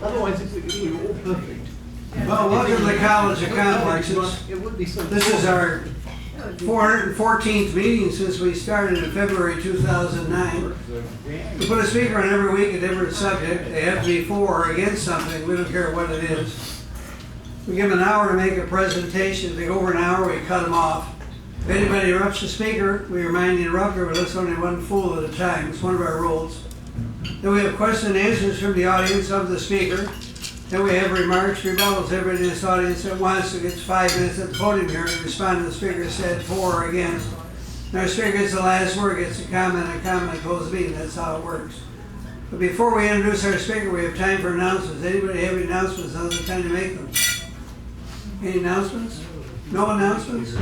Otherwise, we were all perfect. Well, welcome to the College of Complexes. It would be so. This is our 414th meeting since we started in February 2009. We put a speaker on every week, a different subject. They have to be for or against something. We don't care what it is. We give them an hour to make a presentation. If they go over an hour, we cut them off. If anybody interrupts the speaker, we remind the interrupter, but listen only one fool at a time. It's one of our rules. Then we have question and answers from the audience of the speaker. Then we have remarks, rebuttals. Everybody in this audience that wants to gets 5 minutes at the podium here to respond to the speaker said for or against. And our speaker gets the last word, gets a comment, close the meeting. That's how it works. But before we introduce our speaker, we have time for announcements. Anybody have any announcements? Now's the time to make them. Any announcements? No announcements?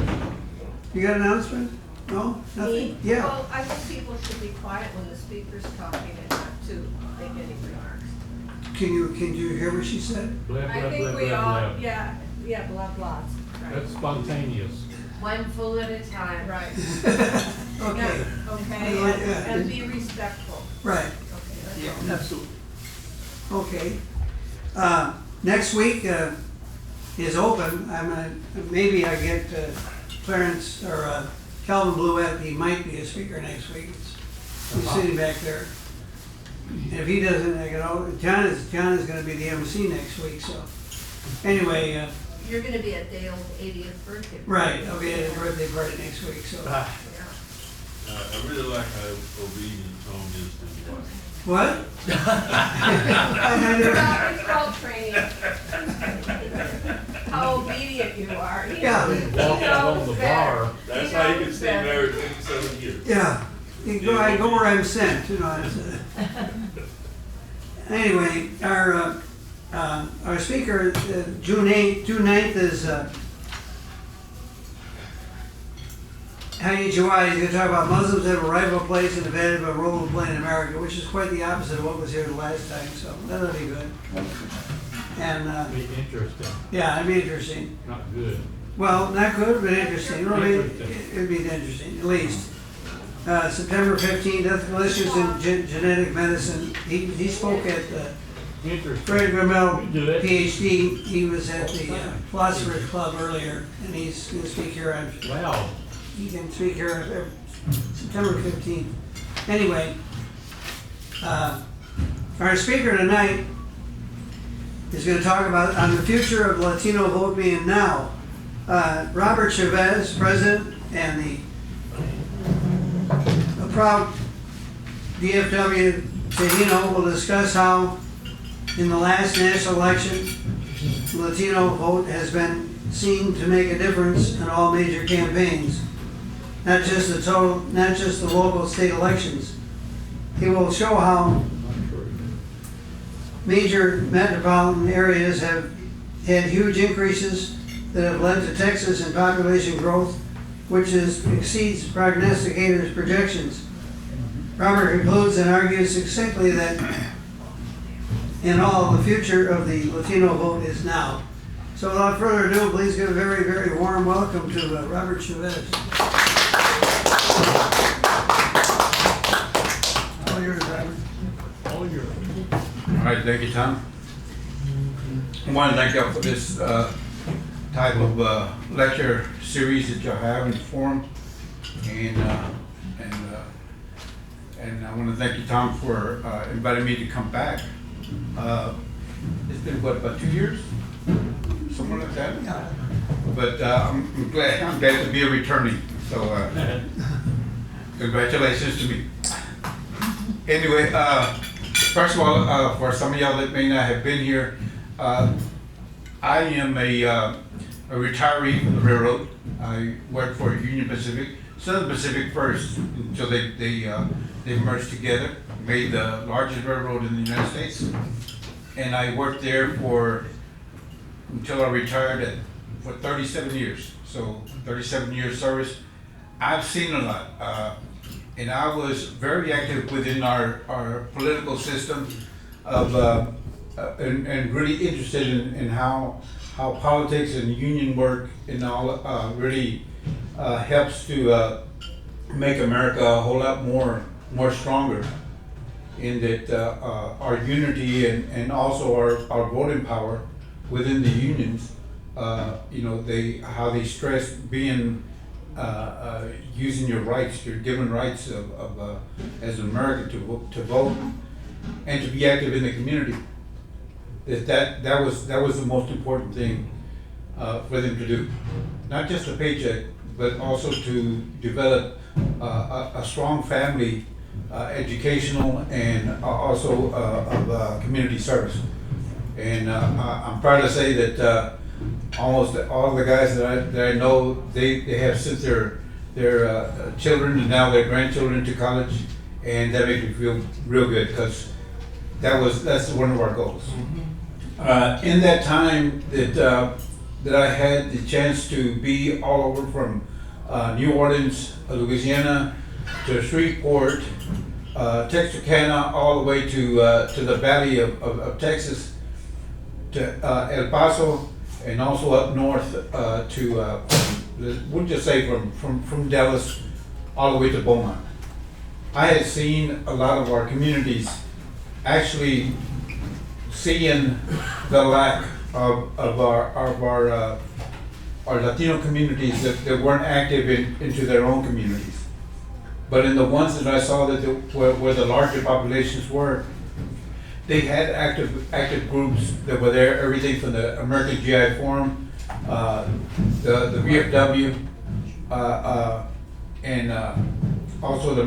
You got an announcement? No? Nothing? Me? Yeah. Well, I think people should be quiet when the speaker's talking and not to make any remarks. Can you hear what she said? Blah, blah, I blah, think blah, we blah, all, blah. yeah, blah, blah. That's spontaneous. One fool at a time. Right. Okay. Okay, like that. and be respectful. Right. Okay, that's Yeah, all. absolutely. Okay. Next week is open. Maybe I get Clarence or Calvin Bluette. He might be a speaker next week. He's sitting back there. And if he doesn't, John is going to be the MC next week. So anyway, You're gonna be at Dale's 80th birthday. right. I'll be at his birthday party next week. So Yeah. I really like how obedient Tom is to his wife. what? It's called training. How obedient you are. He Yeah. knows- he Walk out on the knows bar. better. That's He how you knows can stay better. married 57 years. Yeah. I go where I'm sent. You know. Anyway, our speaker, June 9th is Heidi Jawadi. He's going to talk about Muslims have a rightful place and have had a role to play in America, which is quite the opposite of what was here the last time. So that'll be good. And Be interesting, yeah, it'll be interesting. not good. Well, not good, but interesting. It'll be interesting, at least. September 15th, ethical issues in genetic medicine. He spoke at the Interesting. Fred Grimmel, Do it. PhD. He was at the Philosophers Club earlier, and he's going to speak here on. Wow. He can speak here September 15th. Anyway, our speaker tonight is going to talk about on the future of Latino vote being now. Robert Chavez, president and a proud DFW Taino, will discuss how in the last national election, the Latino vote has been seen to make a difference in all major campaigns, not just the local state elections. He will show how major metropolitan areas have had huge increases that have led to Texas in population growth, which exceeds prognosticators' projections. Robert concludes and argues succinctly that in all, the future of the Latino vote is now. So without further ado, please give a very, very warm welcome to Robert Chavez. All yours, Robert. All yours. All right, thank you, Tom. I want to thank you for this type of lecture series that you have in the forum, and I want to thank you, Tom, for inviting me to come back. It's been what, about 2 years, something like that. Yeah. But I'm glad to be a returning. So congratulations to me. Anyway, first of all, for some of y'all that may not have been here, I am a retiree from the railroad. I worked for Union Pacific, Southern Pacific first, until they merged together, made the largest railroad in the United States. And I worked there until I retired for 37 years. So 37 years service. I've seen a lot. And I was very active within our political system and really interested in how politics and union work and all really helps to make America a whole lot more stronger. in that our unity and also our voting power within the unions, you know, how they stress being using your rights, your given rights of as an American to vote and to be active in the community. That was the most important thing for them to do. Not just a paycheck, but also to develop a strong family, educational, and also of community service. And I'm proud to say that almost all the guys that I know, they have sent their children and now their grandchildren to college, and that makes me feel real good because that's one of our goals. In that time that I had the chance to be all over from New Orleans, Louisiana, to Shreveport, Texarkana, all the way to the valley of Texas, to El Paso, and also up north to we'll just say from Dallas all the way to Beaumont. I had seen a lot of our communities actually seeing the lack of our Latino communities that weren't active into their own communities. But in the ones that I saw where the larger populations were, they had active groups that were there, everything from the American GI Forum, the VFW, and also the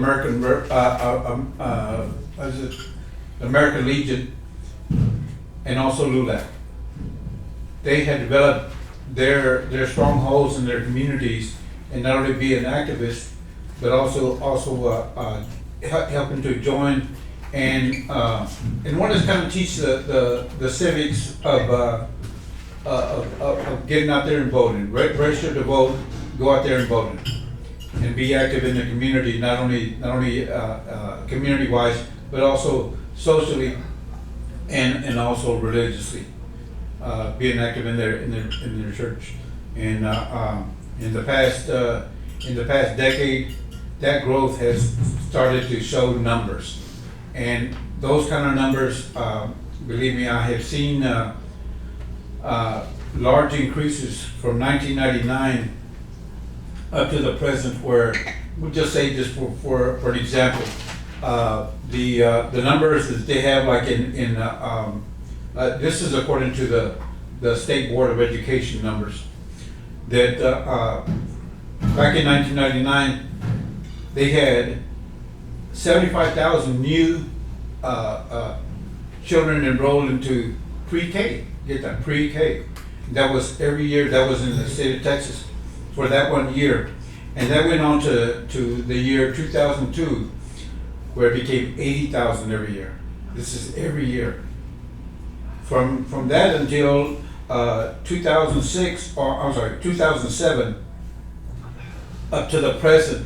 American Legion, and also LULAC. They had developed their strongholds in their communities, and not only be an activist, but also helping to join and want to kind of teach the civics of getting out there and voting, register to vote, go out there and vote, and be active in the community, not only community wise, but also socially and also religiously, being active in their church. And in the past decade, that growth has started to show numbers. And those kind of numbers, believe me, I have seen large increases from 1999 up to the present, where we'll just say, just for an example, the numbers that they have, like in this is according to the State Board of Education numbers, that back in 1999 they had 75,000 new children enrolled into pre-K. Get that, pre-K. That was every year. That was in the state of Texas for that 1 year, and that went on to the year 2002, where it became 80,000 every year. This is every year. From that until 2006, or I'm sorry, 2007, up to the present,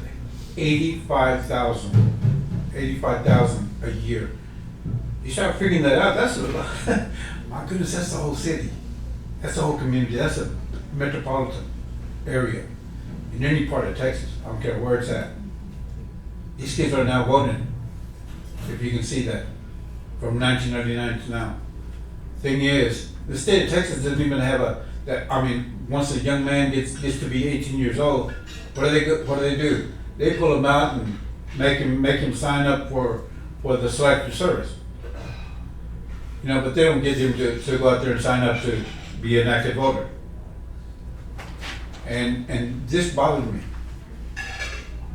85,000 a year. You start figuring that out, that's my goodness, that's the whole city. That's the whole community. That's a metropolitan area in any part of Texas. I don't care where it's at. These kids are now voting, if you can see that, from 1999 to now. Thing is, the state of Texas doesn't even have once a young man gets to be 18 years old, what do they do? They pull him out and make him sign up for the selective service. You know, but they don't get him to go out there and sign up to be an active voter. And this bothered me.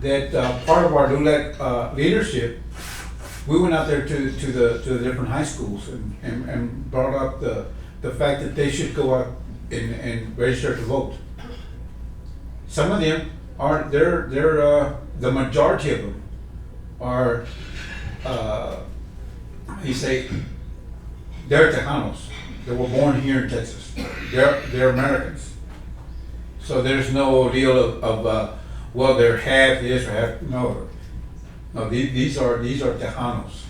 That part of our LULAC leadership, we went out there to the different high schools and brought up the fact that they should go out and register to vote. Some of them are the majority of them are they're Tejanos. They were born here in Texas. They're Americans. So there's no deal of well, they're half this or half no. These are Tejanos.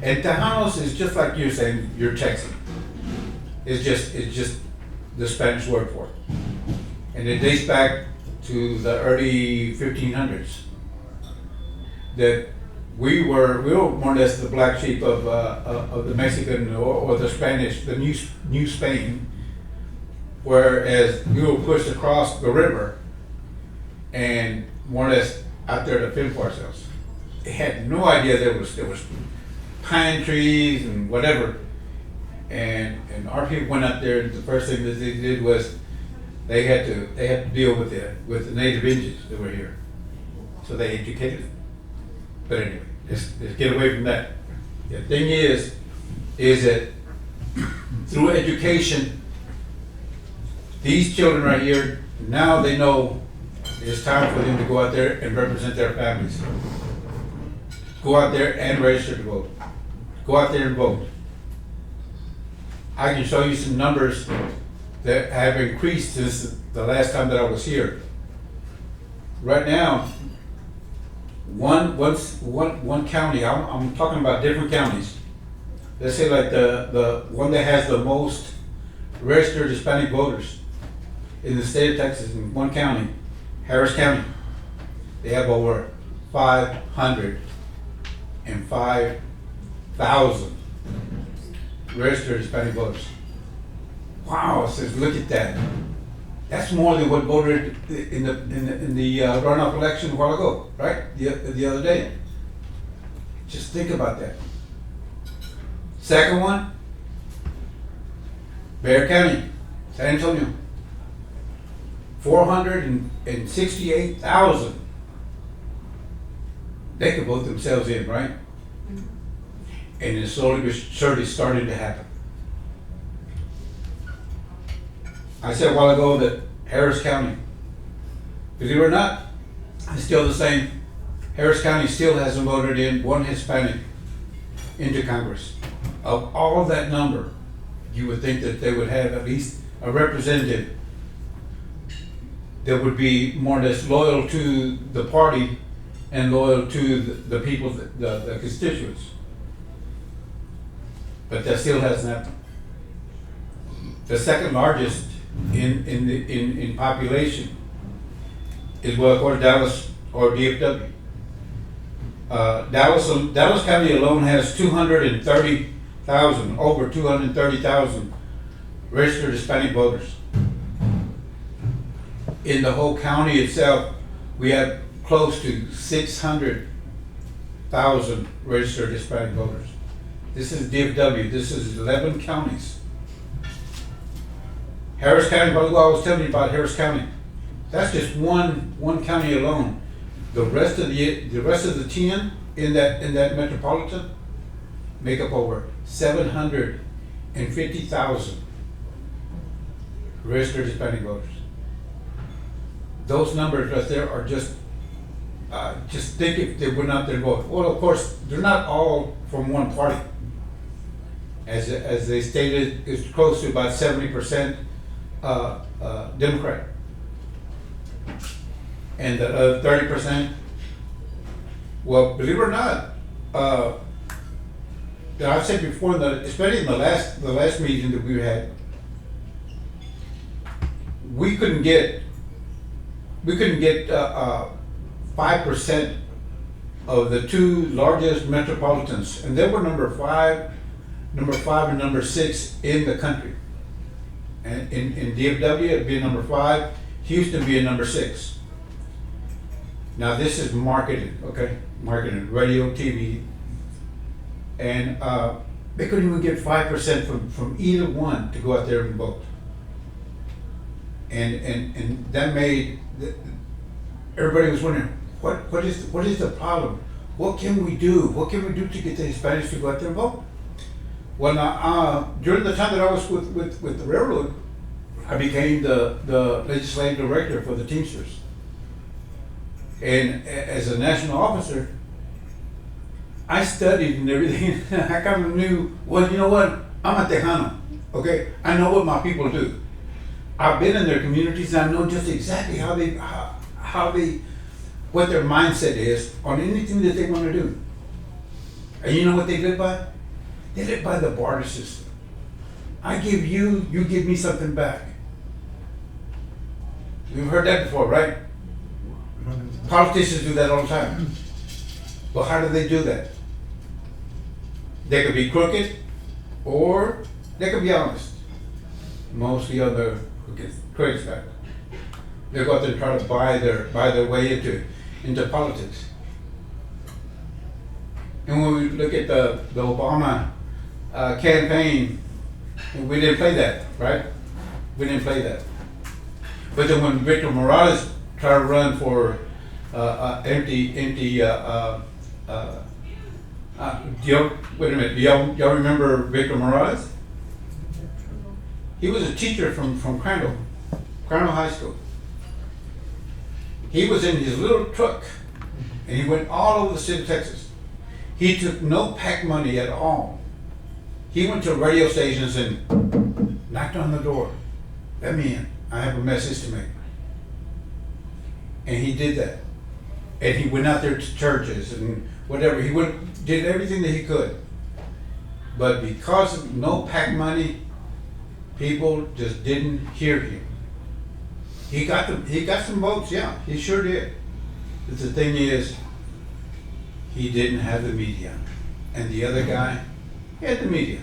And Tejanos is just like you're saying, you're Texan. It's just the Spanish word for it. And it dates back to the early 1500s. That we were more or less the black sheep of the Mexican or the Spanish, the new Spain, whereas we were pushed across the river and more or less out there to fend for ourselves. They had no idea there was pine trees and whatever, and our people went out there. And the first thing that they did was they had to deal with the native Indians that were here, so they educated them. But anyway, let's get away from that. The thing is that through education, these children right here, now they know it's time for them to go out there and represent their families. Go out there and register to vote. Go out there and vote. I can show you some numbers that have increased since the last time that I was here. Right now, one county, I'm talking about different counties. Let's say like the one that has the most registered Hispanic voters in the state of Texas, in one county, Harris County. They have over 505,000 registered Hispanic voters. Wow, it says, look at that. That's more than what voted in the runoff election a while ago, right? The other day. Just think about that. Second one, Bexar County, San Antonio. 468,000. They could vote themselves in, right? And it's slowly but surely starting to happen. I said a while ago that Harris County, believe it or not, it's still the same. Harris County still hasn't voted in one Hispanic into Congress. Of all of that number, you would think that they would have at least a representative that would be more or less loyal to the party and loyal to the people, the constituents. But that still hasn't happened. The second largest in population is what, of course, Dallas or DFW. Dallas County alone has 230,000, over 230,000 registered Hispanic voters. In the whole county itself, we have close to 600,000 registered Hispanic voters. This is DFW. This is 11 counties. Harris County, I was telling you about Harris County. That's just one county alone. The rest of the 10 in that metropolitan make up over 750,000 registered Hispanic voters. Those numbers right there are just think if they went out there and voted. Well, of course, they're not all from one party. As they stated, it's close to about 70% Democrat. And the other 30%, well, believe it or not, I've said before that, especially in the last meeting that we had, we couldn't get 5% of the two largest metropolitans, and they were number five and number 6 in the country. And in DFW, it'd be number 5, Houston being number 6. Now this is marketed, okay? Marketed, radio, TV, and they couldn't even get 5% from either one to go out there and vote. And that made everybody was wondering, what is the problem? What can we do? What can we do to get the Hispanics to go out there and vote? Well, now, during the time that I was with the railroad, I became the legislative director for the Teamsters. And as a national officer, I studied and everything. I kind of knew, well, you know what? I'm a Tejano, okay? I know what my people do. I've been in their communities and I know just exactly what their mindset is on anything that they want to do. And you know what they live by? They live by the barter system. I give you, you give me something back. You've heard that before, right? Politicians do that all the time. Well, how do they do that? They could be crooked, or they could be honest. Mostly on the crooked side. They go out there and try to buy their way into politics. And when we look at the Obama campaign, we didn't play that, right? We didn't play that. But then when Victor Morales tried to run for wait a minute, do y'all remember Victor Morales? He was a teacher from Crandall High School. He was in his little truck and he went all over the state of Texas. He took no PAC money at all. He went to radio stations and knocked on the door. Let me in. I have a message to make. And he did that. And he went out there to churches and whatever. He did everything that he could. But because of no PAC money, people just didn't hear him. He got some votes, yeah, he sure did. But the thing is, he didn't have the media. And the other guy, he had the media.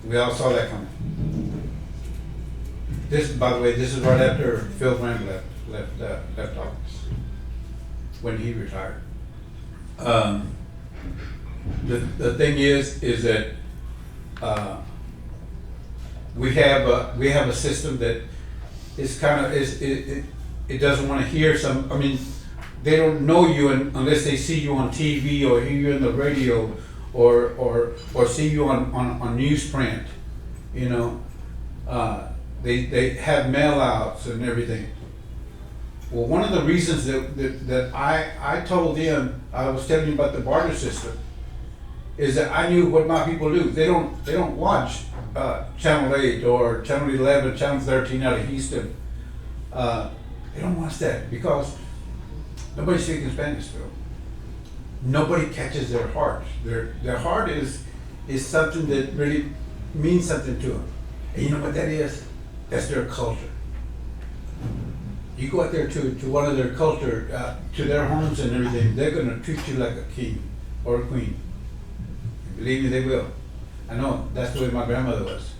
We all saw that coming. This, by the way, this is right after Phil Graham left office, when he retired. The thing is that we have a system that is kind of it doesn't want to hear some. I mean, they don't know you unless they see you on TV or hear you on the radio or see you on newsprint. You know, they have mail outs and everything. Well, one of the reasons that I told them, I was telling you about the barter system, is that I knew what my people do. They don't watch Channel 8 or Channel 11, Channel 13 out of Houston. They don't watch that because nobody's speaking Spanish, Phil. Nobody catches their heart. Their heart is something that really means something to them. And you know what that is? That's their culture. You go out there to one of their culture, to their homes and everything, they're going to treat you like a king or a queen. Believe me, they will. I know, that's the way my grandmother was.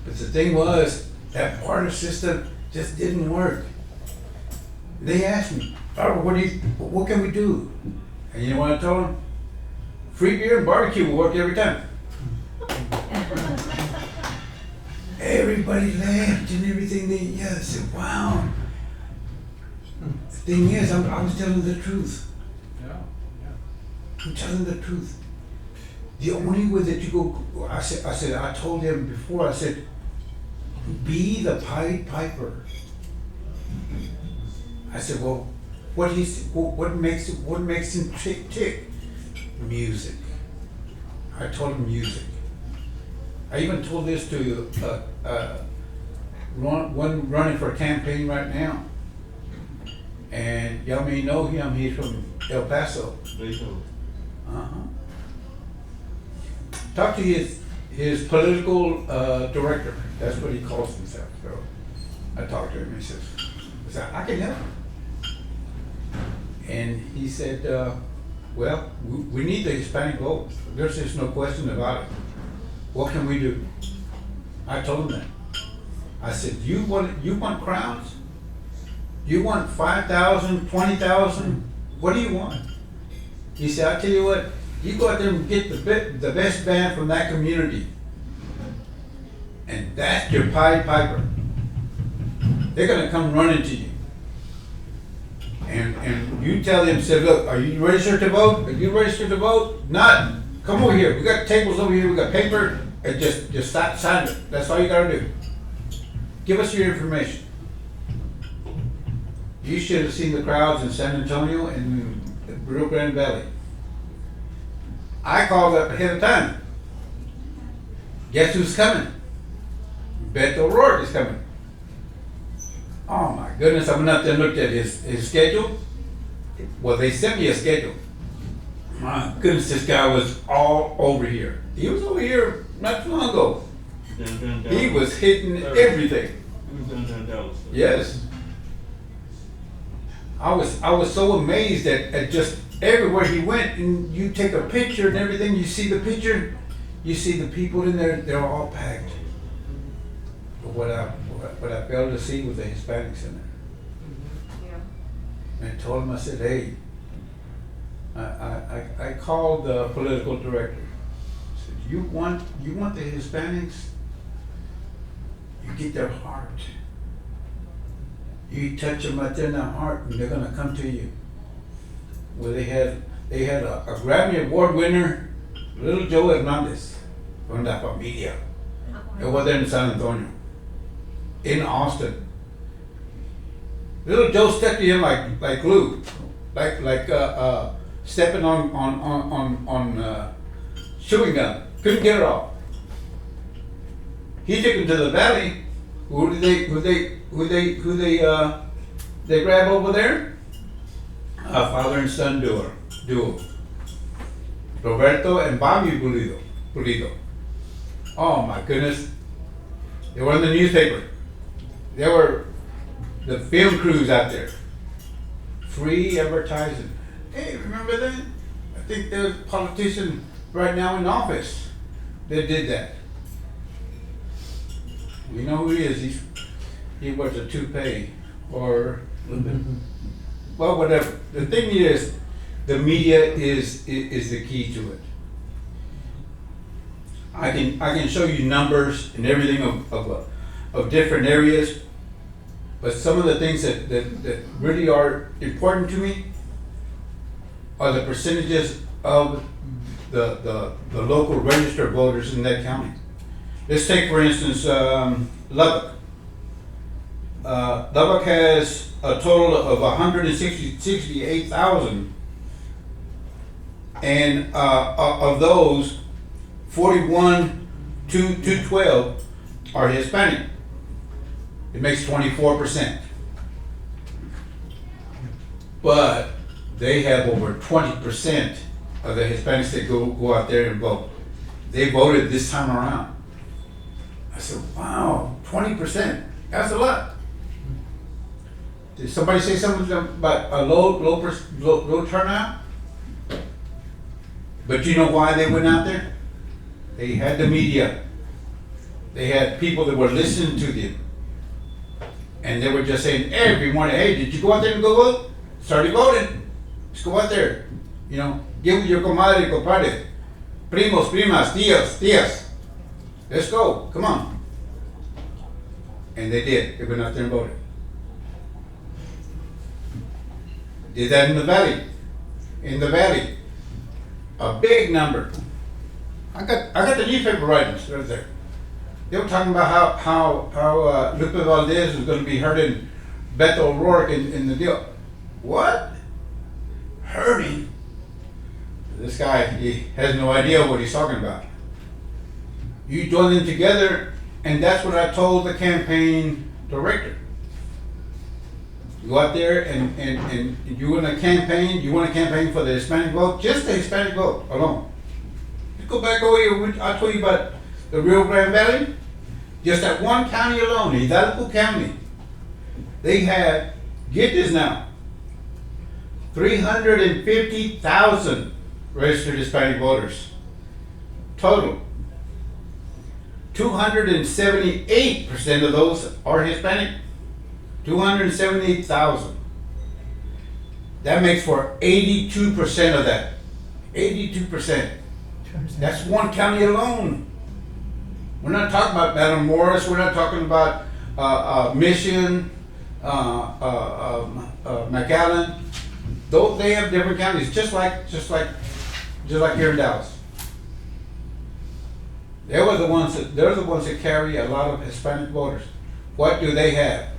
But the thing was, that barter system just didn't work. They asked me, Barbara, what can we do? And you know what I told them? Free beer and barbecue will work every time. Everybody laughed and everything. I said, wow. The thing is, I was telling the truth. I'm telling the truth. The only way that you go, I told him before, I said, be the Pied Piper. I said, well, what makes him tick? Music. I told him music. I even told this to one running for a campaign right now. And y'all may know him, he's from El Paso. Talk to his political director. That's what he calls himself. So I talked to him. He says, I can help. And he said, well, we need the Hispanic vote. There's just no question about it. What can we do? I told him that. I said, you want crowds? You want 5,000, 20,000? What do you want? He said, I tell you what, you go out there and get the best band from that community. And that's your Pied Piper. They're going to come running to you. And you tell them, say, look, are you registered to vote? Are you registered to vote? Not. Come over here. We got tables over here. We got paper. And just sign it. That's all you got to do. Give us your information. You should have seen the crowds in San Antonio and the Rio Grande Valley. I called up ahead of time. Guess who's coming? Beto O'Rourke is coming. Oh my goodness, I went up there and looked at his schedule. Well, they sent me a schedule. My goodness, this guy was all over here. He was over here not too long ago. He was hitting everything. He was downtown Dallas. Yes. I was so amazed at just everywhere he went, and you take a picture and everything, you see the picture, you see the people in there, they're all packed. But what I failed to see was the Hispanics in there. Yeah. And I told him, I said, hey, I called the political director. I said, you want the Hispanics? You get their heart. You touch them right there in their heart, and they're gonna come to you. Well, they had a Grammy Award winner, Little Joe Hernandez, from La Familia. It was there in San Antonio, in Austin. Little Joe stepped to him like glue, like stepping on chewing gum. Couldn't get it off. He took him to the valley. Who they grab over there? A father and son duo. Roberto and Bobby Pulido. Oh my goodness. They were in the newspaper. They were the film crews out there. Free advertising. Hey, remember that? I think there's a politician right now in office that did that. We know who he is. He wears a toupee or well, whatever. The thing is, the media is the key to it. I can show you numbers and everything of different areas, but some of the things that really are important to me are the percentages of the local registered voters in that county. Let's take, for instance, Lubbock. Lubbock has a total of 168,000, and of those, 41,212 are Hispanic. It makes 24%. But they have over 20% of the Hispanics that go out there and vote. They voted this time around. I said, wow, 20%. That's a lot. Did somebody say something about a low turnout? But you know why they went out there? They had the media. They had people that were listening to them. And they were just saying every morning, hey, did you go out there and go vote? Started voting. Let's go out there. You know, get with your comadre, compadre. Primos, primas, tías. Let's go. Come on. And they did. They went out there and voted. Did that in the valley. In the valley. A big number. I got the newspaper writings right there. They were talking about how Lupe Valdez was going to be hurting Beto O'Rourke in the deal. What? Hurting? This guy, he has no idea what he's talking about. You join them together, and that's what I told the campaign director. You go out there and you want to campaign for the Hispanic vote, just the Hispanic vote alone. You go back over here, I told you about the Rio Grande Valley, just that one county alone, Hidalgo County, they had, get this now, 350,000 registered Hispanic voters, total. 278% of those are Hispanic. 278,000. That makes for 82% of that. 82%. That's one county alone. We're not talking about Matamoros. We're not talking about Mission, McAllen. Though they have different counties, just like here in Dallas. They're the ones that carry a lot of Hispanic voters. What do they have?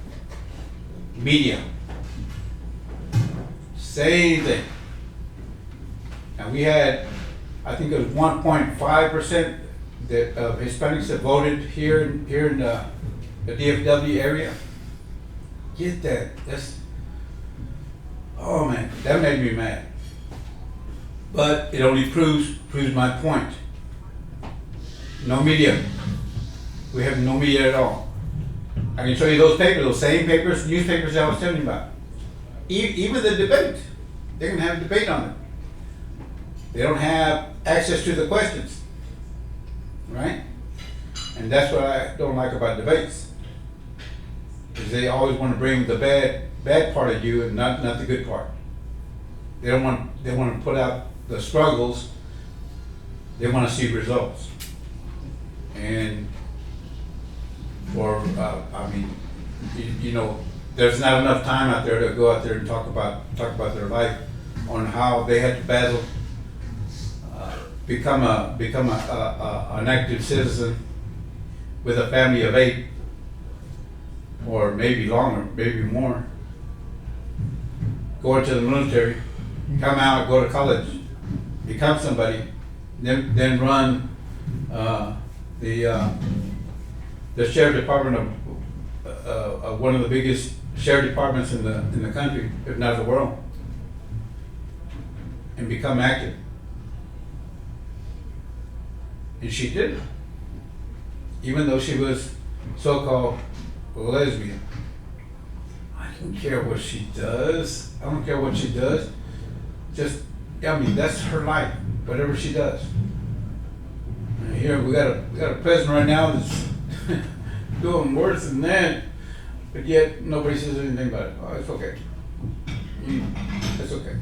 Media. Same thing. And we had, I think it was 1.5% of Hispanics that voted here in the DFW area. Get that? Oh man, that made me mad. But it only proves my point. No media. We have no media at all. I can show you those papers, those same papers, newspapers that I was telling you about. even the debate, they can have a debate on it. They don't have access to the questions, right? And that's what I don't like about debates, is they always want to bring the bad part of you and not the good part. They want to put out the struggles. They want to see results. And you know, there's not enough time out there to go out there and talk about their life, on how they had to battle, become an active citizen with a family of 8, or maybe longer, maybe more. Go into the military, come out, go to college, become somebody, then run the sheriff department of one of the biggest sheriff departments in the country, if not the world, and become active. And she did it, even though she was so-called lesbian. I don't care what she does. I don't care what she does. Just, I mean, that's her life, whatever she does. And here we got a president right now that's doing worse than that, but yet nobody says anything about it. Oh, it's okay. It's okay.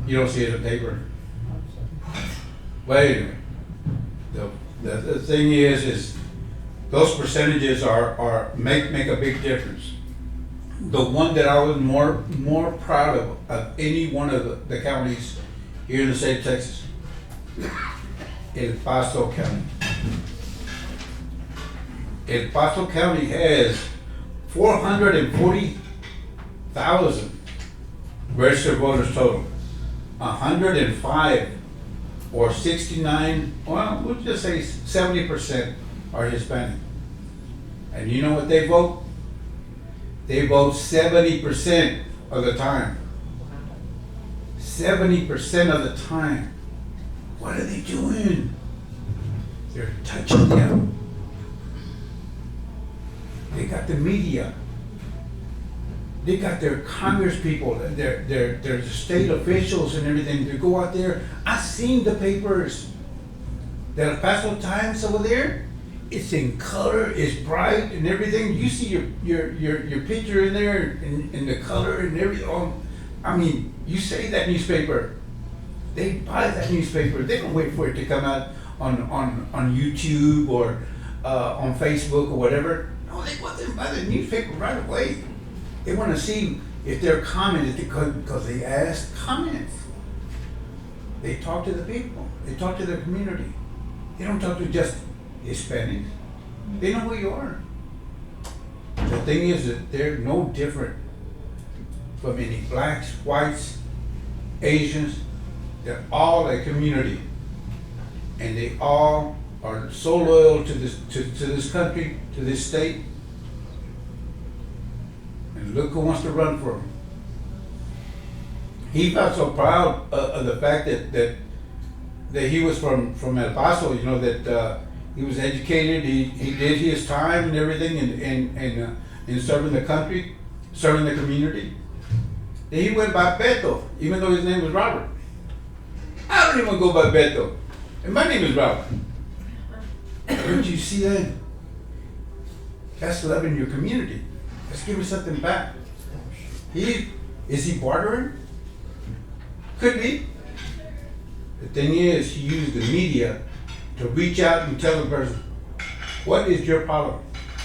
You don't see it in the paper. But anyway, the thing is those percentages make a big difference. The one that I was more proud of any one of the counties here in the state of Texas, El Paso County. El Paso County has 440,000 registered voters total. 105 or 69, well, we'll just say 70% are Hispanic. And you know what they vote? They vote 70% of the time. 70% of the time. What are they doing? They're touching them. They got the media. They got their Congress people, their state officials and everything to go out there. I've seen the papers. The El Paso Times over there, it's in color, it's bright and everything. You see your picture in there and the color and everything. Oh, I mean, you say that newspaper, they buy that newspaper. They don't wait for it to come out on YouTube or on Facebook or whatever. No, they want them to buy the newspaper right away. They want to see if they're commented, because they ask comments. They talk to the people. They talk to the community. They don't talk to just Hispanics. They know who you are. The thing is that they're no different from any blacks, whites, Asians. They're all a community, and they all are so loyal to this country, to this state. And look who wants to run for him. He felt so proud of the fact that he was from El Paso, you know, that he was educated, he did his time and everything in serving the country, serving the community. That he went by Beto, even though his name was Robert. I don't even go by Beto, and my name is Robert. Don't you see that? That's loving your community. Let's give me something back. Is he bartering? Could be. The thing is, he used the media to reach out and tell the person, what is your problem?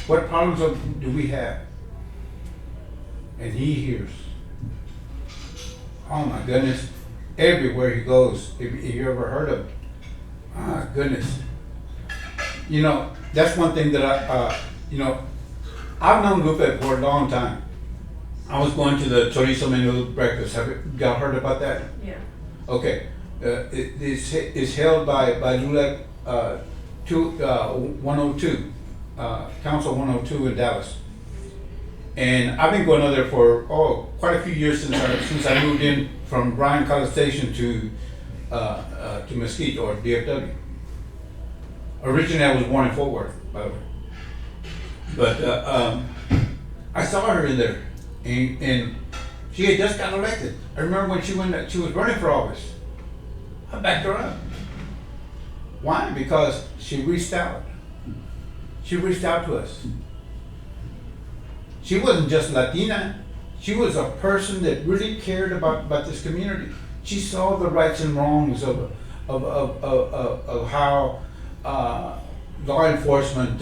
What problems do we have? And he hears. Oh my goodness. Everywhere he goes, if you ever heard of him. Ah, goodness. You know, that's one thing that I've known Lupe for a long time. I was going to the chorizo menu breakfast. Have y'all heard about that? Yeah. Okay. It's held by LULAC 102, Council 102 in Dallas. And I've been going over there for quite a few years since I moved in from Bryan College Station to Mesquite or DFW. Originally, I was born in Fort Worth, by the way. But I saw her in there, and She had just got elected. I remember when she was running for office. I backed her up. Why? Because she reached out. She reached out to us. She wasn't just Latina. She was a person that really cared about this community. She saw the rights and wrongs of how law enforcement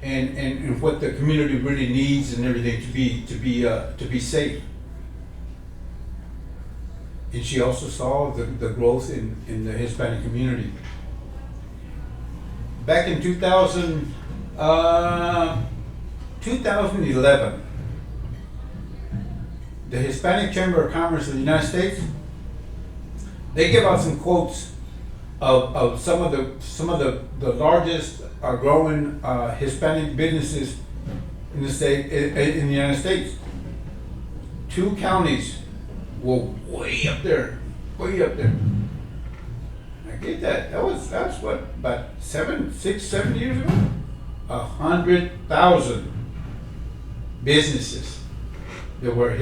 and what the community really needs and everything to be safe. And she also saw the growth in the Hispanic community. Back in 2011, the Hispanic Chamber of Commerce of the United States, they give out some quotes of some of the largest growing Hispanic businesses in the state in the United States. 2 counties were way up there, way up there. I get that. That's what, about 7 years ago. 100,000 businesses that were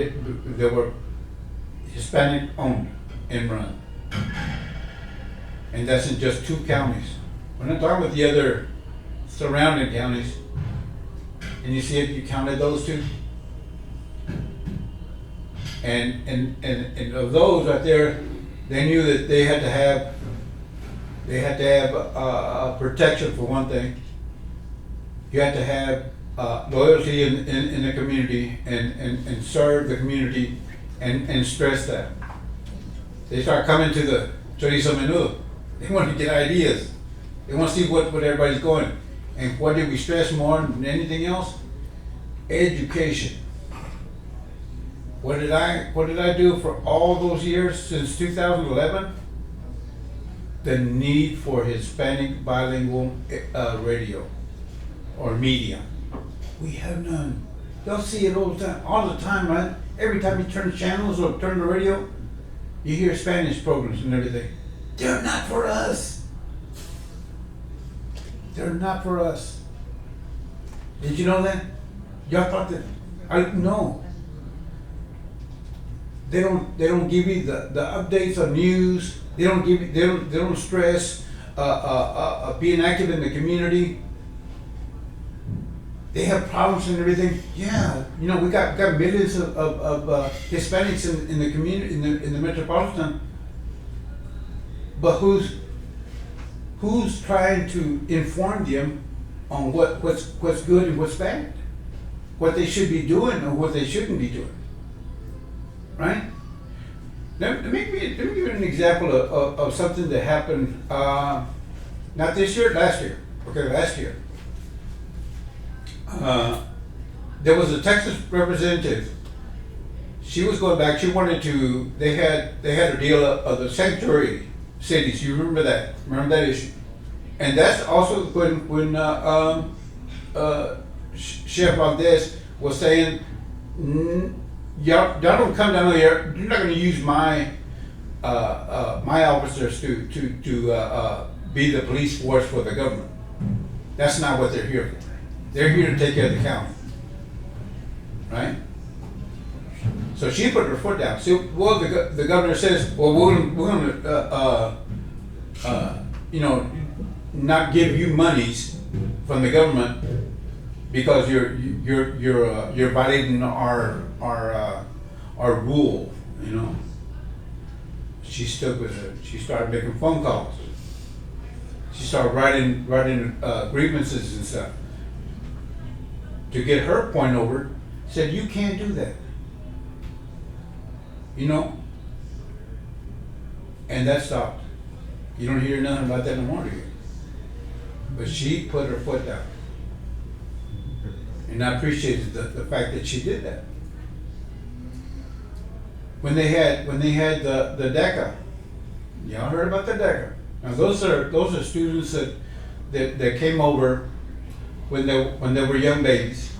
Hispanic owned and run, and that's in just 2 counties. We're not talking about the other surrounding counties. And you see it, you counted those 2. And of those right there, they knew that they had to have protection for one thing. You had to have loyalty in the community and serve the community and stress that. They start coming to the chorizo menudo. They want to get ideas. They want to see what everybody's going. And what did we stress more than anything else? Education. What did I do for all those years since 2011? The need for Hispanic bilingual radio or media. We have none. You'll see it all the time, right? Every time you turn the channels or turn the radio, you hear Spanish programs and everything. They're not for us. They're not for us. Did you know that? Y'all thought that? No. They don't give you the updates on news. They don't stress being active in the community. They have problems and everything. Yeah, we got millions of Hispanics in the community in the metropolitan. But who's trying to inform them on what's good and what's bad, what they should be doing or what they shouldn't be doing, right? Let me give you an example of something that happened not this year, last year. Okay, last year. There was a Texas representative. She was going back. She wanted to. They had a deal of the sanctuary cities. You remember that? Remember that issue? And that's also when Chef Valdez was saying, y'all don't come down here. You're not going to use my officers to be the police force for the government. That's not what they're here for. They're here to take care of the county, right? So she put her foot down. So, well, the governor says, well, we're going to, not give you monies from the government because you're violating our rule, She stuck with it. She started making phone calls. She started writing grievances and stuff. To get her point over, said, you can't do that. And that stopped. You don't hear nothing about that no more, do you? But she put her foot down. And I appreciated the fact that she did that. When they had the DECA, y'all heard about the DECA. Now those are students that came over when they were young babies,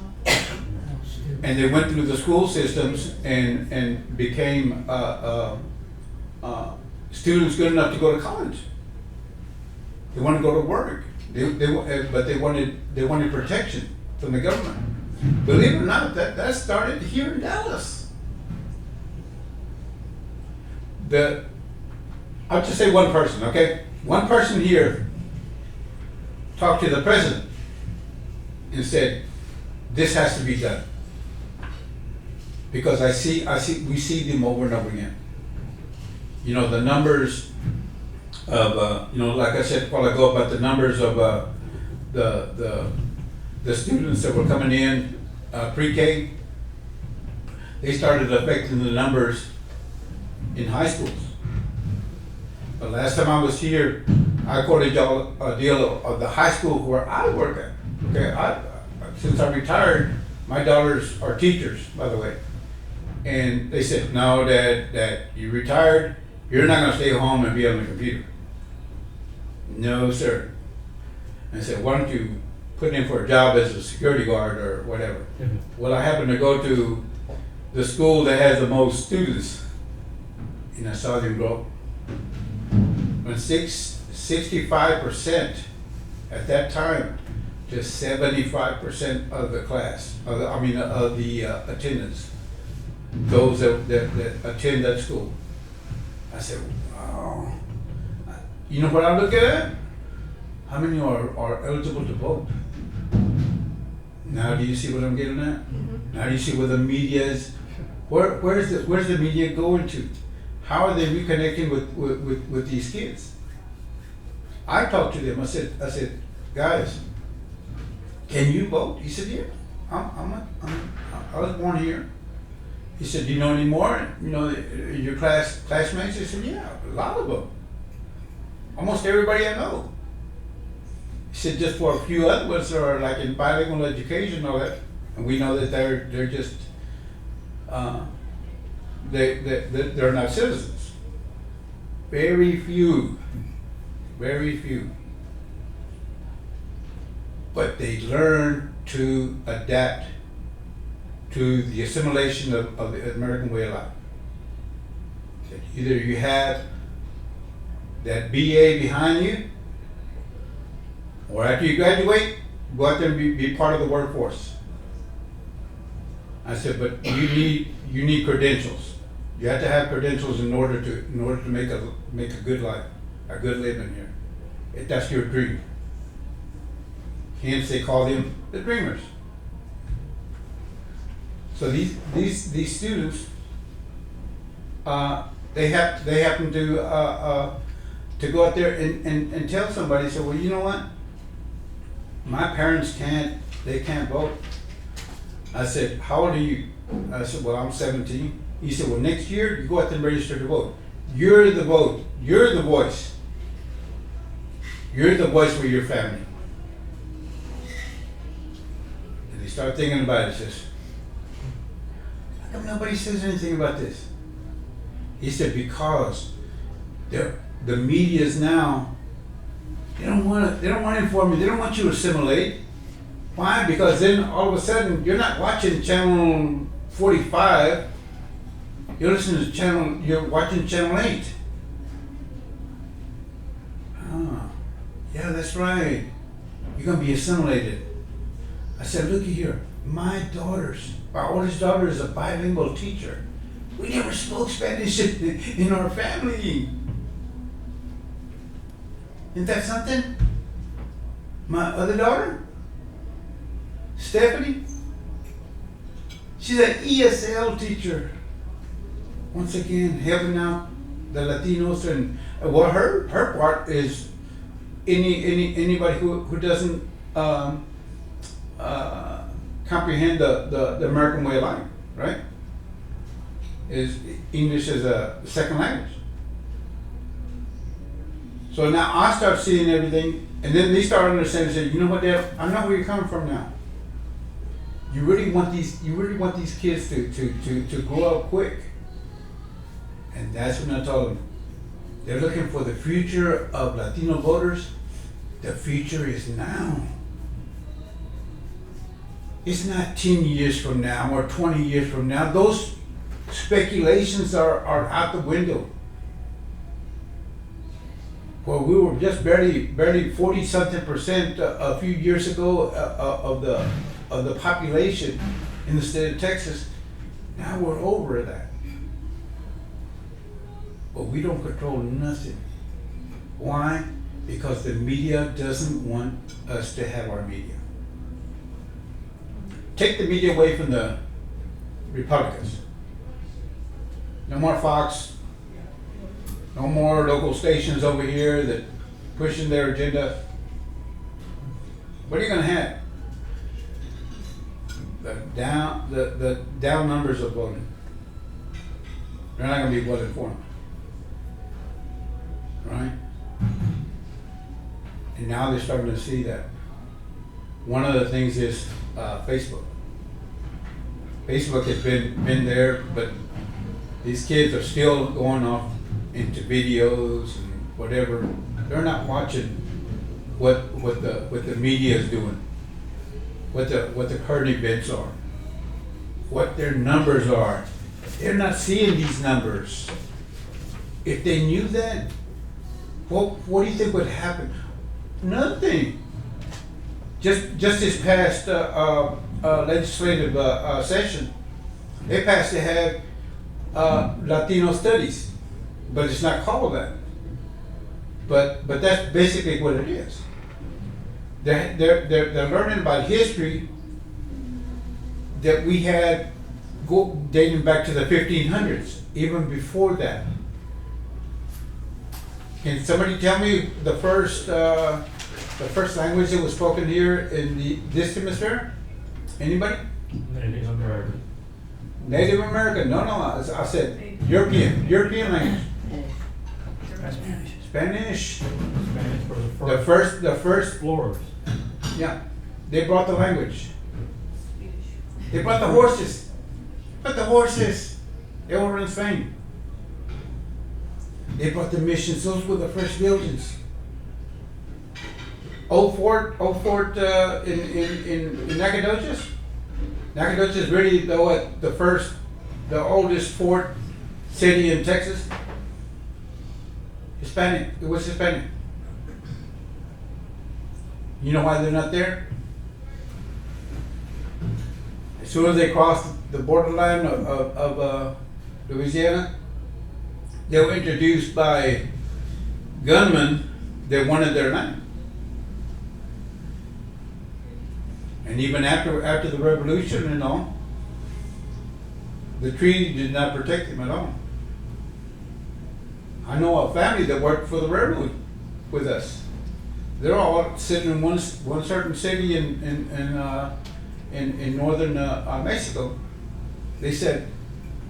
and they went through the school systems and became students good enough to go to college. They wanted to go to work, but they wanted protection from the government. Believe it or not, that started here in Dallas. I'll just say one person, okay? One person here talked to the president and said, this has to be done. Because we see them over and over again. You know, the numbers of, you know, like I said a while ago about the numbers of the students that were coming in pre-K, they started affecting the numbers in high schools. The last time I was here, I quoted y'all a deal of the high school where I work at. Okay, since I retired, my daughters are teachers, by the way. And they said, no, Dad, you retired, you're not gonna stay home and be on the computer. No, sir. And I said, why don't you put in for a job as a security guard or whatever? Well, I happen to go to the school that has the most students, and I saw them grow. When 65% at that time to 75% of the class, of the attendance, those that attend that school. I said, wow. You know what I look at? How many are eligible to vote? Now do you see what I'm getting at? Mm-hmm. Now do you see where the media is? Where's the media going to? How are they reconnecting with these kids? I talked to them. I said, guys, can you vote? He said, yeah. I was born here. He said, do you know any more? You know, your classmates? I said, yeah, a lot of them. Almost everybody I know. He said, just for a few other ones that are like in bilingual education and all that, and we know that they're just they're not citizens. Very few. But they learn to adapt to the assimilation of the American way of life. Either you have that BA behind you, or after you graduate, go out there and be part of the workforce. I said, but you need credentials. You have to have credentials in order to make a good life, a good living here. If that's your dream. Hence they call them the dreamers. So these students, they happen to go out there and tell somebody, say, well, you know what? My parents can't vote. I said, how old are you? I said, well, I'm 17. He said, well, next year you go out there and register to vote. You're the vote. You're the voice. You're the voice for your family. And they start thinking about it. Says, how come nobody says anything about this? He said, because the media's now, they don't want to inform you. They don't want you to assimilate. Why? Because then all of a sudden you're not watching channel 45. You're watching channel 8. Ah, yeah, that's right. You're gonna be assimilated. I said, looky here. My oldest daughter is a bilingual teacher. We never spoke Spanish in our family. Isn't that something? My other daughter, Stephanie, she's an ESL teacher. Once again, helping out the Latinos, and what her part is anybody who doesn't comprehend the American way of life, right? Is English as a second language. So now I start seeing everything, and then they start understanding. Say, you know what, Dad? I know where you're coming from now. You really want these kids to grow up quick, and that's when I told them they're looking for the future of Latino voters. The future is now. It's not 10 years from now or 20 years from now. Those speculations are out the window. Well, we were just barely 40-something% a few years ago of the population in the state of Texas. Now we're over that. but we don't control nothing. Why? Because the media doesn't want us to have our media. Take the media away from the Republicans. No more Fox, no more local stations over here that pushing their agenda. What are you gonna have? The down numbers of voting. They're not gonna be well informed. Right? And now they're starting to see that. One of the things is Facebook. Facebook has been there, but these kids are still going off into videos and whatever. They're not watching what the media is doing, what the current events are, what their numbers are. They're not seeing these numbers. If they knew that, what do you think would happen? Nothing. Just this past legislative session, they passed to have Latino studies, but it's not called that. But that's basically what it is. They're learning about history that we had dating back to the 1500s, even before that. Can somebody tell me the first language that was spoken here in this hemisphere? Anybody? Native American. Native American? No, I said European language. Spanish. Spanish for the The first. explorers. Yeah, they brought the language. They brought the horses. They were in Spain. They brought the missions. Those were the first buildings. Old Fort in Nacogdoches. Nacogdoches is really the oldest fort city in Texas. Hispanic. It was Hispanic. You know why they're not there? As soon as they crossed the borderline of Louisiana, they were introduced by gunmen that wanted their land. And even after the revolution and all, the treaty did not protect them at all. I know a family that worked for the railroad with us. They're all sitting in one certain city in northern Mexico. They said,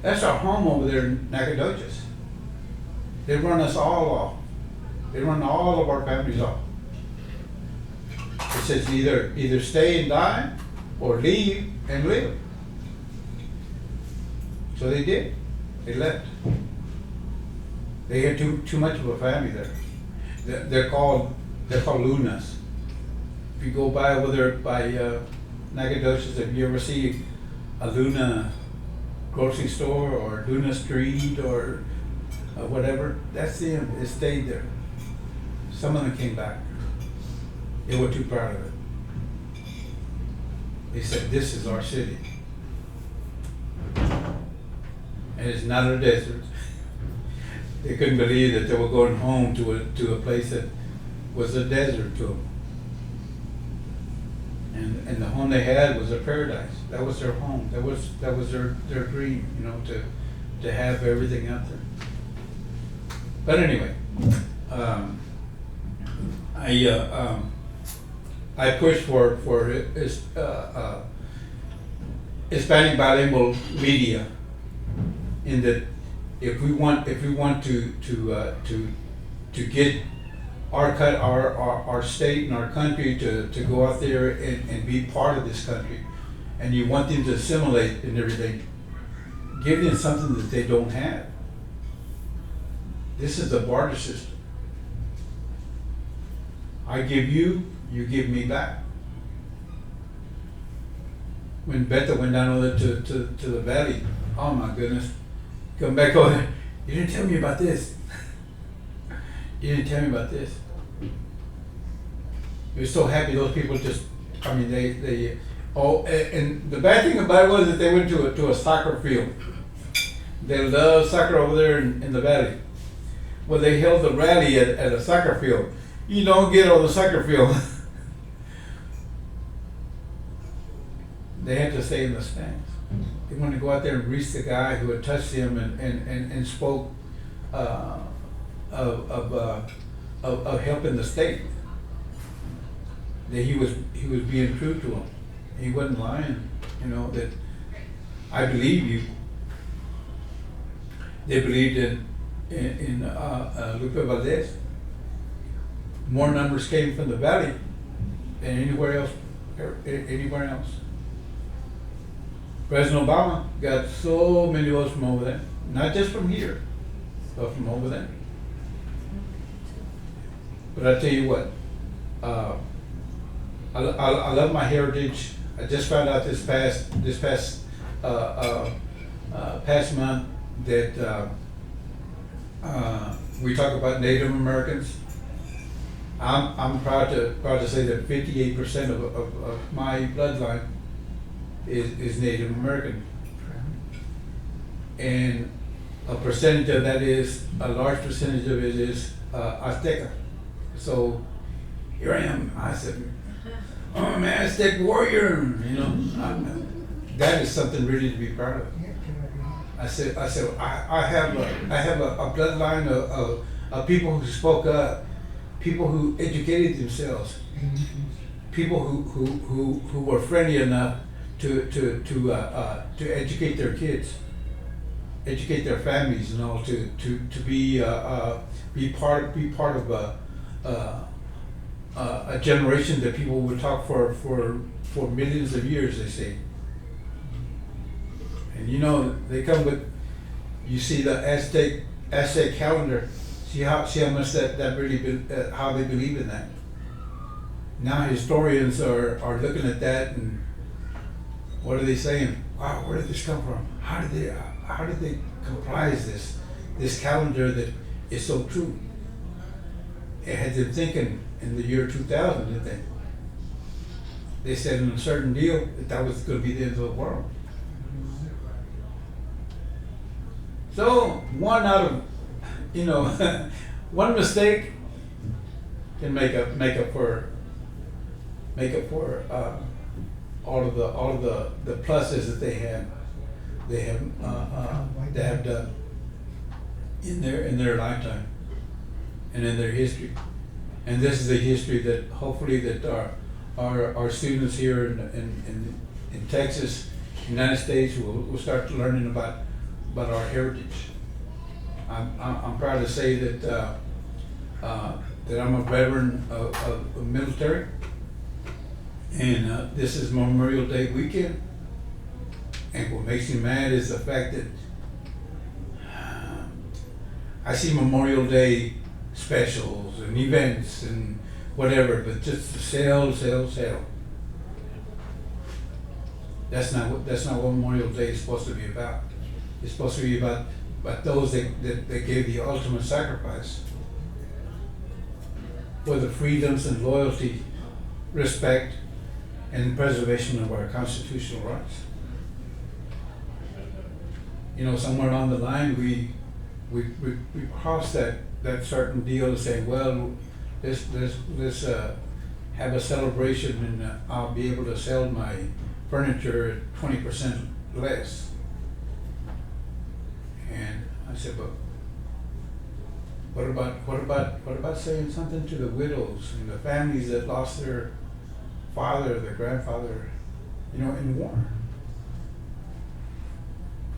that's our home over there in Nacogdoches. They run us all off. They run all of our families off. It says either stay and die or leave and live. So they did. They left. They had too much of a family there. They're called Lunas. If you go by over there by Nacogdoches, if you ever see a Luna grocery store or Luna Street or whatever, that's them. It stayed there. Some of them came back. They were too proud of it. They said, this is our city. And it's not a desert. They couldn't believe that they were going home to a place that was a desert to them. And the home they had was a paradise. That was their home. That was their dream, to have everything out there. But anyway, I push for Hispanic bilingual media, in that if we want to get our state and our country to go out there and be part of this country, and you want them to assimilate and everything, give them something that they don't have. This is the barter system. I give you, you give me back. When Beta went down over to the valley, oh my goodness, come back over there. You didn't tell me about this. You didn't tell me about this. We're so happy those people just, and the bad thing about it was that they went to a soccer field. They love soccer over there in the valley. Well, they held the rally at a soccer field. You don't get on the soccer field. They had to stay in the stands. They wanted to go out there and reach the guy who had touched him and spoke of helping the state. That he was being true to him. He wasn't lying. You know that. I believe you. They believed in Lupe Valdez. More numbers came from the valley than anywhere else. President Obama got so many votes from over there, not just from here, but from over there. But I tell you what, I love my heritage. I just found out this past month that we talk about Native Americans. I'm proud to say that 58% of my bloodline is Native American, and a percentage of that is a large percentage of it is Azteca. So here I am. I said, I'm an Aztec warrior. You know, that is something really to be proud of. I said, I have a bloodline of people who spoke up, people who educated themselves, people who were friendly enough to educate their kids, educate their families, you know, to be part of a generation that people would talk for millions of years, they say. And you know, they come with, you see the Aztec calendar, see how much that really how they believe in that. Now historians are looking at that, and what are they saying? Wow, where did this come from? How did they comprise this calendar that is so true? It had them thinking in the year 2000, didn't they? They said in a certain deal that was going to be the end of the world. So one out of, you know, one mistake can make up for all of the pluses that they have done in their lifetime and in their history. And this is a history that hopefully that our students here in Texas, United States, will start learning about our heritage. I'm proud to say that I'm a veteran of military, and this is Memorial Day weekend. And what makes me mad is the fact that I see Memorial Day specials and events and whatever, but just sell. That's not what Memorial Day is supposed to be about. It's supposed to be about those that gave the ultimate sacrifice for the freedoms and loyalty, respect, and preservation of our constitutional rights. You know, somewhere along the line, we crossed that certain deal to say, well, let's have a celebration, and I'll be able to sell my furniture at 20% less. And I said, but what about saying something to the widows and the families that lost their father, their grandfather, you know, in war?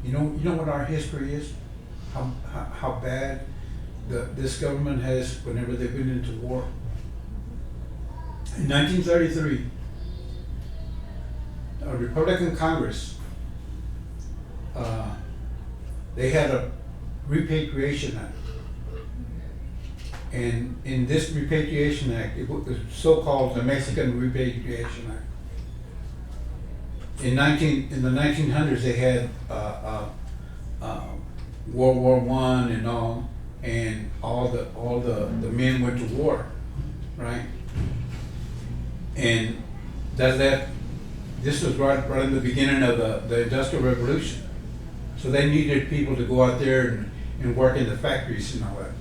You know what our history is? How bad this government has whenever they've been into war. In 1933, a Republican Congress, they had a repatriation act. And in this repatriation act, it was so-called the Mexican Repatriation Act. In the 1900s, they had World War I and all the men went to war, right? And this was right in the beginning of the Industrial Revolution. So they needed people to go out there and work in the factories and all that.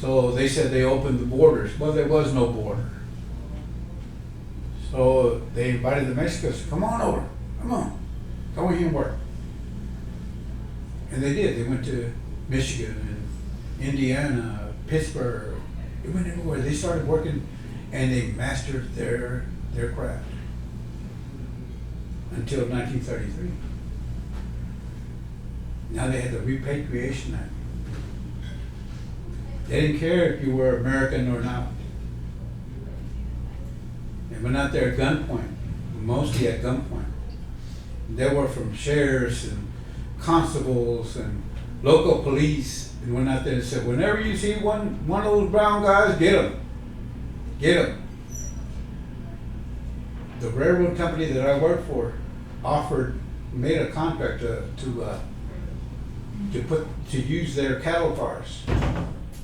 So they said they opened the borders. Well, there was no border. So they invited the Mexicans, come on over, come on, come here and work. And they did. They went to Michigan and Indiana, Pittsburgh. They went everywhere. They started working and they mastered their craft until 1933. Now they had the Repatriation Act. They didn't care if you were American or not. They went out there at gunpoint, mostly at gunpoint. They were from sheriffs and constables and local police, and went out there and said, whenever you see one of those brown guys, get them. Get them. The railroad company that I worked for made a contract to use their cattle cars.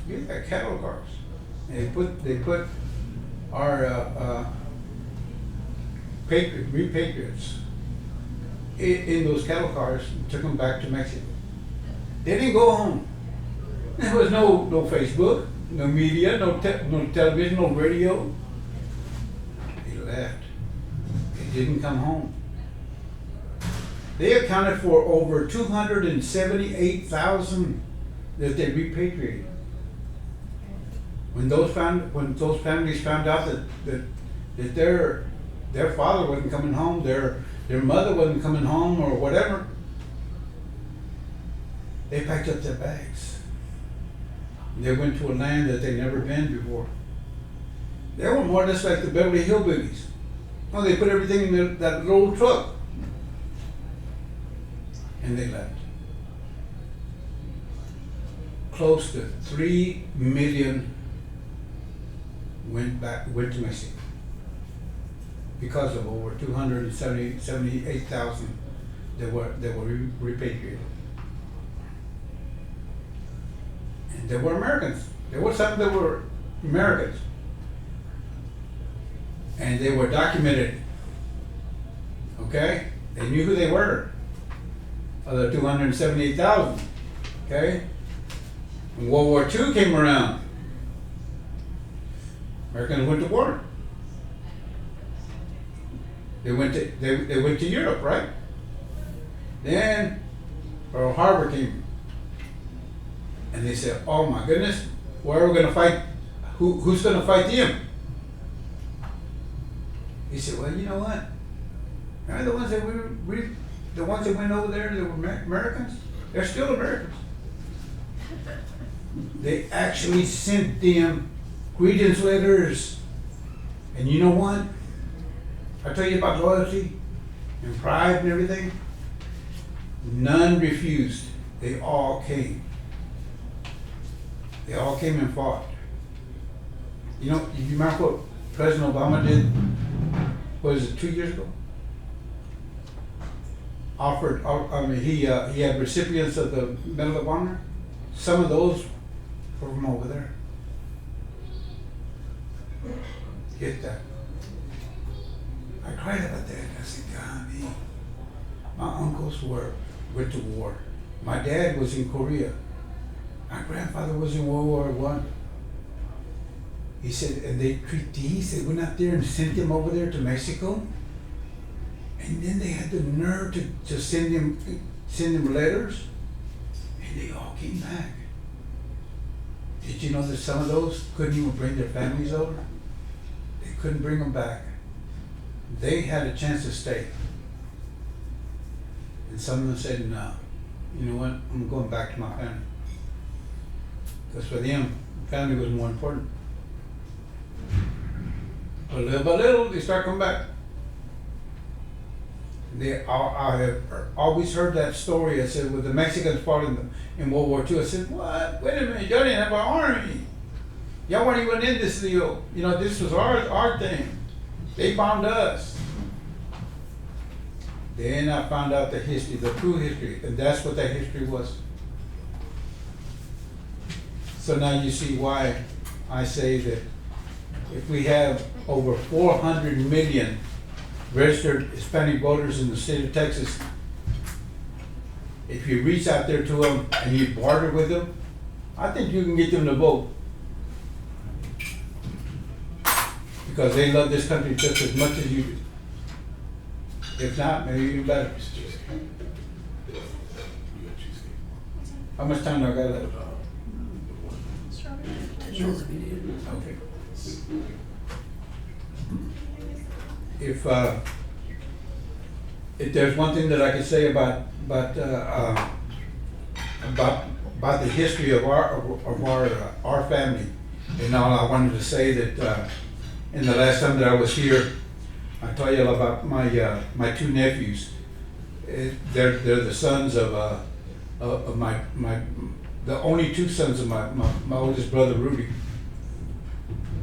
Use their cattle cars. And they put our repatriates in those cattle cars and took them back to Mexico. They didn't go home. There was no Facebook, no media, no television, no radio. They left. They didn't come home. They accounted for over 278,000 that they repatriated. When those families found out that their father wasn't coming home, their mother wasn't coming home, or whatever, they packed up their bags. They went to a land that they'd never been before. They were more or less like the Beverly Hillbillies. Oh, they put everything in that little truck, and they left. Close to 3 million went to Mexico because of over 278,000 that were repatriated. And they were Americans. There were some that were Americans. And they were documented. Okay? They knew who they were. Of the 278,000. Okay? When World War II came around, Americans went to war. They went to Europe, right? Then Pearl Harbor came. And they said, oh my goodness, where are we going to fight? Who's going to fight them? He said, well, you know what? Remember the ones that the ones that went over there that were Americans? They're still Americans. They actually sent them greetings letters. And you know what? I tell you about loyalty and pride and everything. None refused. They all came. They all came and fought. You know, you remember what President Obama did? What was it, 2 years ago? He had recipients of the Medal of Honor. Some of those were from over there. Get that. I cried about that. I said, God, me. My uncles went to war. My dad was in Korea. My grandfather was in World War I. He said, and they went out there and sent them over there to Mexico. And then they had the nerve to send them letters. And they all came back. Did you know that some of those couldn't even bring their families over? They couldn't bring them back. They had a chance to stay. And some of them said, no, you know what, I'm going back to my family. Because for them, family was more important. But little by little, they start coming back. I have always heard that story. I said, well, the Mexicans fought in World War II. I said, what? Wait a minute, y'all didn't have an army. Y'all weren't even in this deal. You know, this was our thing. They bombed us. Then I found out the history, the true history, and that's what that history was. So now you see why I say that if we have over 400 million registered Hispanic voters in the state of Texas, if you reach out there to them and you barter with them, I think you can get them to vote. because they love this country just as much as you do. If not, maybe even better. How much time do I got left? Okay. If there's one thing that I can say about the history of our family, and all, I wanted to say that in the last time that I was here, I told you about my two nephews. They're the sons of the only two sons of my oldest brother Rudy,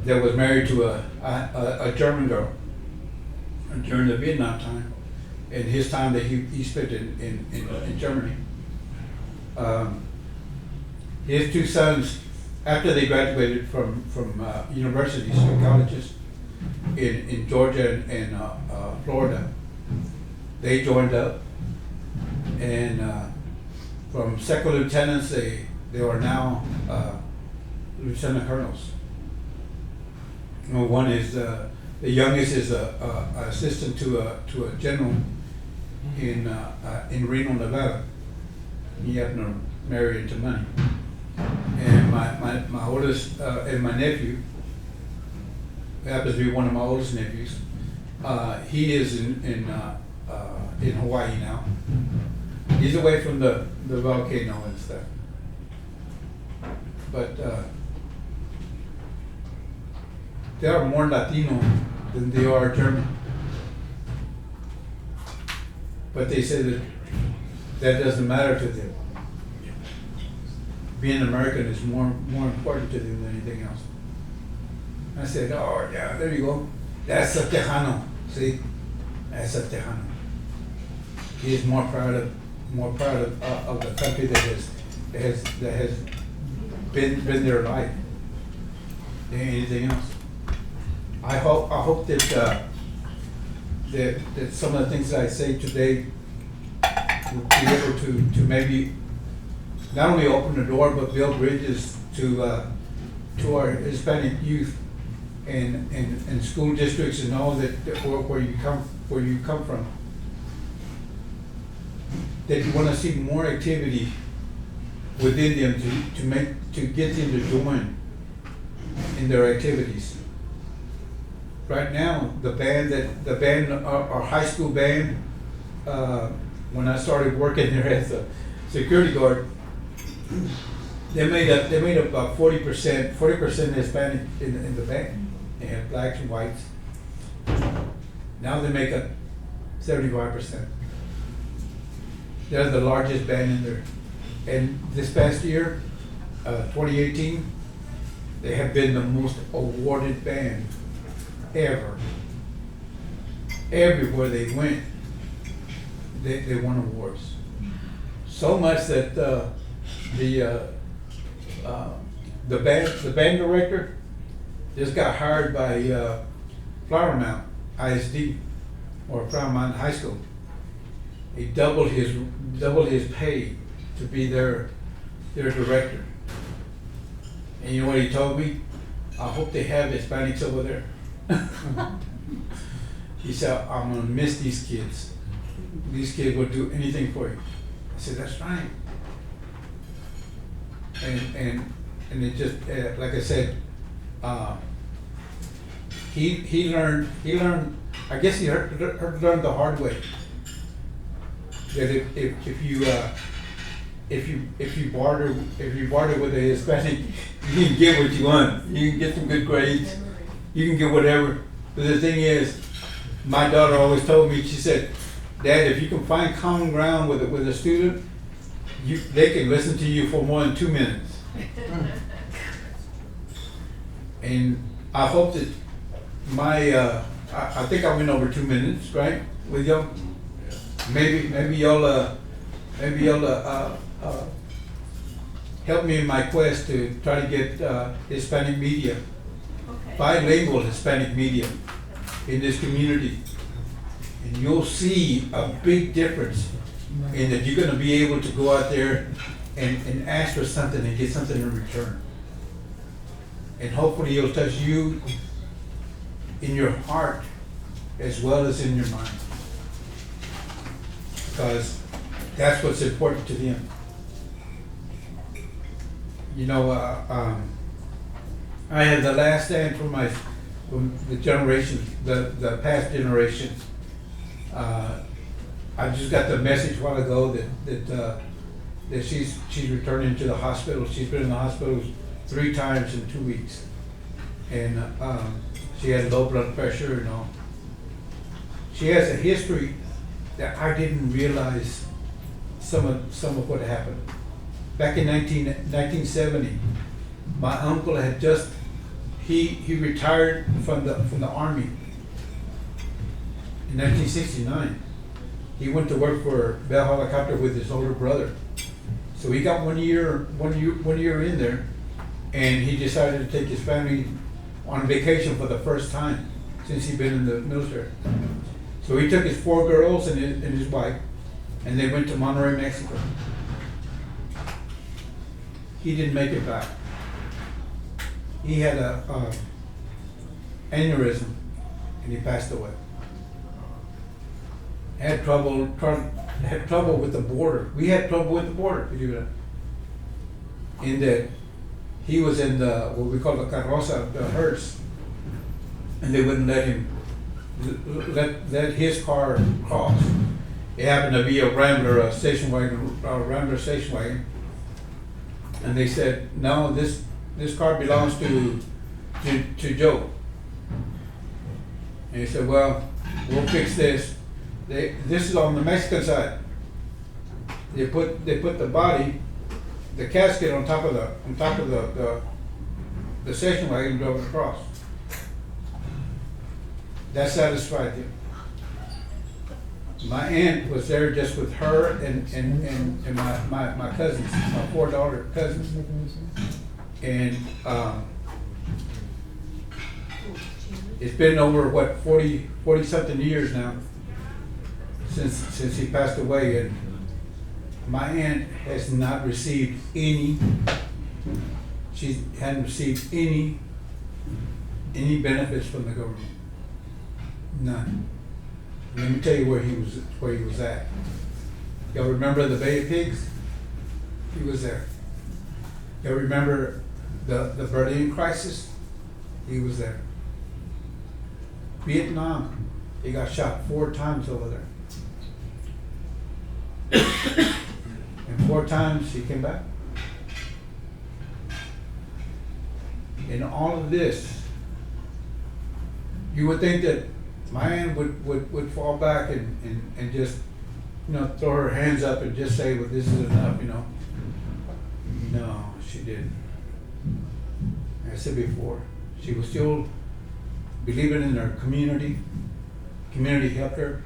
that was married to a German girl during the Vietnam time, and his time that he spent in Germany. His two sons, after they graduated from universities and colleges in Georgia and Florida, they joined up, and from second lieutenants they are now lieutenant colonels. One is the youngest is a assistant to a general in Reno, Nevada. He happened to marry into money. And my oldest and my nephew happens to be one of my oldest nephews. He is in Hawaii now. He's away from the volcano and stuff. But they are more Latino than they are German. But they say that doesn't matter to them. Being American is more important to them than anything else. I said, oh yeah, there you go. That's a Tejano. See, that's a Tejano. He is more proud of the country that has been their life than anything else. I hope that that some of the things that I say today will be able to maybe not only open the door but build bridges to our Hispanic youth and school districts and all that where you come from. That you want to see more activity within them to get them to join in their activities. Right now, our high school band, when I started working there as a security guard, they made up about 40% Hispanic in the band. They had blacks and whites. Now they make up 75%. They're the largest band in there. And this past year, 2018, they have been the most awarded band ever. Everywhere they went, they won awards. So much that the band director just got hired by Flower Mound ISD or Flower Mound High School. He doubled his pay to be their director. And you know what he told me? I hope they have Hispanics over there. He said, I'm gonna miss these kids. These kids will do anything for you. I said, that's right. And it just like I said, he learned. I guess he learned the hard way. That if you barter with a Hispanic, you can get what you want. You can get some good grades. You can get whatever. But the thing is, my daughter always told me. She said, "Dad, if you can find common ground with a student, they can listen to you for more than 2 minutes." And I hope that I think I went over 2 minutes, right, with y'all. Maybe y'all help me in my quest to try to get Hispanic media, Okay. bilingual Hispanic media in this community. And you'll see a big difference in that you're gonna be able to go out there and ask for something and get something in return. And hopefully it'll touch you in your heart as well as in your mind. Because that's what's important to them. You know, I had the last stand from the generation, the past generation. I just got the message a while ago that she's returning to the hospital. She's been in the hospital 3 times in 2 weeks, and she had low blood pressure and all. She has a history that I didn't realize some of what happened. Back in 1970, my uncle had just he retired from the army in 1969. He went to work for Bell Helicopter with his older brother. So he got one year in there, and he decided to take his family on vacation for the first time since he'd been in the military. So he took his 4 girls and his wife, and they went to Monterrey, Mexico. He didn't make it back. He had a aneurysm, and he passed away. Had trouble with the border. We had trouble with the border, believe it or not. In that he was in the what we call the carroza, the hearse, and they wouldn't let him let his car cross. It happened to be a Rambler, a station wagon, and they said, no, this car belongs to Joe. And he said, well, we'll fix this. This is on the Mexican side. They put the body, the casket on top of the station wagon and drove it across. That satisfied him. My aunt was there just with her and my cousins, my 4 daughter cousins. And it's been over what 40 something years now since he passed away, and my aunt has not received any. She hadn't received any benefits from the government. None. Let me tell you where he was at. Y'all remember the Bay of Pigs? He was there. Y'all remember the Berlin crisis? He was there. Vietnam, he got shot 4 times over there. And 4 times he came back. In all of this, you would think that my aunt would fall back and just, throw her hands up and just say, well, this is enough, No, she didn't. I said before, she was still believing in her community. Community helped her.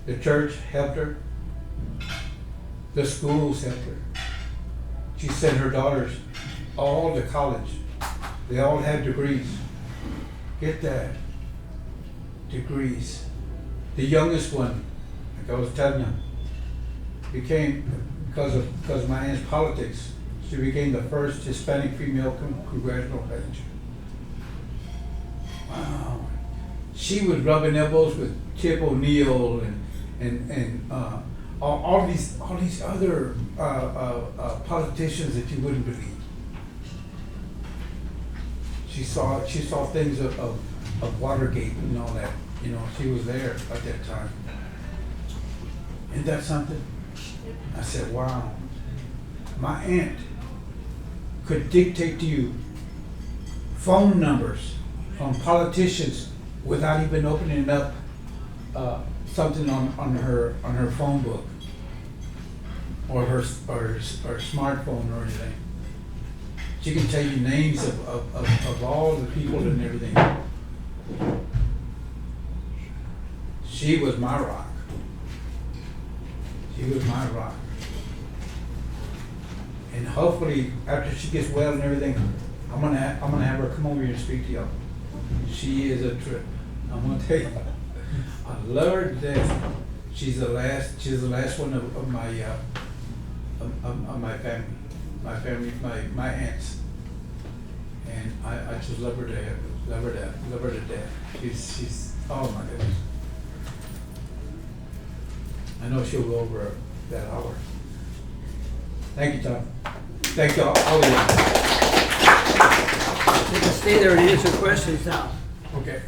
The church helped her. The schools helped her. She sent her daughters all to college. They all had degrees. Get that. Degrees. The youngest one, like I was telling you, became, because of my aunt's politics, she became the first Hispanic female congressional manager. Wow. She was rubbing elbows with Tip O'Neill and all these other politicians that you wouldn't believe. She saw things of Watergate and all that. She was there at that time. Isn't that something? I said, wow. My aunt could dictate to you phone numbers from politicians without even opening up something on her phone book or her smartphone or anything. She can tell you names of all the people and everything. She was my rock. She was my rock. And hopefully, after she gets well and everything, I'm gonna have her come over here and speak to y'all. She is a trip. I'm gonna tell you. I love her to death. She's the last one of my family, my aunts, and I just love her to death. Love her to death. She's, oh my goodness. I know she'll go over that hour. Thank you, Tom. Thank you all of you. You can stay there and answer questions now. Okay.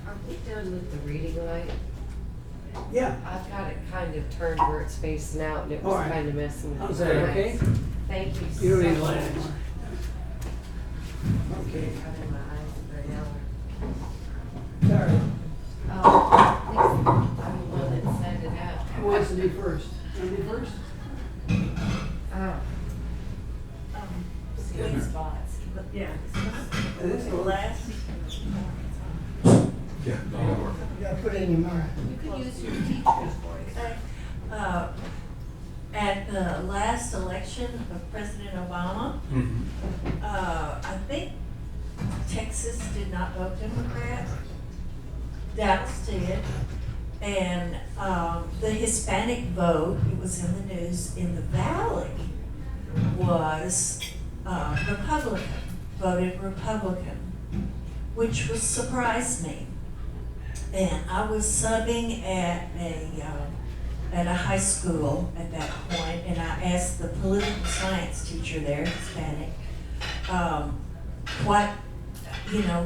Are we done with the reading light? Yeah. I've got it kind of turned where it's facing out and it was All right. kind of messing with Is the that eyes. okay? Thank you so You don't need to much. light anymore. Okay. Covering my eyes with my yellow. Sorry. At least I'm the one that set it up. Who wants to be first? Want to be first? Sweet spots. Yeah. This is the last. Yeah. You gotta put it in your mouth. You could use your teacher's voice. At the last election of President Obama, Mhm. I think Texas did not vote Democrat. Dallas did. And the Hispanic vote, it was in the news, in the Valley was Republican, voted Republican, which was surprised me. And I was subbing at a high school at that point, and I asked the political science teacher there, Hispanic,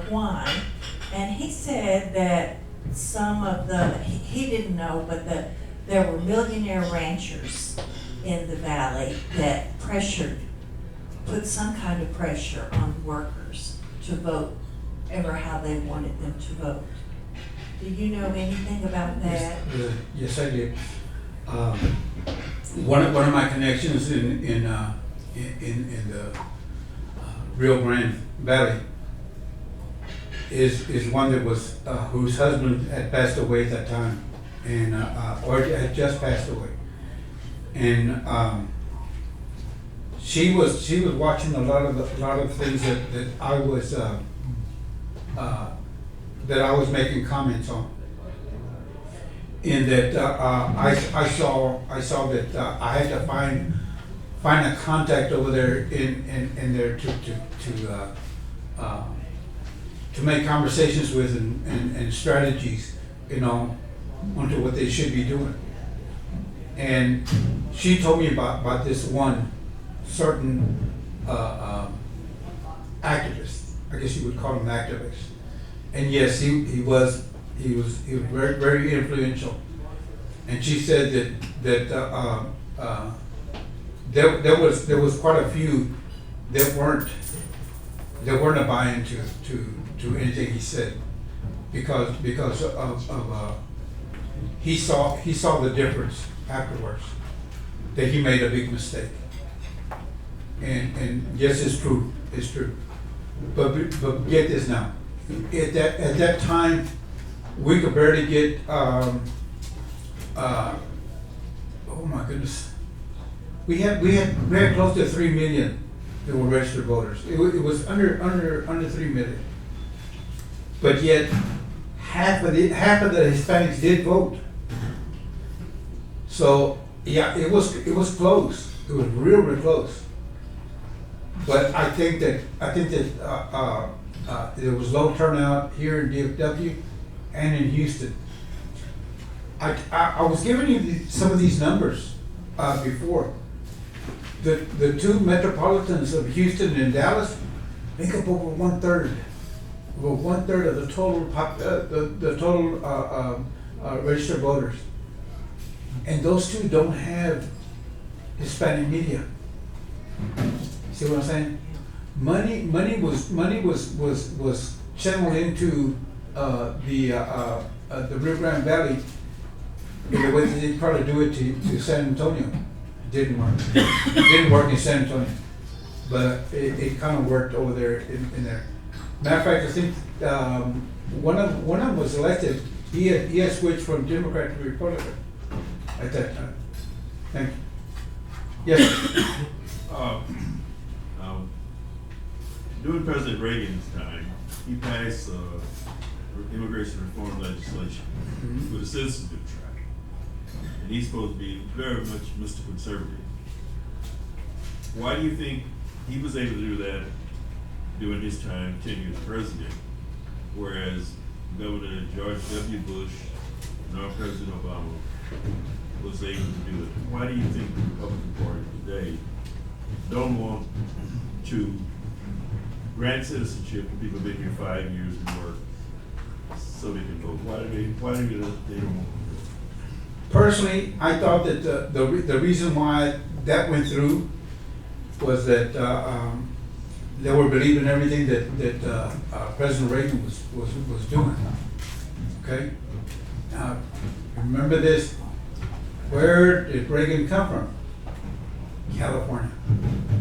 why, and he said that some of he didn't know, but there were millionaire ranchers in the valley that put some kind of pressure on workers to vote ever how they wanted them to vote. Do you know anything about that? Yes, I did. One of my connections in the Rio Grande Valley is one that was whose husband had passed away at that time, and or had just passed away, and she was watching a lot of things that I was making comments on. In that I saw that I had to find a contact over there in there to make conversations with and strategies, onto what they should be doing. And she told me about this one certain activist. I guess you would call him activist. And yes, he was very, very influential. And she said that there was quite a few that weren't a buy-in to anything he said, because of he saw the difference afterwards, that he made a big mistake. And yes, it's true. But get this now. At that time, we could barely get oh my goodness, we had close to 3 million that were registered voters. It was under 3 million, but yet half of the Hispanics did vote. So yeah, it was close. It was real close. But I think that there was low turnout here in DFW and in Houston. I was giving you some of these numbers before. The two metropolitans of Houston and Dallas make up over one third of the total registered voters, and those two don't have Hispanic media. See what I'm saying? Money was channeled into the Rio Grande Valley in the way that they probably do it to San Antonio. It didn't work. It didn't work in San Antonio, but it kind of worked over there in there. Matter of fact, I think one of them was elected. He had switched from Democrat to Republican at that time. Thank you. Yes. During President Reagan's time, he passed immigration reform legislation with a citizenship track. And he's supposed to be very much Mr. Conservative. Why do you think he was able to do that during his time, 10 years president, whereas Governor George W. Bush nor President Obama was able to do it. Why do you think the Republican Party today don't want to grant citizenship to people who've been here 5 years and work so they can vote? Why do they don't want to do it? Personally, I thought that the reason why that went through was that they were believing everything that President Reagan was doing. Okay? Now, remember this, where did Reagan come from? California.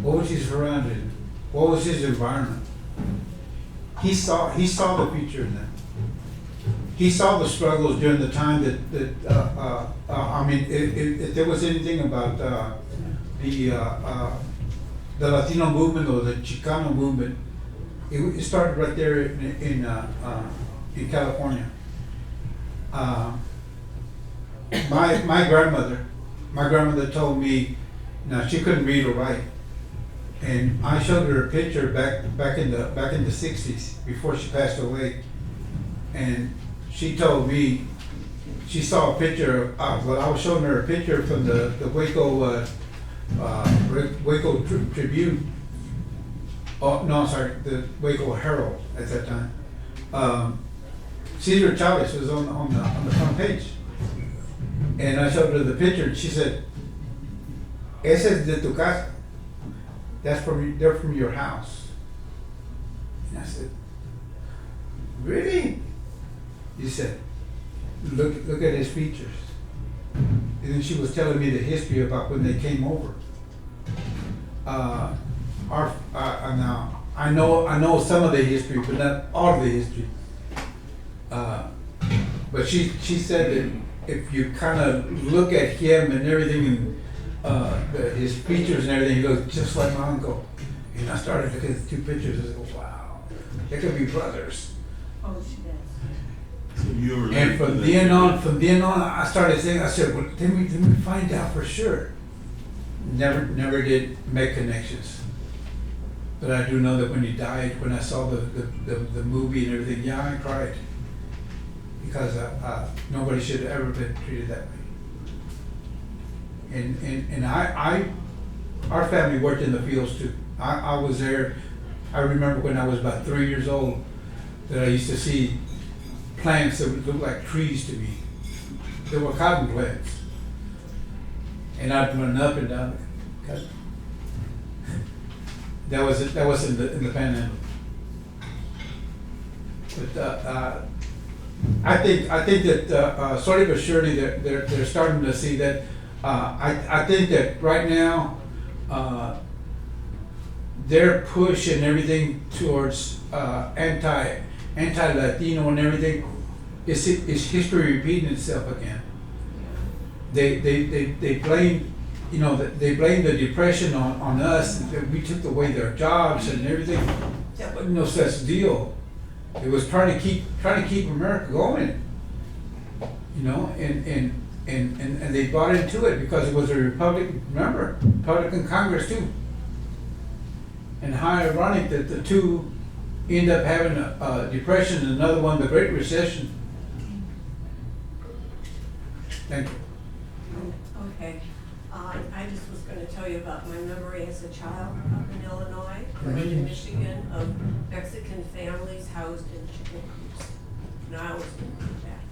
What was he surrounded in? What was his environment? He saw the future in that. He saw the struggles during the time I mean, if there was anything about the Latino movement or the Chicano movement, it started right there in California. My grandmother told me, now she couldn't read or write, and I showed her a picture back in the '60s before she passed away, and she told me she saw a picture. Well, I was showing her a picture from the Waco Tribune. Oh no, sorry, the Waco Herald at that time. Cesar Chavez was on the front page, and I showed her the picture, and she said, "Ese es de tu casa. They're from your house." And I said, "Really?" He said, "Look at his features." And then she was telling me the history about when they came over. Now I know some of the history, but not all of the history. But she said that if you kind of look at him and everything, and his features and everything, he looks just like my uncle. And I started looking at the two pictures and said, "Wow, they could be brothers." Oh, she does. So you were And from then on, I started saying, I said, "Well, let me find out for sure." Never did make connections. But I do know that when he died, when I saw the movie and everything, yeah, I cried. Because nobody should have ever been treated that way. And our family worked in the fields too. I was there. I remember when I was about 3 years old that I used to see plants that would look like trees to me. They were cotton plants. And I'd run up and down the cotton. That was in the Panhandle. But I think that slowly but surely they're starting to see that. I think that right now their push and everything towards anti-Latino and everything is history repeating itself again. They blame, they blame the Depression on us, that we took away their jobs and everything. That wasn't no such deal. It was trying to keep America going, and they bought into it because it was a Republican Congress too. And how ironic that the two end up having a depression and another one, the Great Recession. Thank you. Okay, I just was gonna tell you about my memory as a child up in Illinois, and in Michigan, of Mexican families housed in chicken coops. And I was in that.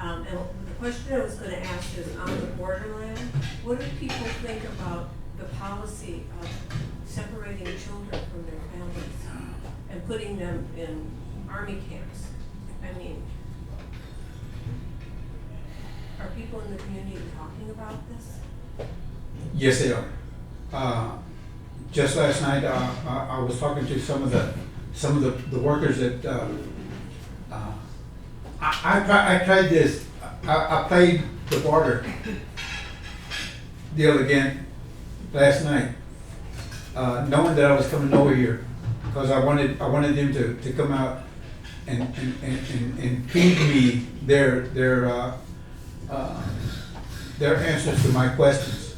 And the question I was gonna ask is, on the borderland, what do people think about the policy of separating children from their families and putting them in army camps? I mean, are people in the community talking about this? Yes, they are. Just last night, I was talking to some of the workers that I tried this. I played the barter deal again last night, knowing that I was coming over here because I wanted them to come out and feed me their answers to my questions,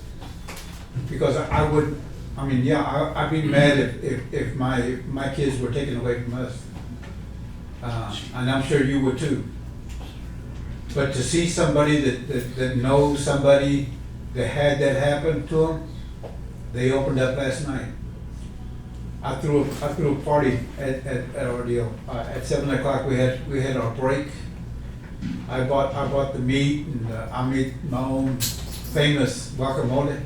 because I mean, yeah, I'd be mad if my kids were taken away from us. And I'm sure you would too. But to see somebody that knows somebody that had that happen to them, they opened up last night. I threw a party at our deal. At 7 o'clock we had our break. I bought the meat and I made my own famous guacamole.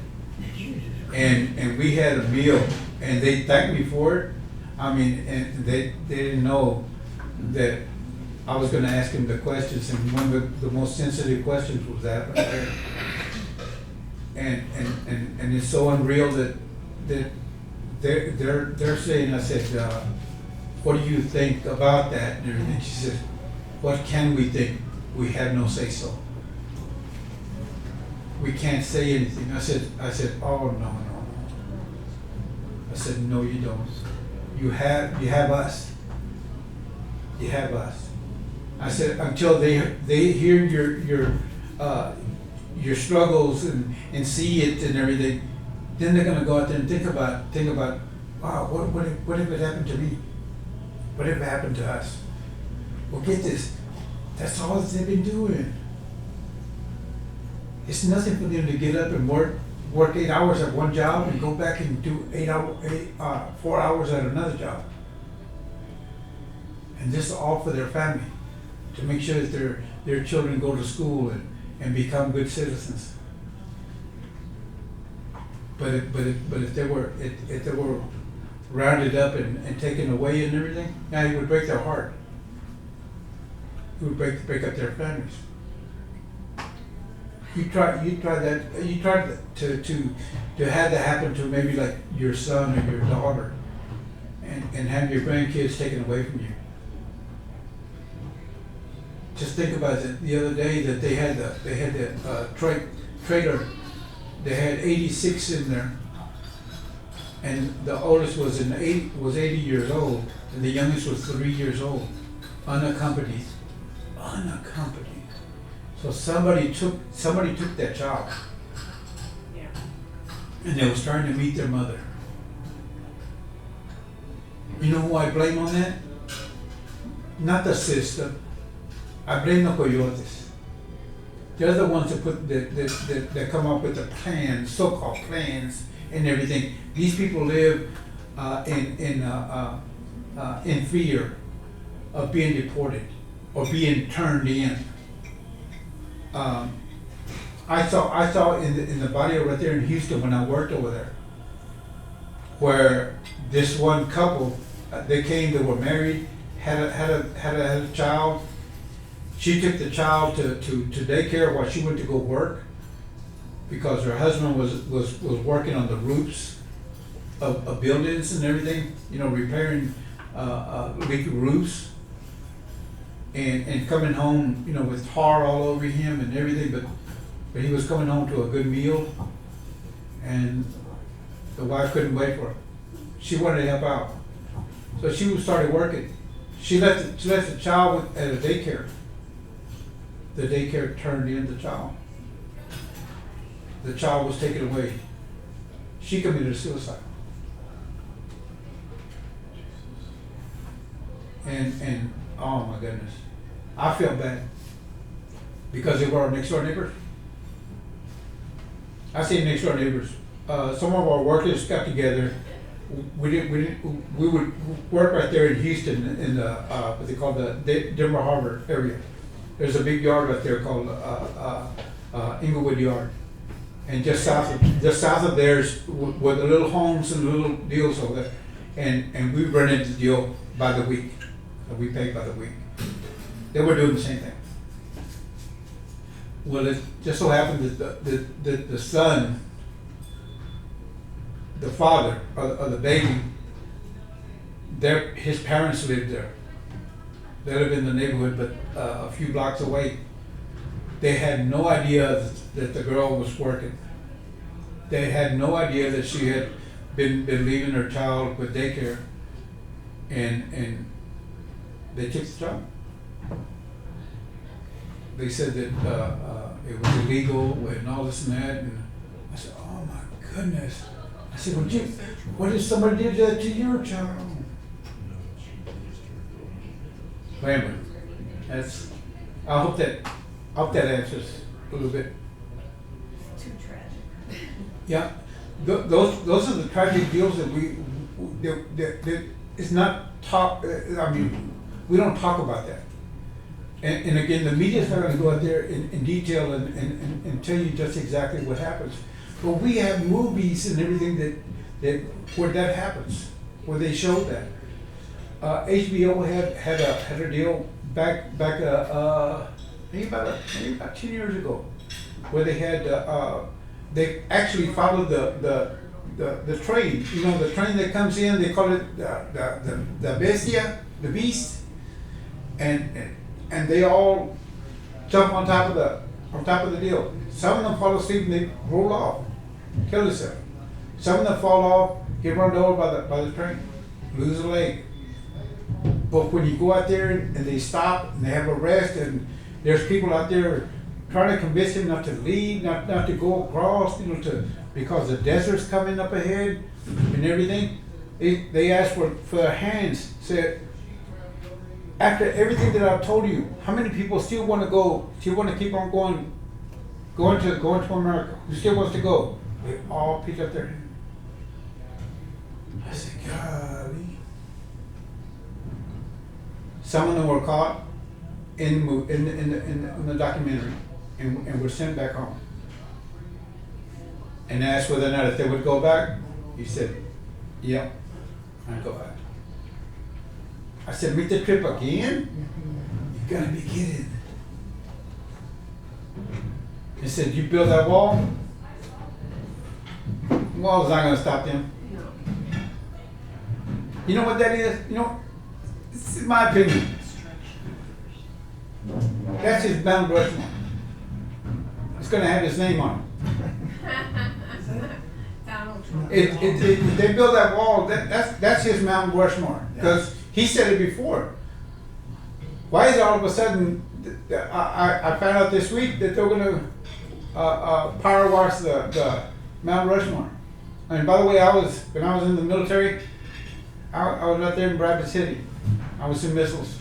And we had a meal and they thanked me for it. I mean, and they didn't know that I was gonna ask him the questions, and one of the most sensitive questions was that right there. And it's so unreal that they're saying, I said, what do you think about that and everything? She said, what can we think? We have no say so. We can't say anything. I said, oh no. I said, no, you don't. You have us. You have us. I said, until they hear your struggles and see it and everything, then they're gonna go out there and think about, wow, what if it happened to me? What if it happened to us? Well, get this. That's all that they've been doing. It's nothing for them to get up and work 8 hours at one job and go back and do 4 hours at another job. And this is all for their family, to make sure that their children go to school and become good citizens. But if they were rounded up and taken away and everything, now it would break their heart. It would break up their families. You try to have that happen to maybe like your son or your daughter, and have your grandkids taken away from you. Just think about it. The other day that they had the trailer. They had 86 in there, and the oldest was 80 years old, and the youngest was 3 years old, unaccompanied. So somebody took that child, Yeah. and they was trying to meet their mother. You know who I blame on that? Not the system. I blame the coyotes. They're the ones that come up with the plans, so-called plans, and everything. These people live in fear of being deported or being turned in. I saw in the barrio right there in Houston when I worked over there, where this one couple, they were married, had a child. She took the child to daycare while she went to go work, because her husband was working on the roofs of buildings and everything, repairing leaky roofs, and coming home, with tar all over him and everything, but he was coming home to a good meal, and the wife couldn't wait for him. She wanted to help out, so she started working. She left the child at a daycare. The daycare turned in the child. The child was taken away. She committed suicide. And oh my goodness, I felt bad because they were our next door neighbors. I say next door neighbors. Some of our workers got together. We would work right there in Houston in the what they call the Denver Harbor area. There's a big yard right there called Inglewood Yard, and just south of there's were the little homes and the little deals over there, and we rented the deal by the week, so we paid by the week. They were doing the same thing. Well, it just so happened that the son, the father of the baby, his parents lived there. They lived in the neighborhood, but a few blocks away. They had no idea that the girl was working. They had no idea that she had been leaving her child with daycare, and they took the child. They said that it was illegal and all this and that, and I said, oh my goodness. I I said, what if somebody did that to your child? But anyway, I hope that answers a little bit. Too tragic. Yeah, those are the tragic deals that it's not talk. I mean, we don't talk about that. And again, the media's not going to go out there in detail and tell you just exactly what happens. But we have movies and everything that where that happens, where they show that. HBO had a deal back maybe about 10 years ago, where they had they actually followed the train. You know, the train that comes in, they call it the bestia, the beast, and they all jump on top of the deal. Some of them fall asleep and they roll off, kill themselves. Some of them fall off, get run over by the train, lose a leg. But when you go out there and they stop and they have a rest, and there's people out there trying to convince them not to leave, not to go across, because the desert's coming up ahead and everything. They ask for their hands. Said, after everything that I've told you, how many people still want to go? Still want to keep on going to America? Who still wants to go? They all pick up their hand. I said, golly. Some of them were caught in the documentary and were sent back home. And asked whether or not if they would go back. He said, yep, I'd go back. I said, make the trip again? You gotta be kidding. He said, you build that wall? Wall's not gonna stop them. You know what that is? You know, this is my opinion. That's his Mount Rushmore. It's gonna have his name on Donald Trump. it. They build that wall, that's his Mount Rushmore. Because he said it before. Why is it all of a sudden, I found out this week that they're gonna power wash the Mount Rushmore. And by the way, when I was in the military, I was out there in Bradford City. I was in missiles.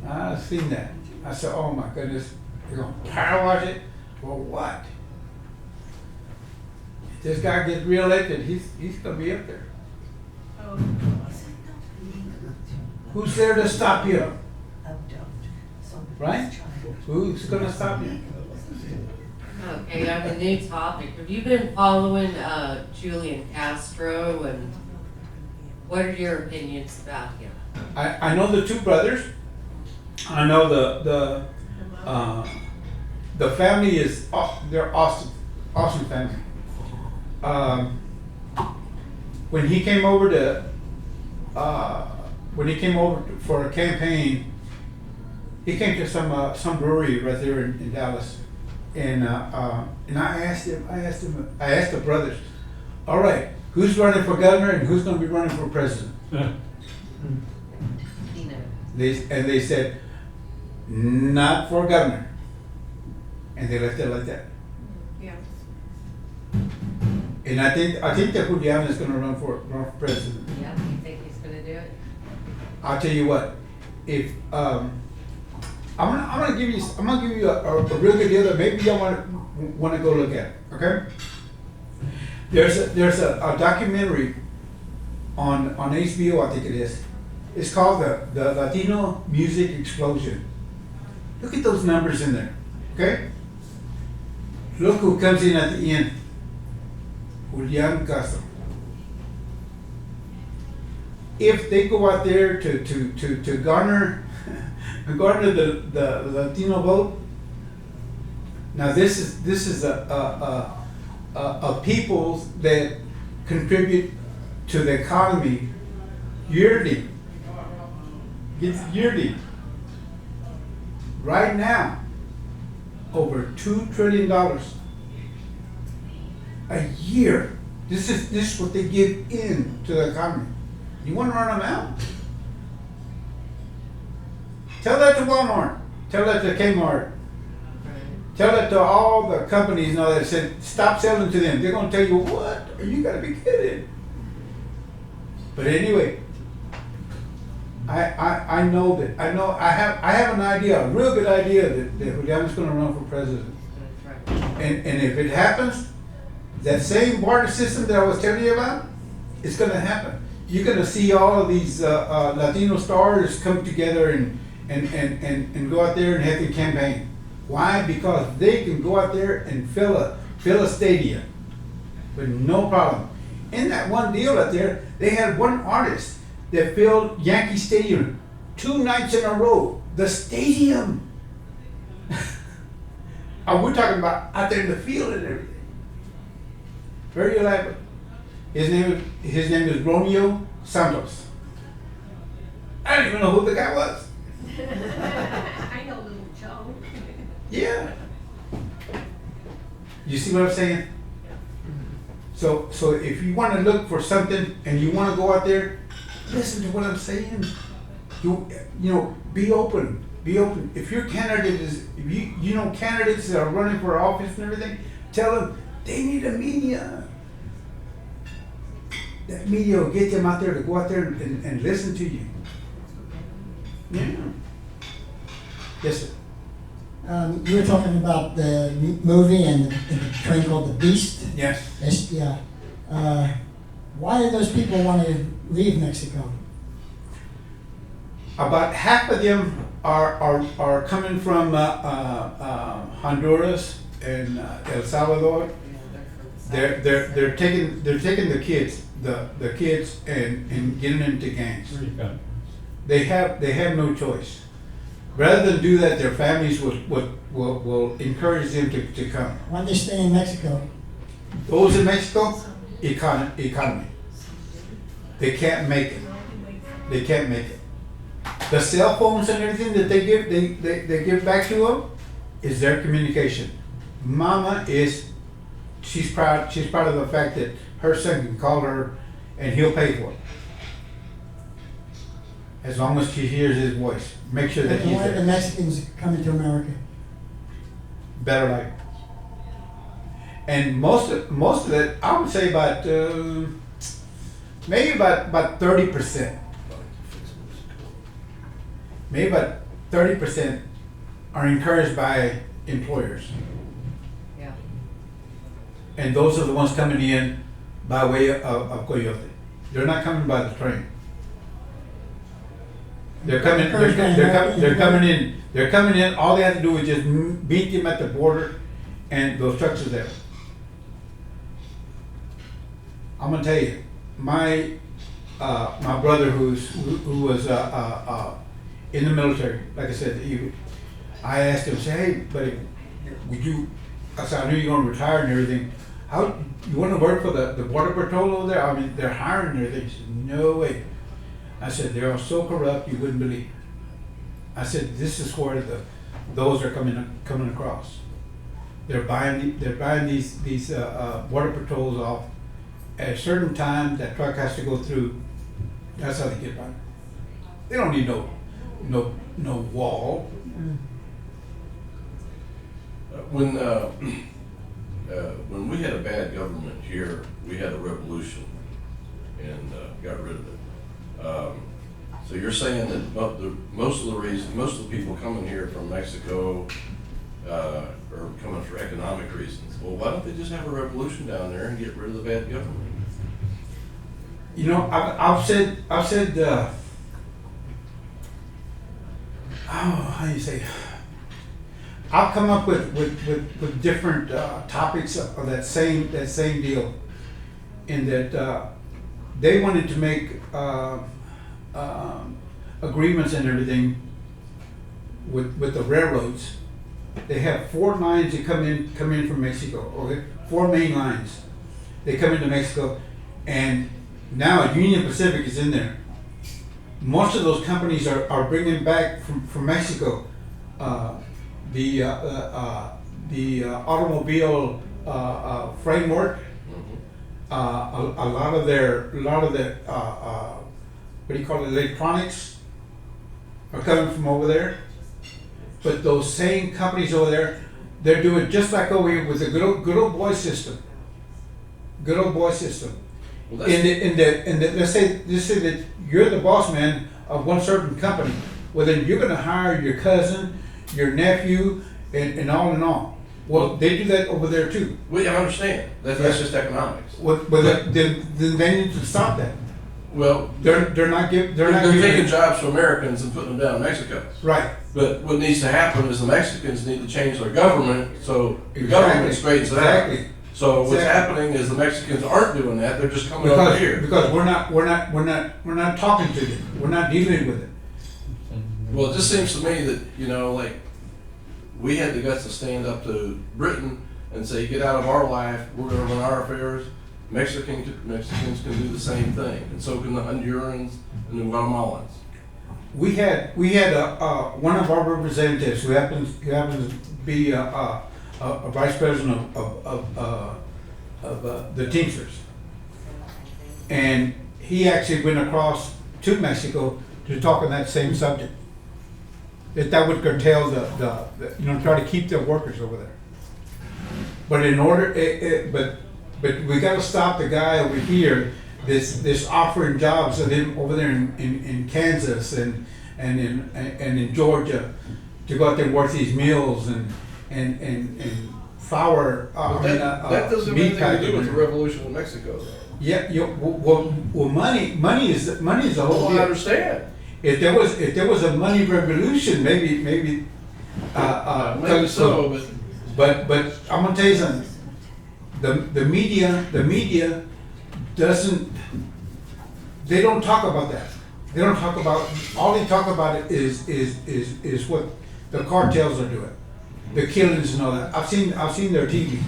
I seen that. I said, oh my goodness, they're gonna power wash it for what? If this guy gets reelected, he's gonna be up there. Oh, Who's there to stop him? Right? Who's gonna stop him? Okay, on the new topic, have you been following Julian Castro, and what are your opinions about him? I know the two brothers. I know the family is they're awesome family. When he came over for a campaign, he came to some brewery right there in Dallas, and I asked the brothers, all right, who's running for governor and who's going to be running for president? They said, not for governor, and they left it like that. yeah. And I think that Julian is going to run for president. Yeah, you think he's gonna do it? I'll tell you what, if I'm gonna give you a real good deal that maybe y'all want to go look at. Okay, there's a documentary on HBO, I think it is. It's called the Latino Music Explosion. Look at those numbers in there. Okay, look who comes in at the end. Julian Castro. If they go out there to garner the Latino vote, now this is a people that contribute to the economy yearly. It's yearly. Right now, over $2 trillion a year. This is what they give in to the economy. You want to run them out? Tell that to Walmart. Tell that to Kmart. Tell that to all the companies and all that. Said stop selling to them. They're gonna tell you what? You gotta be kidding. But anyway, I know that I have an idea, a real good idea that Juliana's gonna run for president. That's right. And if it happens, that same barter system that I was telling you about, it's gonna happen. You're gonna see all of these Latino stars come together and go out there and have a campaign. Why? Because they can go out there and fill a stadium with no problem. In that one deal out there, they had one artist that filled Yankee Stadium 2 nights in a row. The stadium. We're talking about out there in the field and everything. Very elaborate. His name is Romeo Santos. I don't even know who the guy was. I know little Joe. Yeah. You see what I'm saying? So if you want to look for something and you want to go out there, listen to what I'm saying. You know, be open. Be open. If your candidate is, if you know candidates that are running for office and everything, tell them they need a media. That media will get them out there to go out there and listen to you. Yeah. Yes, sir. You were talking about the movie and the train called The Beast. Yes. Yeah. Why do those people want to leave Mexico? About half of them are coming from Honduras and El Salvador. They're taking the kids and getting them into gangs. They have no choice. Rather than do that, their families will encourage them to come. Why they stay in Mexico? Those in Mexico, economy. They can't make it. They can't make it. The cell phones and everything that they give back to them is their communication. Mama she's proud of the fact that her son can call her and he'll pay for it. As long as she hears his voice. Make sure that he's Why are the there. Mexicans coming to America? Better life. And most of it, I would say about maybe about 30%. Maybe about 30% are encouraged by employers. Yeah. And those are the ones coming in by way of Coyote. They're not coming by the train. They're coming in. All they have to do is just meet them at the border, and those trucks are there. I'm gonna tell you, my brother who was in the military, like I said, I asked him, say, hey, buddy, would you? I said, I knew you're gonna retire and everything. How you want to work for the border patrol over there? I mean, they're hiring and everything. He said, no way. I said, they are so corrupt you wouldn't believe. I said, this is where those are coming across. They're buying these border patrols off. At a certain time, that truck has to go through. That's how they get by. They don't need no wall. When we had a bad government here, we had a revolution and got rid of it. So you're saying that most of the people coming here from Mexico are coming for economic reasons. Well, why don't they just have a revolution down there and get rid of the bad government? You know, I've said, how do you say? I've come up with different topics of that same deal, in that they wanted to make agreements and everything with the railroads. They have 4 lines that come in from Mexico. Okay, 4 main lines. They come into Mexico, and now Union Pacific is in there. Most of those companies are bringing back from Mexico the automobile framework. A lot of the what do you call it, electronics are coming from over there. But those same companies over there, They're doing just like over here with the good old boy system. Good old boy system. Well, In the let's say that you're the boss man of one certain company. Well, then you're gonna hire your cousin, your nephew, and all and all. Well, they do that over there too. Well, I understand. That's just economics. Well, then they need to stop that. Well, They're not giving. they're taking jobs from Americans and putting them down in Mexico. Right. But what needs to happen is the Mexicans need to change their government so the government straightens it out. Exactly. So what's Exactly. happening is the Mexicans aren't doing that. They're just coming over here. Because we're not talking to them. We're not dealing with it. Well, it just seems to me that, you know, like, we had the guts to stand up to Britain and say, get out of our life, we're gonna run our affairs. Mexicans can do the same thing, and so can the Hondurans and the Guatemalans. We had one of our representatives who happens to be a vice president of the Teamsters, and he actually went across to Mexico to talk on that same subject. That would curtail the try to keep their workers over there. But in order, but we got to stop the guy over here. This offering jobs to them over there in Kansas and in Georgia to go out there and work these mills and flour. But that doesn't have meat anything to do with the packing. revolution in Mexico, though. Yeah, well, money is the whole Well, I deal. understand. If there was a money revolution, maybe Maybe so, but but I'm gonna tell you something. The media doesn't. They don't talk about that. They don't talk about. All they talk about it is what the cartels are doing, the killings and all that. I've seen their TV.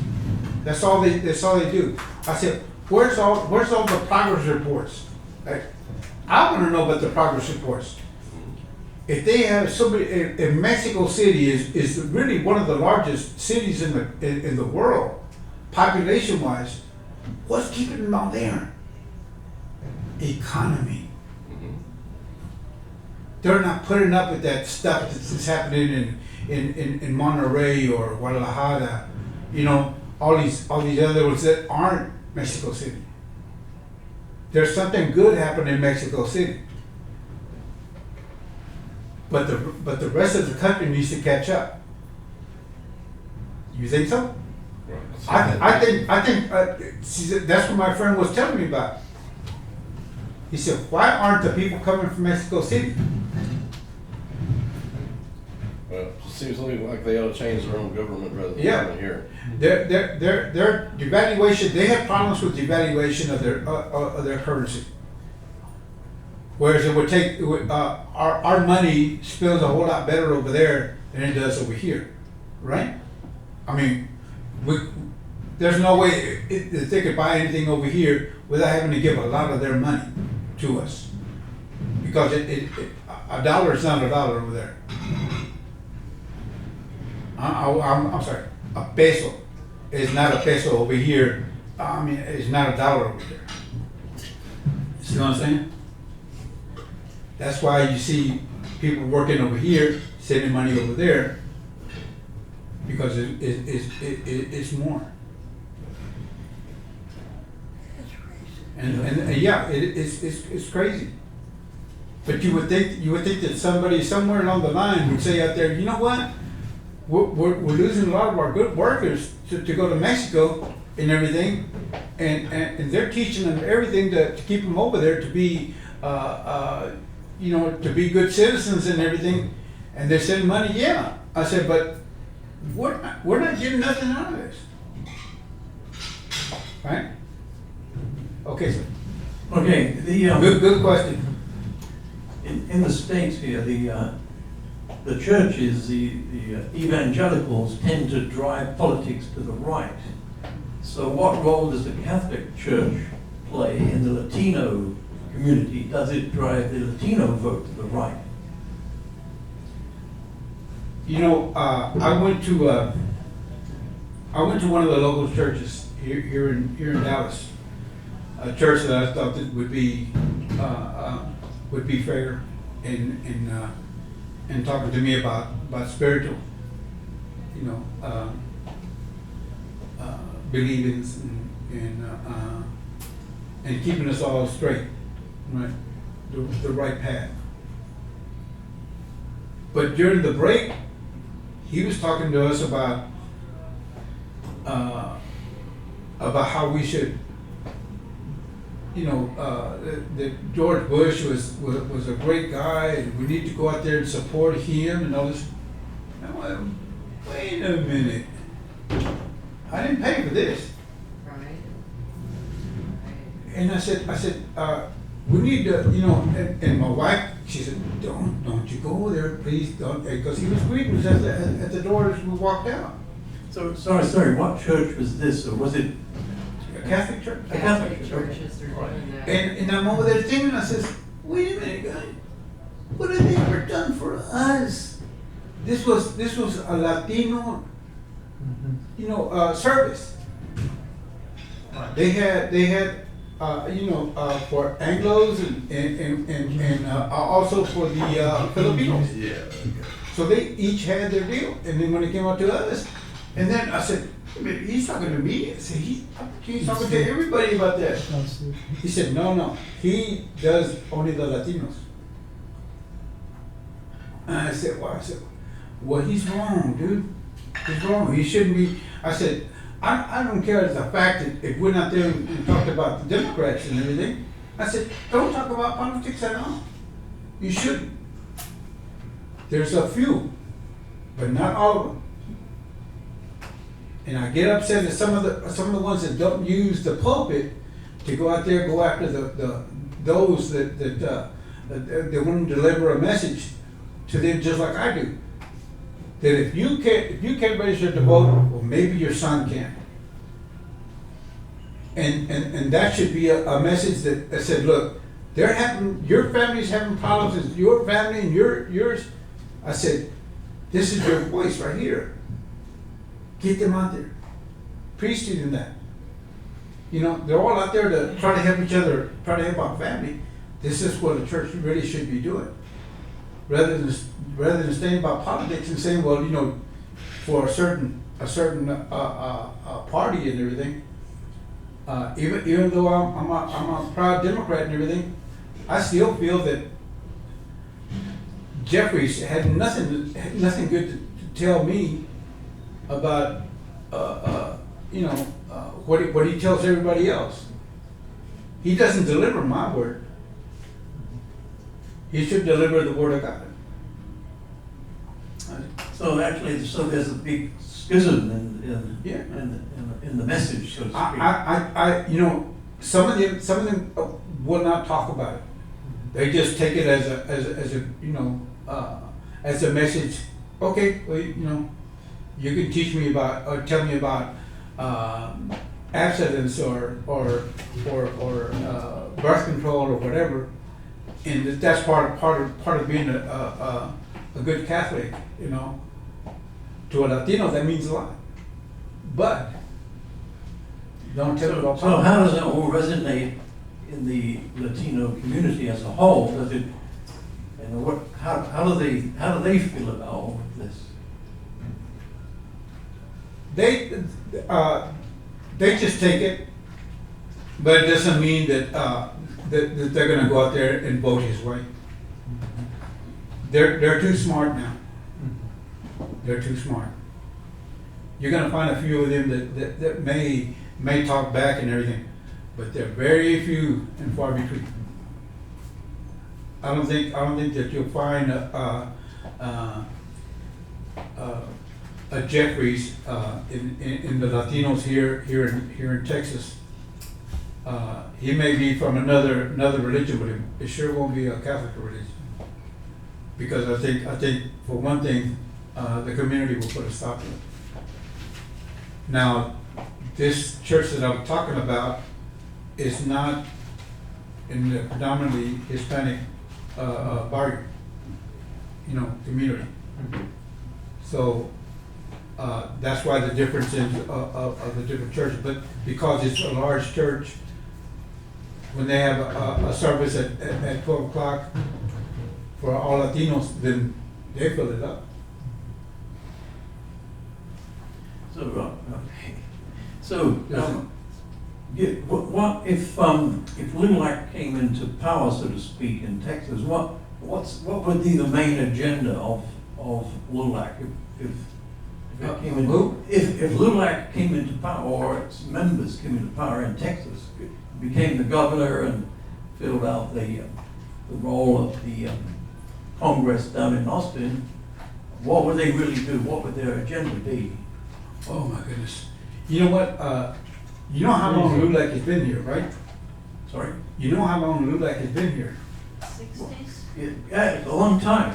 That's all they do. I said, where's all the progress reports? I want to know about the progress reports. If they have somebody in Mexico City is really one of the largest cities in the world, population wise, what's keeping them out there? Economy. They're not putting up with that stuff that's happening in Monterrey or Guadalajara, all these other ones that aren't Mexico City. There's something good happening in Mexico City. But the rest of the country needs to catch up. You think so? I think see, that's what my friend was telling me about. He said, why aren't the people coming from Mexico City? well, it just seems to me like they ought to change their own government rather than Yeah. coming here. Their devaluation, they have problems with devaluation of their currency. Whereas our money spills a whole lot better over there than it does over here, right? I mean, there's no way that they could buy anything over here without having to give a lot of their money to us. Because a dollar is not a dollar over there. I'm sorry, a peso is not a peso over here. I mean, it's not a dollar over there. See what I'm saying? That's why you see people working over here, sending money over there, because it's more. And yeah, it's crazy. But you would think that somebody somewhere along the line would say out there, you know what? We're losing a lot of our good workers to go to Mexico and everything, and they're teaching them everything to keep them over there to be to be good citizens and everything, and they're sending money. Yeah, I said, but we're not getting nothing out of this, right? Okay, sir. Okay, Good question. in the States here, the churches, the evangelicals tend to drive politics to the right. So what role does the Catholic Church play in the Latino community? Does it drive the Latino vote to the right? I went to one of the local churches here in Dallas, a church that I thought that would be fair in talking to me about spiritual, believe in keeping us all straight, right, the right path. But during the break, he was talking to us about how we should, that George Bush was a great guy, and we need to go out there and support him and all this. I went, wait a minute. I didn't pay for this. Right. And I said, we need to, and my wife, she said, don't you go there, please, don't, because he was greeting us at the door as we walked out. So, sorry, what church was this, or was it? A Catholic church. A Catholic church. Churches are doing that. And I'm over there thinking, I says, wait a minute, guy, what have they ever done for us? This was a Latino, service. They had for Anglos and also for the Filipinos. Yeah. So they each had their deal, and then when it came out to us, and then I said, he's talking to me. I said, he's talking to everybody about that. He said, no, he does only the Latinos. And I said, well, he's wrong, dude. He's wrong. He shouldn't be. I said, I don't care the fact that if we're not there and talked about the Democrats and everything. I said, don't talk about politics at all. You shouldn't. There's a few, but not all of them. And I get upset at some of the ones that don't use the pulpit to go out there, go after those that want to deliver a message to them just like I do. That if you can't register to vote, well, maybe your son can. And that should be a message that said, look, your family's having problems, it's your family and yours. I said, this is your voice right here. Get them out there. Preach to them that. They're all out there to try to help each other, try to help our family. This is what a church really should be doing. Rather than saying about politics and saying, well, for a certain party and everything. Even though I'm a proud Democrat and everything, I still feel that Jeffries had nothing good to tell me about what he tells everybody else. He doesn't deliver my word. He should deliver the word of God. So actually, there's a big schism in the message, so to speak. Some of them will not talk about it. They just take it as a message. Okay, well, you can teach me about or tell me about abstinence or birth control or whatever, and that's part of being a good Catholic. To a Latino that means a lot, but don't tell me about So how does that all resonate in the Latino community as a whole? Does it? How do they feel about all of this? They just take it, but it doesn't mean that that they're going to go out there and vote his way. They're too smart now. They're too smart. You're going to find a few of them that may talk back and everything, but they're very few and far between. I don't think that you'll find a Jeffries in the Latinos here in Texas. He may be from another religion, but it sure won't be a Catholic religion. Because I think for one thing, the community will put a stop to it. Now, this church that I'm talking about is not in the predominantly Hispanic barrio, community. So that's why the difference of the different churches. But because it's a large church, when they have a service at 12 o'clock for all Latinos, then they fill it up. So, okay. So, what if LULAC came into power, so to speak, in Texas? What would be the main agenda of LULAC if it came into, if LULAC came into power, or its members came into power in Texas, became the governor and filled out the role of the Congress down in Austin? What would they really do? What would their agenda be? Oh my goodness. You know what? You know how long LULAC has been here, right? Sorry? You know how long LULAC has been here? 60s? Yeah, it's a long time.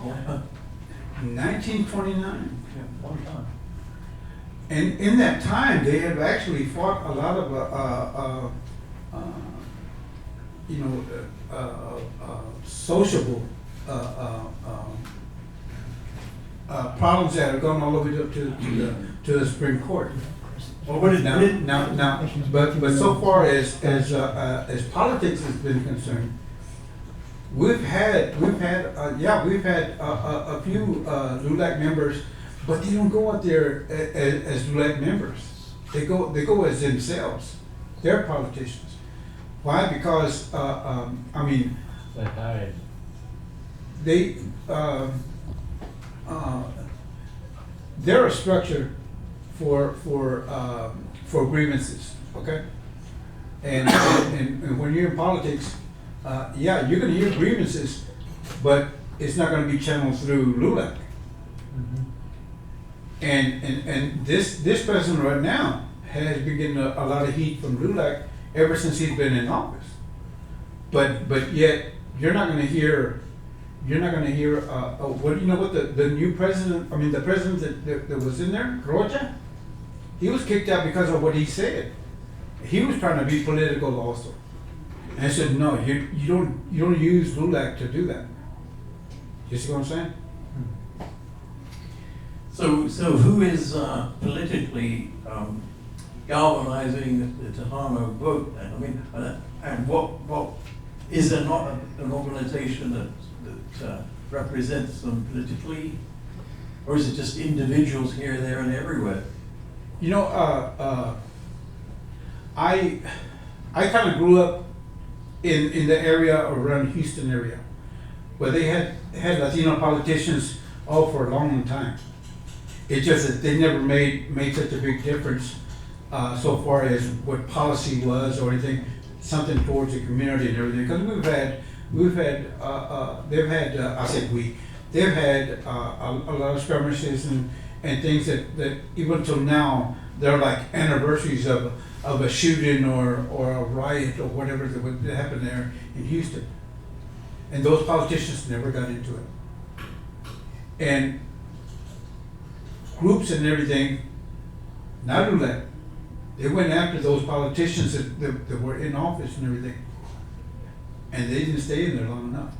1929. Yeah, long time. And in that time, they have actually fought a lot of, sociable problems that have gone all the way up to the Supreme Court. Well, what is Now, but so far as politics has been concerned, we've had a few LULAC members, but they don't go out there as LULAC members. They go as themselves. They're politicians. Why? Because They hide. they're a structure for grievances, okay? And when you're in politics, you're gonna hear grievances, but it's not gonna be channeled through LULAC. And this president right now has been getting a lot of heat from LULAC ever since he's been in office. But yet you're not gonna hear what the new president, the president that was in there, Rocha, he was kicked out because of what he said. He was trying to be political also. And I said, no, you don't use LULAC to do that. You see what I'm saying? So who is politically galvanizing the Latino vote then? And what is there not an organization that represents them politically, or is it just individuals here, there, and everywhere? You know, I kind of grew up in the area around Houston area, where they had Latino politicians all for a long time. It's just that they never made such a big difference so far as what policy was or anything, something towards the community and everything. Because they've had a lot of skirmishes and things that even till now they're like anniversaries of a shooting or a riot or whatever that happened there in Houston. And those politicians never got into it. And groups and everything, not LULAC, they went after those politicians that were in office and everything. And they didn't stay in there long enough.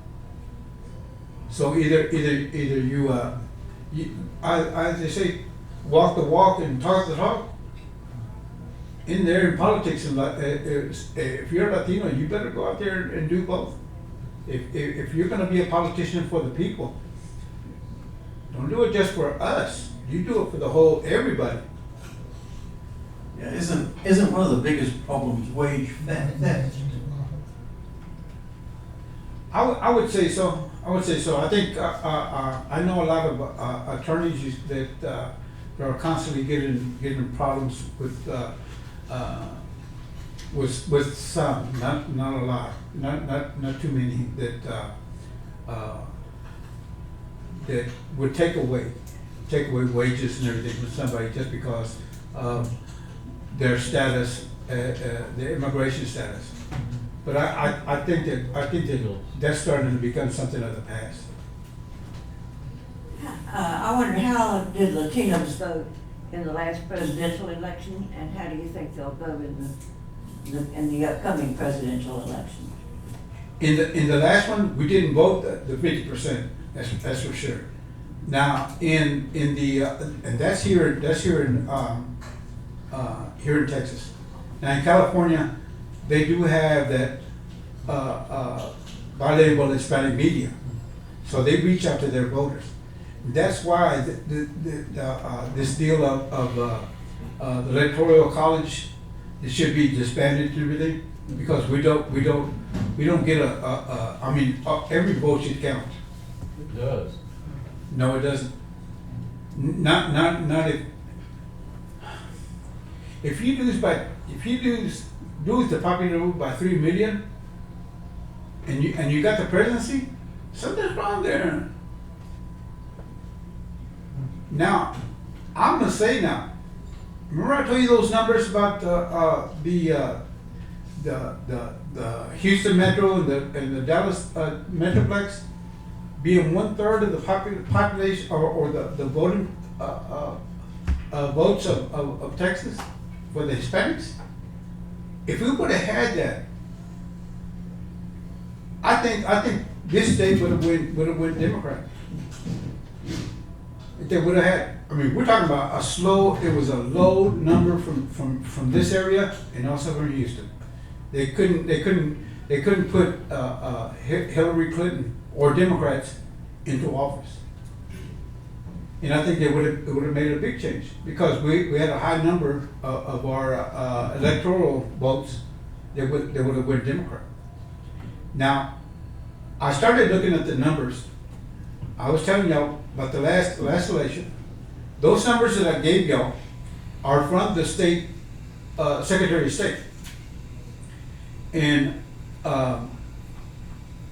So either they say, walk the walk and talk the talk. In there in politics, and if you're Latino, you better go out there and do both. If you're going to be a politician for the people, don't do it just for us. You do it for the whole everybody. Yeah, isn't one of the biggest problems wage theft? I would say so. I think I know a lot of attorneys that are constantly getting problems with some, not a lot, not too many that would take away wages and everything from somebody just because of their status, their immigration status. But I think that that's starting to become something of the past. I wonder, how did Latinos vote in the last presidential election, and how do you think they'll vote in the upcoming presidential election? In the last one, we didn't vote the 50%. That's for sure. Now in the and that's here in Texas. Now in California, they do have that bilingual Hispanic media, so they reach out to their voters. That's why this deal of the electoral college, it should be disbanded and everything, because we don't get every vote should count. It does. No, it doesn't. Not if you lose the popular vote by 3 million, and you got the presidency, something's wrong there. Now, I'm gonna say now. Remember I told you those numbers about the Houston Metro and the Dallas Metroplex being 1/3 of the population or the voting votes of Texas for the Hispanics? If we would have had that, I think this state would have went Democrat. If they would have had, I mean, we're talking about it was a low number from this area and also from Houston. They couldn't put Hillary Clinton or Democrats into office. And I think it would have made a big change, because we had a high number of our electoral votes that would have went Democrat. Now, I started looking at the numbers. I was telling y'all about the last election. Those numbers that I gave y'all are from the state Secretary of State. And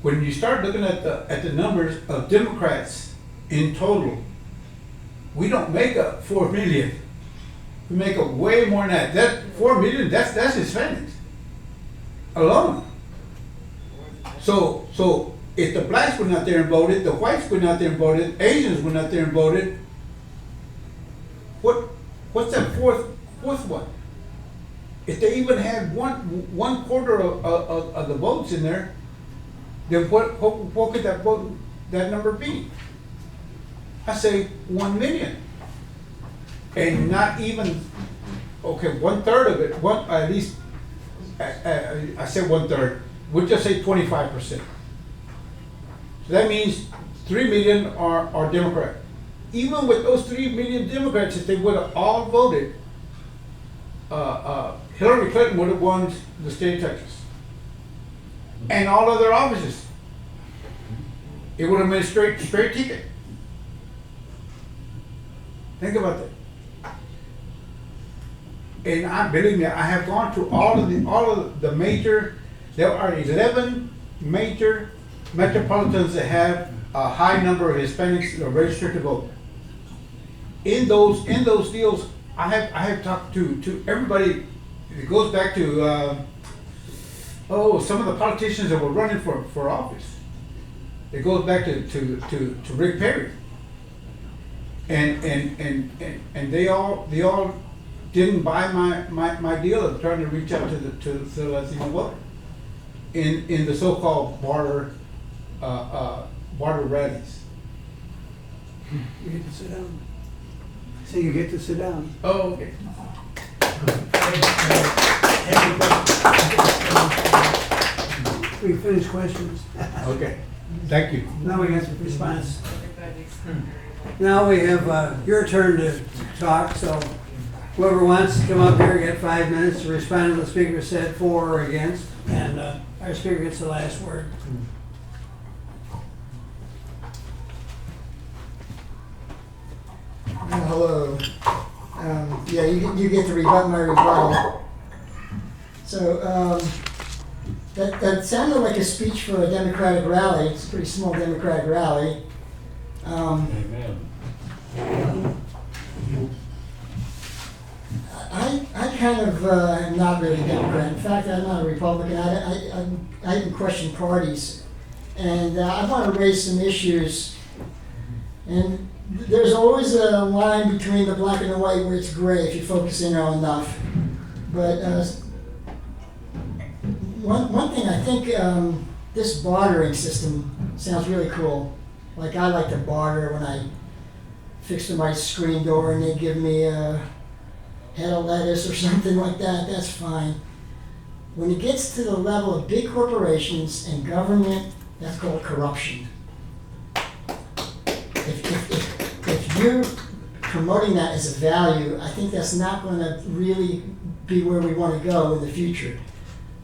when you start looking at the numbers of Democrats in total, we don't make up 4 million. We make up way more than that. That 4 million, that's Hispanics alone. So if the blacks went out there and voted, the whites went out there and voted, Asians went out there and voted, what's that fourth one? If they even had one quarter of the votes in there, then what could that number be? I say 1 million. And not even, okay, 1/3 of it, at least, I said 1/3, we'll just say 25%. So that means 3 million are Democrat. Even with those 3 million Democrats, if they would have all voted, Hillary Clinton would have won the state of Texas and all other offices. It would have been a straight ticket. Think about that. And believe me, I have gone to all of the major. There are 11 major metropolitans that have a high number of Hispanics that are registered to vote. In those deals, I have talked to everybody. It goes back to some of the politicians that were running for office. It goes back to Rick Perry. And they all didn't buy my deal of trying to reach out to the Latino vote in the so-called border rallies. You get to sit down. So you get to sit down. Oh, okay. We finished questions. Okay. Thank you. Now we got some response. Now we have your turn to talk, so whoever wants to come up here, get 5 minutes to respond to the speaker said for or against, and our speaker gets the last word. Hello. You get to rebut my rebuttal. So that sounded like a speech for a Democratic rally. It's a pretty small Democratic rally. Amen. I kind of am not really a Democrat. In fact, I'm not a Republican. I even question parties. And I want to raise some issues. And there's always a line between the black and the white where it's gray if you focus in on enough. But one thing, I think this bartering system sounds really cool. Like I like to barter when I fix somebody's screen door and they give me a head of lettuce or something like that. That's fine. When it gets to the level of big corporations and government, that's called corruption. If you promoting that as a value, I think that's not going to really be where we want to go in the future.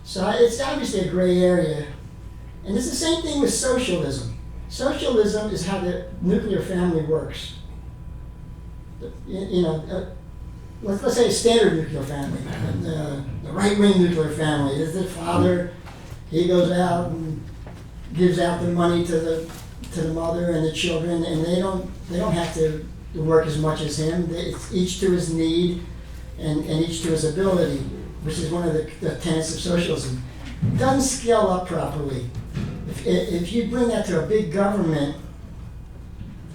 So it's obviously a gray area. And it's the same thing with socialism. Socialism is how the nuclear family works. Let's say a standard nuclear family, the right-wing nuclear family. Is the father, he goes out and gives out the money to the mother and the children, and they don't have to work as much as him. It's each to his need and each to his ability, which is one of the tenets of socialism. It doesn't scale up properly. If you bring that to a big government,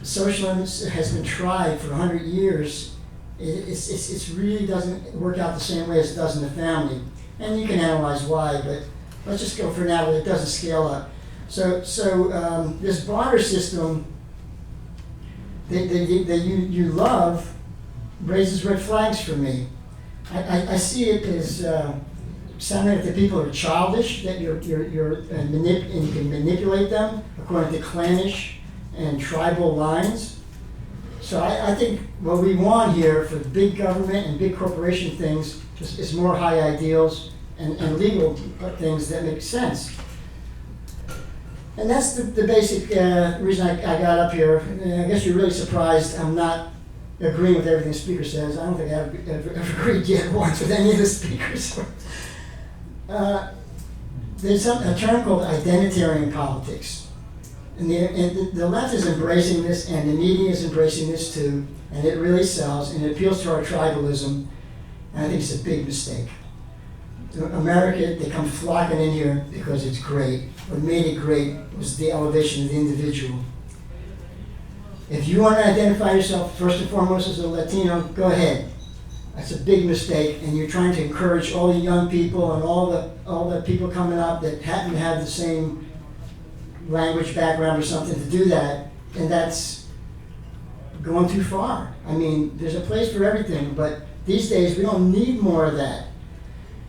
socialism has been tried for 100 years. It really doesn't work out the same way as it does in the family. And you can analyze why, but let's just go for now that it doesn't scale up. So this barter system that you love raises red flags for me. I see it as sounding like the people are childish, that you can manipulate them according to clannish and tribal lines. So I think what we want here for big government and big corporation things is more high ideals and legal things that make sense. And that's the basic reason I got up here. I guess you're really surprised I'm not agreeing with everything the speaker says. I don't think I've ever agreed yet once with any of the speakers. There's a term called identitarian politics. And the left is embracing this, and the media is embracing this too, and it really sells, and it appeals to our tribalism, and I think it's a big mistake. America, they come flocking in here because it's great. What made it great was the elevation of the individual. If you want to identify yourself first and foremost as a Latino, go ahead. That's a big mistake, and you're trying to encourage all the young people and all the people coming up that happen to have the same language background or something to do that, and that's going too far. I mean, there's a place for everything, but these days we don't need more of that.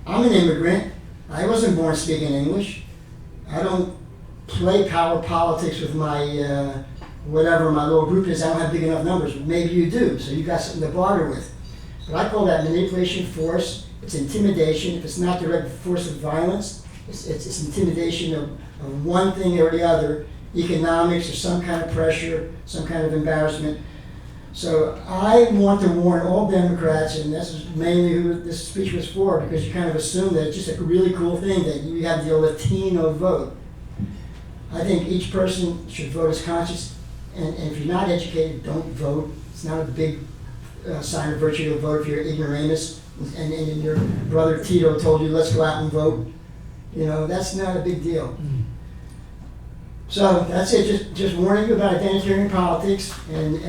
I'm an immigrant. I wasn't born speaking English. I don't play power politics with my whatever my little group is. I don't have big enough numbers. Maybe you do, so you got something to barter with. But I call that manipulation force. It's intimidation. If it's not direct force of violence, it's intimidation of one thing or the other, economics or some kind of pressure, some kind of embarrassment. So I want to warn all Democrats, and that's mainly who this speech was for, because you kind of assume that it's just a really cool thing that you have the Latino vote. I think each person should vote as conscious, and if you're not educated, don't vote. It's not a big sign of virtue to vote if you're ignoramus, and your brother Tito told you, let's go out and vote. You know, that's not a big deal. So that's it, just warning you about identitarian politics, and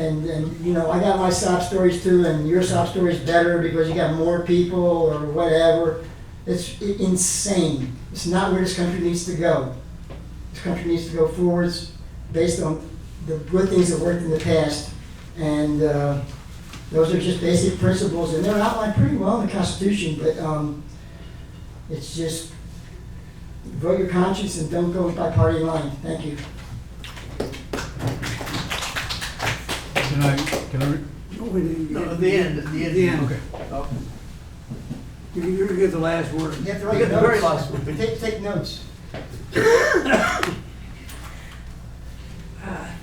you know, I got my sob stories too, and your sob story's better because you got more people or whatever. It's insane. It's not where this country needs to go. This country needs to go forwards based on the good things that worked in the past, and those are just basic principles, and they're outlined pretty well in the Constitution, but it's just vote your conscience and don't go by party line. Thank you. Can I No, at the end. Okay. You're gonna get the last word. You have to write the very last one. Take notes.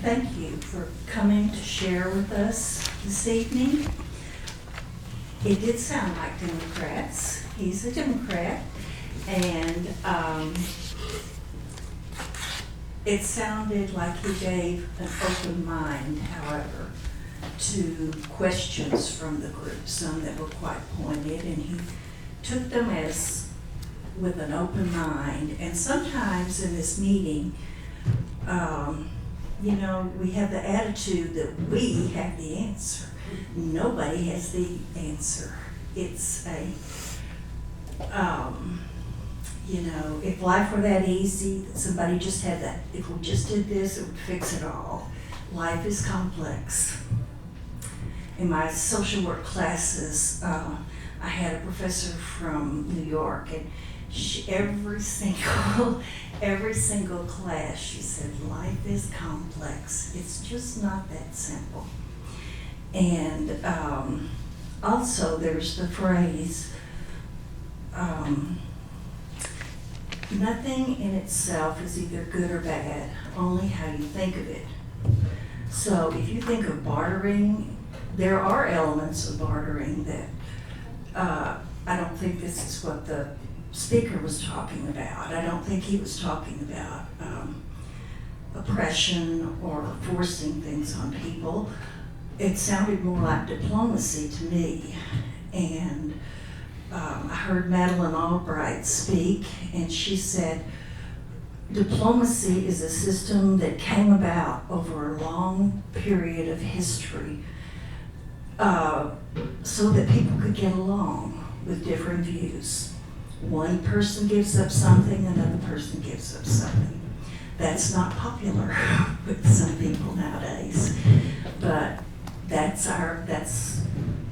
Thank you for coming to share with us this evening. It did sound like Democrats. He's a Democrat. And it sounded like he gave an open mind, however, to questions from the group, some that were quite pointed, and he took them as with an open mind. And sometimes in this meeting, you know, we have the attitude that we have the answer. Nobody has the answer. It's a, you know, if life were that easy, that somebody just had that, if we just did this, it would fix it all. Life is complex. In my social work classes, I had a professor from New York, and every single class, she said, life is complex. It's just not that simple. And also there's the phrase, nothing in itself is either good or bad, only how you think of it. So if you think of bartering, there are elements of bartering that I don't think this is what the speaker was talking about. I don't think he was talking about oppression or forcing things on people. It sounded more like diplomacy to me. And I heard Madeleine Albright speak, and she said, diplomacy is a system that came about over a long period of history so that people could get along with different views. One person gives up something, another person gives up something. That's not popular with some people nowadays, but that's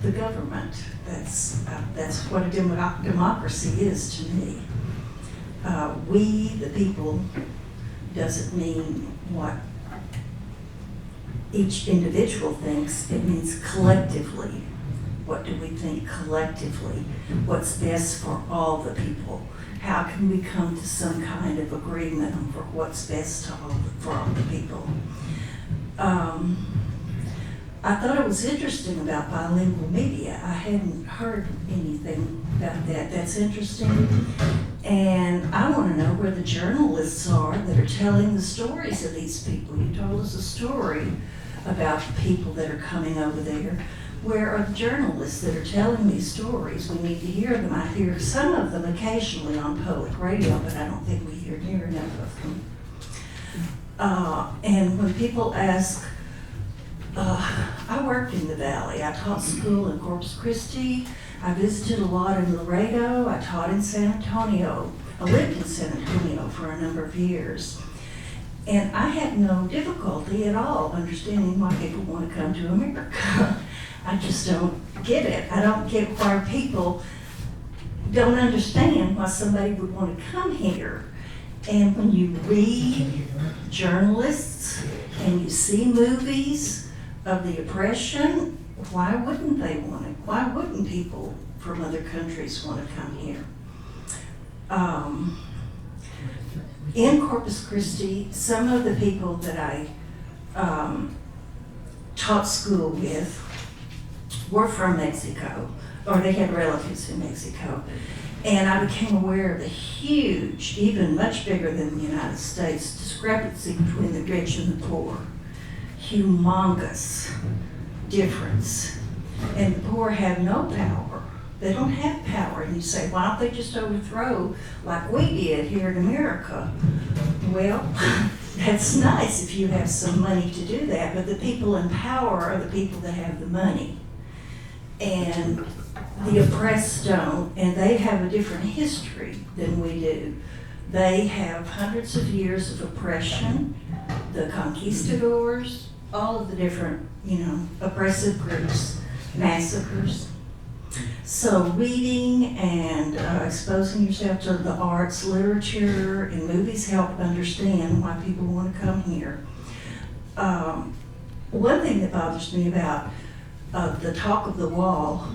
the government. That's what a democracy is to me. We, the people, doesn't mean what each individual thinks. It means collectively. What do we think collectively? What's best for all the people? How can we come to some kind of agreement for what's best for all the people? I thought it was interesting about bilingual media. I hadn't heard anything about that. That's interesting. And I want to know where the journalists are that are telling the stories of these people. You told us a story about the people that are coming over there. Where are the journalists that are telling these stories? We need to hear them. I hear some of them occasionally on public radio, but I don't think we hear near enough of them. And when people ask, I worked in the Valley. I taught school in Corpus Christi. I visited a lot in Laredo. I taught in San Antonio. I lived in San Antonio for a number of years. And I have no difficulty at all understanding why people want to come to America. I just don't get it. I don't get why people don't understand why somebody would want to come here. And when you read journalists and you see movies of the oppression, why wouldn't they want it? Why wouldn't people from other countries want to come here? In Corpus Christi, some of the people that I taught school with were from Mexico, or they had relatives in Mexico. And I became aware of the huge, even much bigger than the United States, discrepancy between the rich and the poor. Humongous difference. And the poor have no power. They don't have power. And you say, why don't they just overthrow like we did here in America? Well, that's nice if you have some money to do that, but the people in power are the people that have the money. And the oppressed don't, and they have a different history than we do. They have hundreds of years of oppression, the conquistadors, all of the different, oppressive groups, massacres. So reading and exposing yourself to the arts, literature, and movies help understand why people want to come here. One thing that bothers me about the talk of the wall,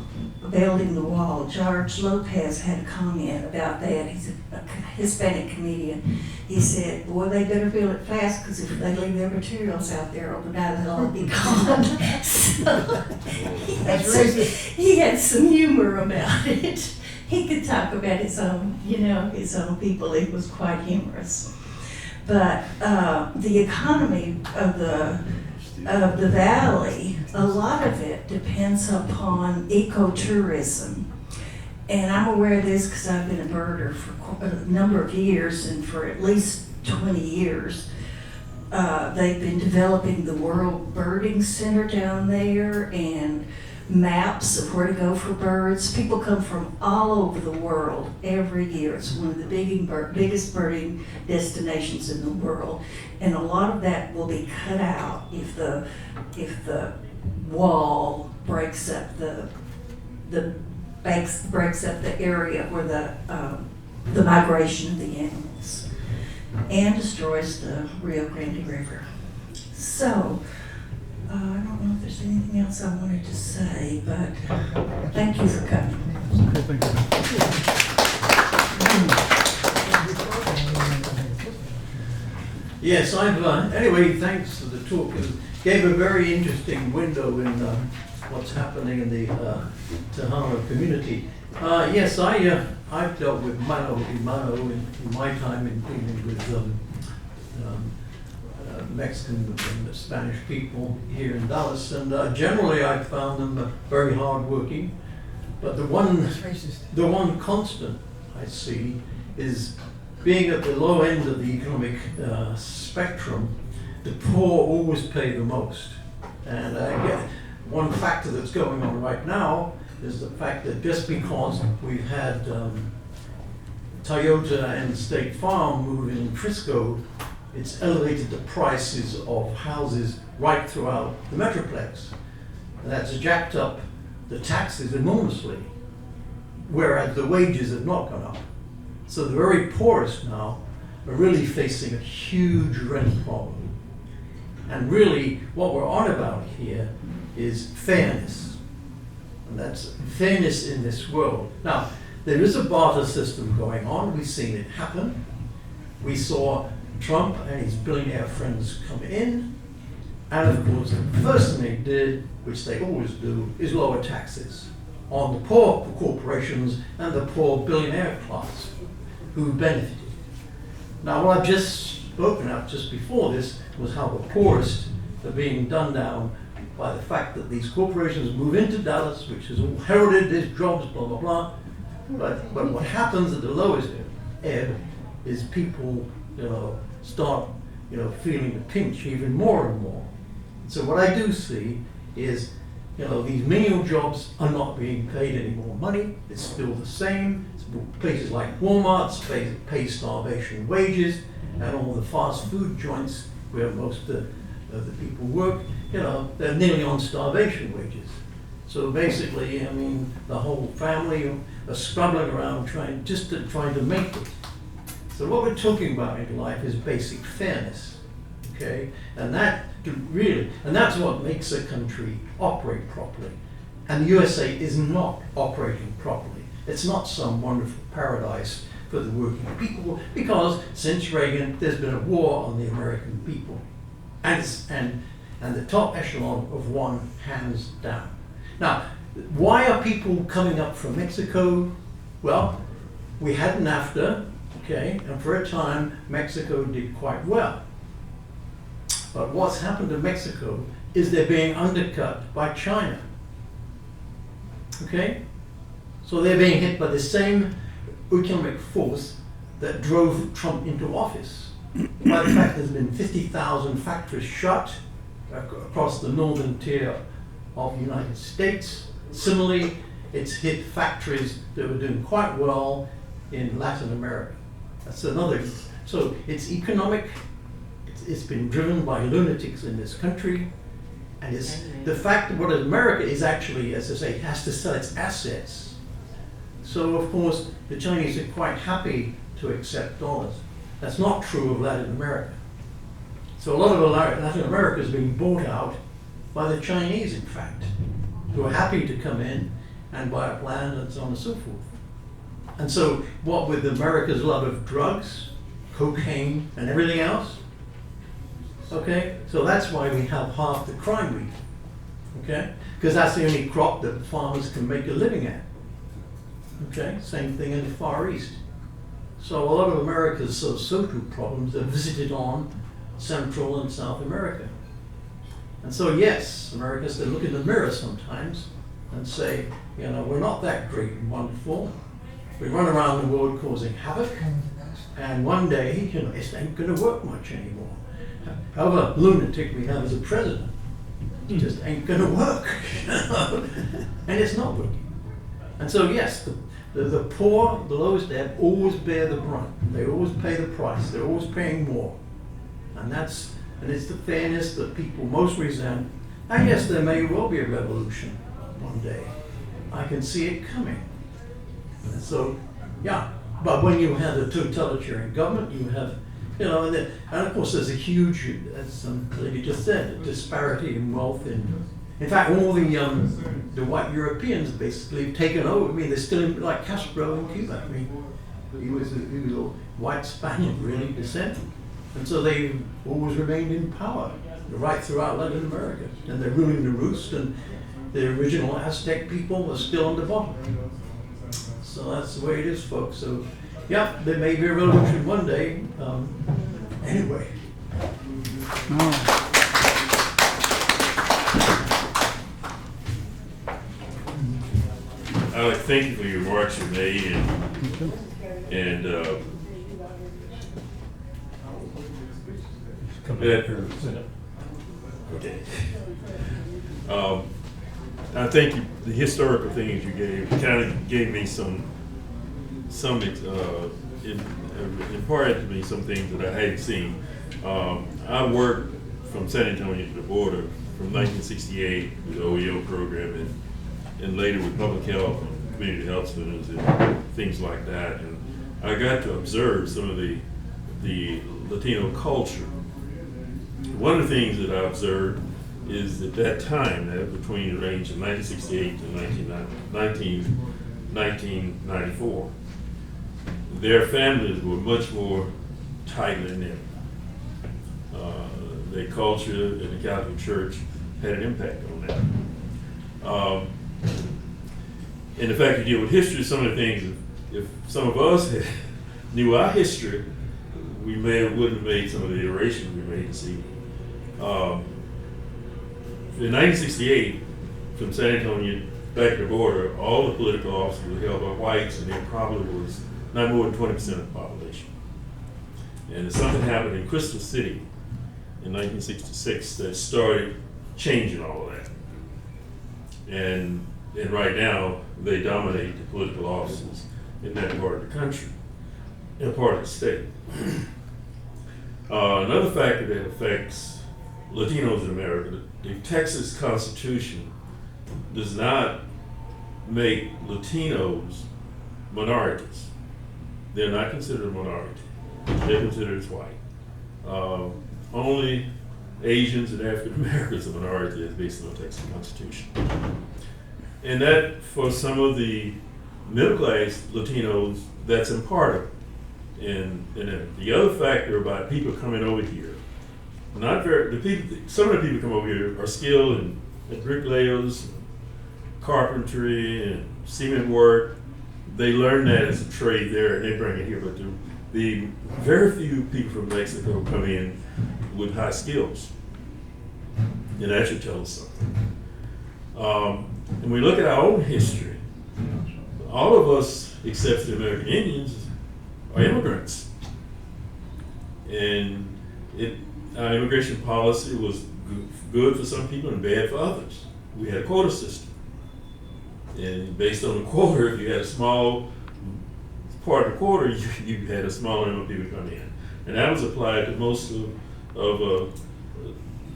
building the wall, George Lopez had a comment about that. He's a Hispanic comedian. He said, boy, they better build it fast, because if they leave their materials out there overnight, they'll all be gone. So he had some humor about it. He could talk about his own people. It was quite humorous. But the economy of the Valley, a lot of it depends upon ecotourism. And I'm aware of this because I've been a birder for a number of years, and for at least 20 years. They've been developing the World Birding Center down there and maps of where to go for birds. People come from all over the world every year. It's one of the biggest birding destinations in the world. And a lot of that will be cut out if the wall breaks up breaks up the area where the migration of the animals, and destroys the Rio Grande River. So I don't know if there's anything else I wanted to say, but thank you for coming. Okay, thank you. Yes, anyway, thanks for the talk. It gave a very interesting window in what's happening in the Tejano community. Yes, I've dealt with mano a mano in my time in dealing with Mexican and Spanish people here in Dallas, and generally I found them very hardworking. But the one constant I see is being at the low end of the economic spectrum, the poor always pay the most. And one factor that's going on right now is the fact that just because we've had Toyota and State Farm move in Frisco, it's elevated the prices of houses right throughout the Metroplex. And that's jacked up the taxes enormously, whereas the wages have not gone up. So the very poorest now are really facing a huge rent problem. And really what we're on about here is fairness. And that's fairness in this world. Now, there is a barter system going on. We've seen it happen. We saw Trump and his billionaire friends come in. And of course, the first thing they did, which they always do, is lower taxes on the poor corporations and the poor billionaire class who benefited. Now, what I've just spoken of just before this was how the poorest are being done down by the fact that these corporations move into Dallas, which has all heralded these jobs, blah, blah, blah. But what happens at the lowest ebb is people, start, feeling the pinch even more and more. So what I do see is, these menial jobs are not being paid any more money. It's still the same. Places like Walmart's pay starvation wages, and all the fast food joints where most of the people work, they're nearly on starvation wages. So basically, the whole family are scrabbling around trying to make it. So what we're talking about in life is basic fairness, okay? And that's what makes a country operate properly. And the USA is not operating properly. It's not some wonderful paradise for the working people, because since Reagan, there's been a war on the American people. And the top echelon of one, hands down. Now, why are people coming up from Mexico? Well, we had NAFTA, okay, and for a time, Mexico did quite well. But what's happened to Mexico is they're being undercut by China, okay? So they're being hit by the same economic force that drove Trump into office. By the fact there's been 50,000 factories shut across the northern tier of the United States. Similarly, it's hit factories that were doing quite well in Latin America. That's another. So it's economic. It's been driven by lunatics in this country. And it's the fact that what America is actually, as I say, has to sell its assets. So of course, the Chinese are quite happy to accept dollars. That's not true of Latin America. So a lot of Latin America is being bought out by the Chinese, in fact, who are happy to come in and buy up land and so on and so forth. And so what with America's love of drugs, cocaine, and everything else, okay, so that's why we have half the crime rate, okay? Because that's the only crop that farmers can make a living at, okay? Same thing in the Far East. So a lot of America's social problems are visited on Central and South America. And so yes, Americans, they look in the mirror sometimes and say, we're not that great and wonderful. We run around the world causing havoc, and one day, it ain't gonna work much anymore. However lunatic we have as a president, it just ain't gonna work, and it's not working. And so yes, the poor, the lowest ebb, always bear the brunt. They always pay the price. They're always paying more. And it's the fairness that people most resent. And yes, there may well be a revolution one day. I can see it coming. And so, yeah. But when you have a totalitarian government, you have You know, and of course there's a huge, as some lady just said, a disparity in wealth. In fact, all the white Europeans basically have taken over. I mean, they're still in, like Castro in Cuba. I mean, he was a white Spaniard, really, descent. And so they always remained in power right throughout Latin America. And they're ruling the roost, and the original Aztec people are still on the bottom. So that's the way it is, folks. So, yeah, there may be a revolution one day. Anyway. I'd like to thank you for your remarks you made, and okay. I think the historical things you gave kind of gave me imparted to me some things that I hadn't seen. I worked from San Antonio to the border from 1968 with the OEO program and later with public health and community health centers and things like that. And I got to observe some of the Latino culture. One of the things that I observed is at that time, that between the range of 1968 to 1994, their families were much more tightly knit. Their culture and the Catholic Church had an impact on that. And the fact you deal with history, some of the things, if some of us knew our history, we wouldn't have made some of the iterations we made this evening. In 1968, from San Antonio back to the border, all the political offices were held by whites, and there probably was not more than 20% of the population. And something happened in Crystal City in 1966 that started changing all of that. And right now, they dominate the political offices in that part of the country, in part of the state. Another factor that affects Latinos in America, the Texas Constitution does not make Latinos minorities. They're not considered a minority. They're considered as white. Only Asians and African Americans are minority as based on the Texas Constitution. And that, for some of the middle class Latinos, that's imparted. And the other factor about people coming over here, some of the people come over here are skilled in bricklayers, carpentry, and cement work. They learn that as a trade there, and they bring it here. But the very few people from Mexico come in with high skills, and that should tell us something. And we look at our own history. All of us, except the American Indians, are immigrants, and our immigration policy was good for some people and bad for others. We had a quota system, and based on the quota, if you had a small part of the quota, you had a smaller number of people come in, and that was applied to most of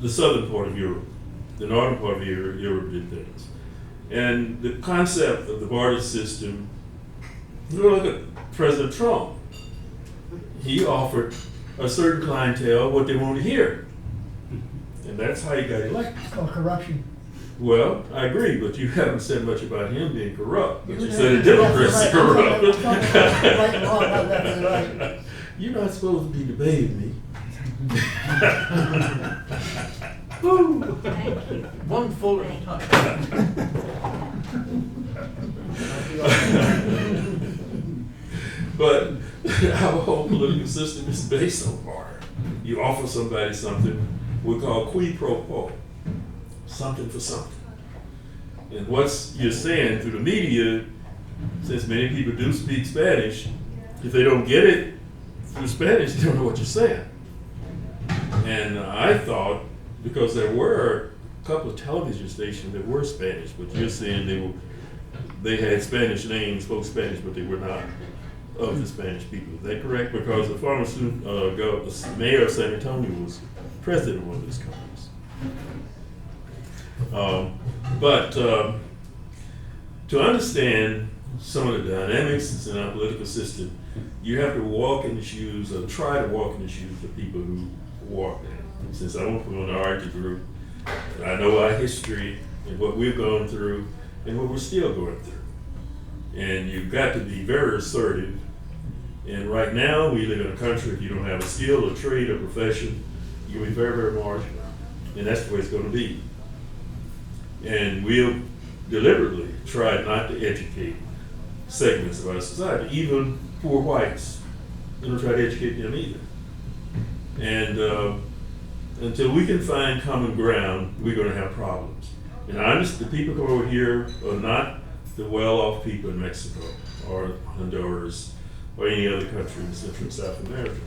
the southern part of Europe. The northern part of Europe did things. And the concept of the barter system, look at President Trump. He offered a certain clientele what they wanted to hear. And that's how he got elected. It's called corruption. Well, I agree, but you haven't said much about him being corrupt. But you said the Democrats are corrupt. You're not supposed to be debating me. Woo! One full at a time. But our whole political system is based on barter. You offer somebody something we call qui pro quo, something for something. And what you're saying through the media, since many people do speak Spanish, if they don't get it through Spanish, they don't know what you're saying. And I thought, because there were a couple of television stations that were Spanish, but you're saying they had Spanish names, spoke Spanish, but they were not of the Spanish people. Is that correct? Because the the mayor of San Antonio was president of one of these companies. But to understand some of the dynamics in our political system, You have to walk in the shoes, or try to walk in the shoes of people who walk there. Since I'm from an art group, I know our history and what we've gone through and what we're still going through. And you've got to be very assertive. And right now, we live in a country, if you don't have a skill, a trade, a profession, you'll be very, very marginal. And that's the way it's going to be. And we'll deliberately try not to educate segments of our society, even poor whites. We don't try to educate them either. And until we can find common ground, we're going to have problems. And honestly, the people come over here are not the well-off people in Mexico or Honduras or any other country in Central and South America.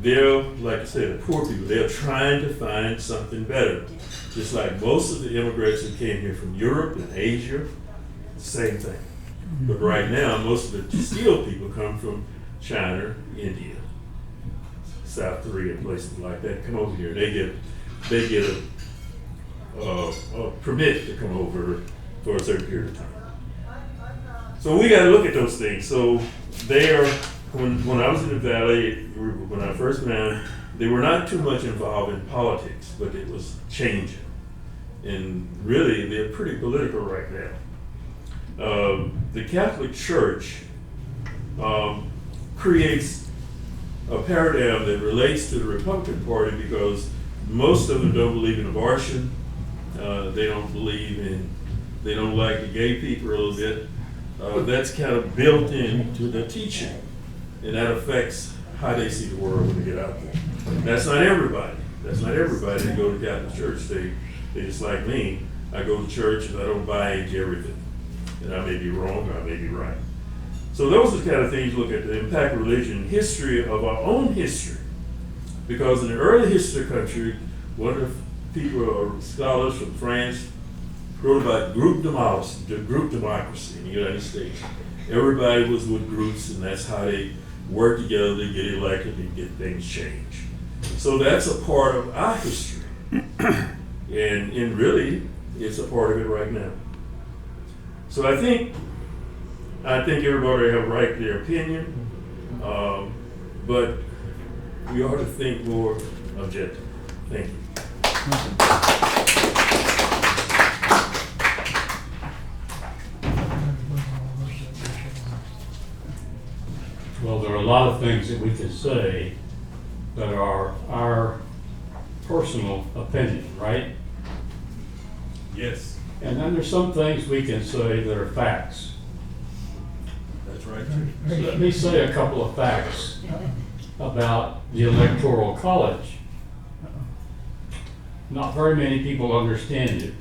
They're, like I said, the poor people. They're trying to find something better. Just like most of the immigrants that came here from Europe and Asia, same thing. But right now, most of the skilled people come from China, India, South Korea, places like that. Come over here. They get a permit to come over for a certain period of time. So we got to look at those things. So they are. When I was in the Valley, when I first went down, they were not too much involved in politics, but it was changing. And really, they're pretty political right now. The Catholic Church creates a paradigm that relates to the Republican Party because most of them don't believe in abortion. They don't like the gay people a little bit. That's kind of built into the teaching. And that affects how they see the world when they get out there. That's not everybody. That's not everybody that go to Catholic Church. They just like me. I go to church and I don't buy into everything. And I may be wrong or I may be right. So those are the kind of things you look at, the impact of religion, history of our own history. Because in the early history of the country, one of the people or scholars from France wrote about group democracy in the United States. Everybody was with groups and that's how they work together to get elected and get things changed. So that's a part of our history. and really, it's a part of it right now. So I think everybody have a right to their opinion, but we ought to think more objectively. Thank you. Well, there are a lot of things that we could say that are our personal opinion, right? Yes. And then there's some things we can say that are facts. That's right. So let me say a couple of facts about the Electoral College. Not very many people understand it.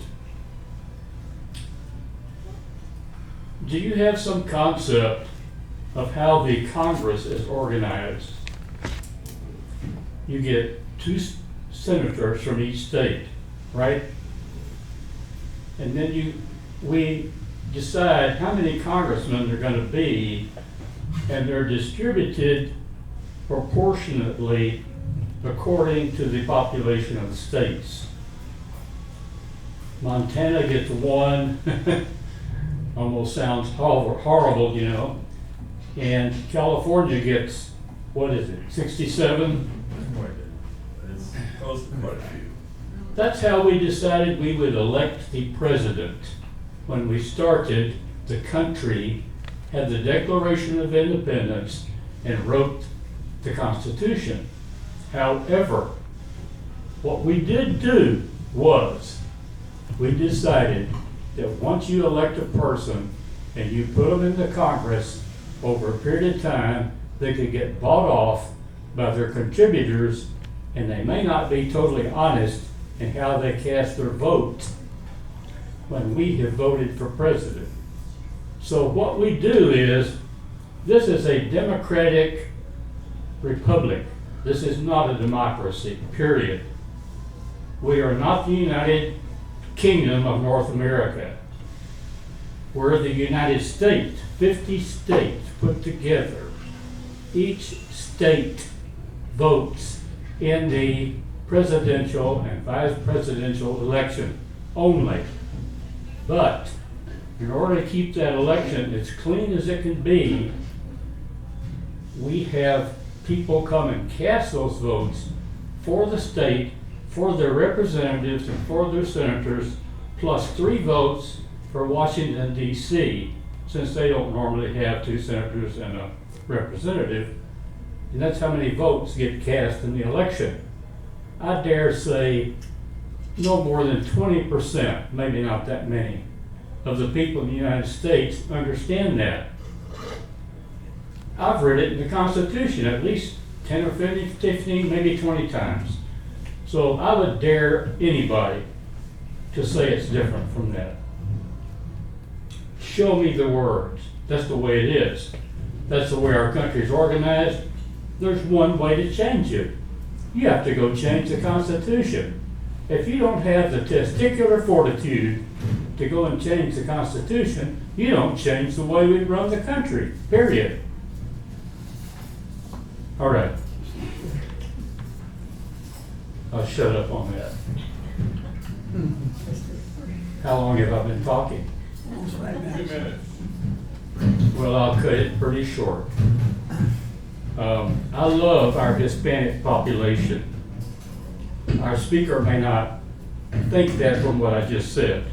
Do you have some concept of how the Congress is organized? You get 2 senators from each state, right? And then we decide how many congressmen there are going to be, and they're distributed proportionately according to the population of the states. Montana gets 1, almost sounds horrible, you know. And California gets, what is it, 67? It's close to quite a few. That's how we decided we would elect the president. When we started, the country had the Declaration of Independence and wrote the Constitution. However, what we did do was we decided that once you elect a person and you put them in the Congress, over a period of time, they could get bought off by their contributors, and they may not be totally honest in how they cast their vote when we have voted for president. So what we do is, this is a democratic republic. This is not a democracy, period. We are not the United Kingdom of North America. We're the United States, 50 states put together. Each state votes in the presidential and vice presidential election only. But in order to keep that election as clean as it can be, we have people come and cast those votes for the state, for their representatives and for their senators, plus 3 votes for Washington DC, since they don't normally have 2 senators and a representative. And that's how many votes get cast in the election. I dare say no more than 20%, maybe not that many, of the people in the United States understand that. I've read it in the Constitution at least 10 or 15, maybe 20 times. So I would dare anybody to say it's different from that. Show me the words. That's the way it is. That's the way our country is organized. There's one way to change it. You have to go change the Constitution. If you don't have the testicular fortitude to go and change the Constitution, you don't change the way we run the country, period. All right. I'll shut up on that. How long have I been talking? 2 minutes. Well, I'll cut it pretty short. I love our Hispanic population. Our speaker may not think that from what I just said,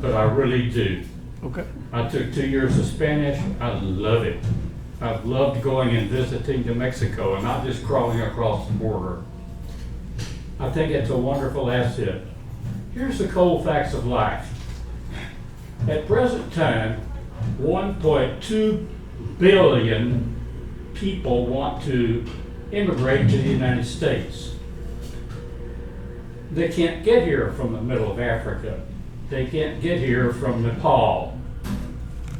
but I really do. Okay. I took 2 years of Spanish. I love it. I've loved going and visiting to Mexico and not just crawling across the border. I think it's a wonderful asset. Here's the cold facts of life. At present time, 1.2 billion people want to immigrate to the United States. They can't get here from the middle of Africa. They can't get here from Nepal.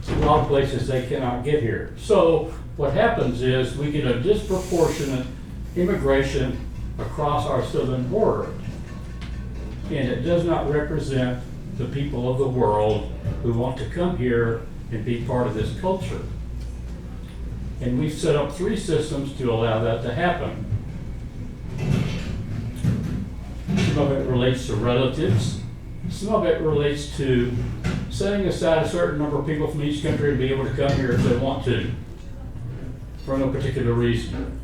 A lot of places they cannot get here. So what happens is we get a disproportionate immigration across our southern border. And it does not represent the people of the world who want to come here and be part of this culture. And we've set up 3 systems to allow that to happen. Some of it relates to relatives. Some of it relates to setting aside a certain number of people from each country to be able to come here if they want to, for no particular reason.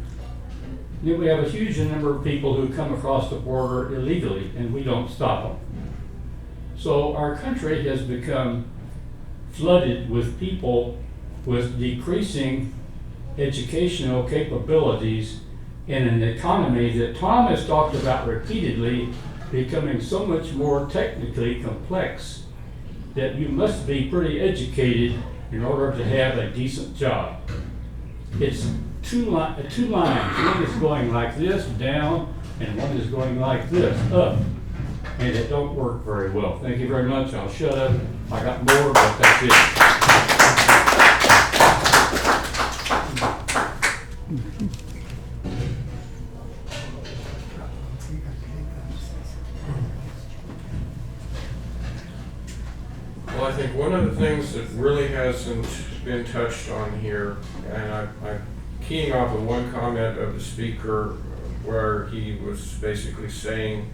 Then we have a huge number of people who come across the border illegally, and we don't stop them. So our country has become flooded with people with decreasing educational capabilities in an economy that Tom has talked about repeatedly becoming so much more technically complex that you must be pretty educated in order to have a decent job. It's two lines. One is going like this, down, and one is going like this, up. And it don't work very well. Thank you very much. I'll shut up. I got more, but that's it. Well, I think one of the things that really hasn't been touched on here, and I'm keying off of one comment of the speaker where he was basically saying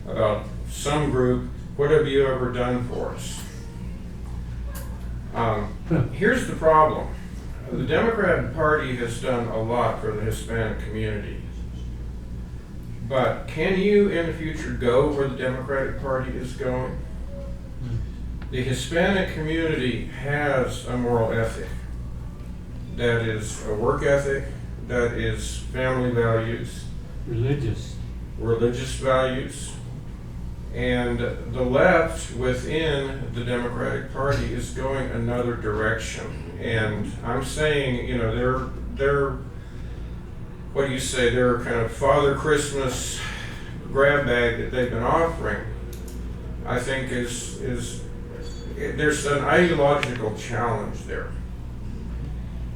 about some group, what have you ever done for us? Here's the problem. The Democratic Party has done a lot for the Hispanic community. But can you in the future go where the Democratic Party is going? The Hispanic community has a moral ethic. That is a work ethic, that is family values. Religious values. And the left within the Democratic Party is going another direction. And I'm saying, you know, they're what do you say, their kind of Father Christmas grab bag that they've been offering, I think is there's an ideological challenge there.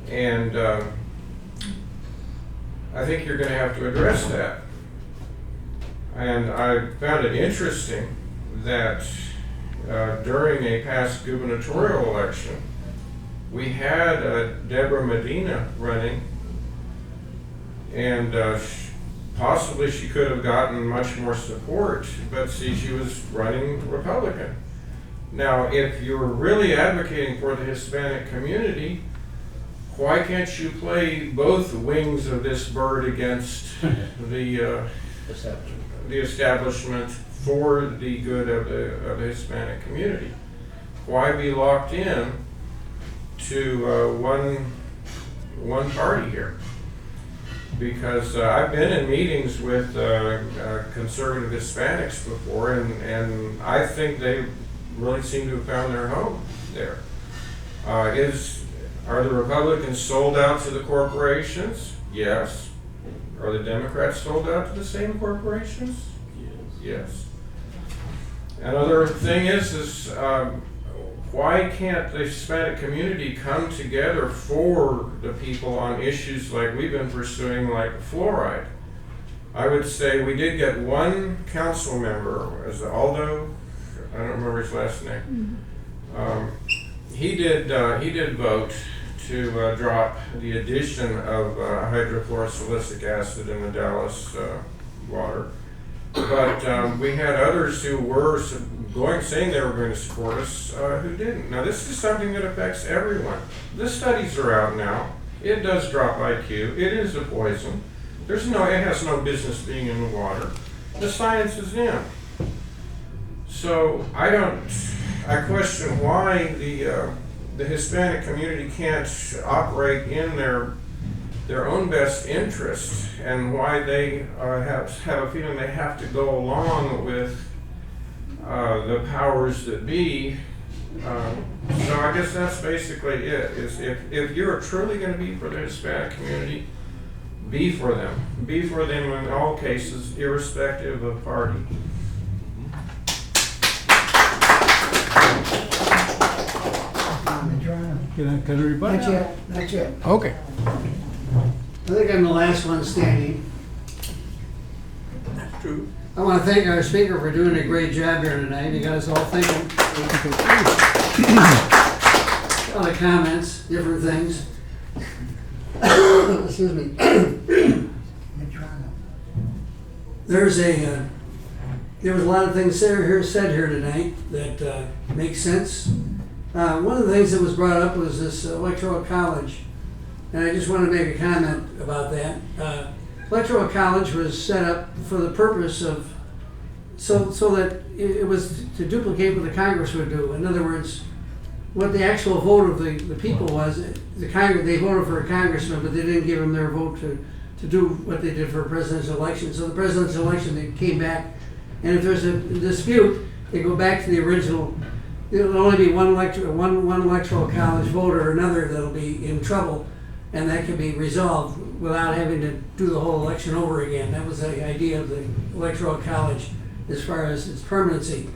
And I think you're going to have to address that. And I found it interesting that during a past gubernatorial election, we had Deborah Medina running, and possibly she could have gotten much more support, but see, she was running Republican. Now, if you're really advocating for the Hispanic community, why can't you play both wings of this bird against the establishment for the good of the Hispanic community? Why be locked in to one party here? Because I've been in meetings with conservative Hispanics before, and I think they really seem to have found their home there. Are the Republicans sold out to the corporations? Yes. Are the Democrats sold out to the same corporations? Yes. Another thing is why can't the Hispanic community come together for the people on issues like we've been pursuing, like fluoride? I would say we did get one council member, is it Aldo? I don't remember his last name. He did vote to drop the addition of hydrofluorosilicic acid in the Dallas water. But we had others who were saying they were going to support us who didn't. Now this is something that affects everyone. The studies are out now. It does drop IQ. It is a poison. It has no business being in the water. The science is in. So I question why the Hispanic community can't operate in their own best interest, and why they have a feeling they have to go along with the powers that be. So I guess that's basically it. Is if you're truly going to be for the Hispanic community, be for them. Be for them in all cases, irrespective of party. Can I rebut? Not yet. Okay. I think I'm the last one standing. That's true. I want to thank our speaker for doing a great job here tonight. He got us all thinking. A lot of comments, different things. Excuse me. There was a lot of things said here tonight that make sense. One of the things that was brought up was this electoral college, and I just want to make a comment about that. Electoral college was set up for the purpose of so that it was to duplicate what the Congress would do. In other words, what the actual vote of the people was. They voted for a congressman, but they didn't give them their vote to do what they did for a presidential election. So the presidential election, they came back, and if there's a dispute, they go back to the original. There'll only be one electoral college vote or another that'll be in trouble, and that can be resolved without having to do the whole election over again. That was the idea of the electoral college as far as its permanency.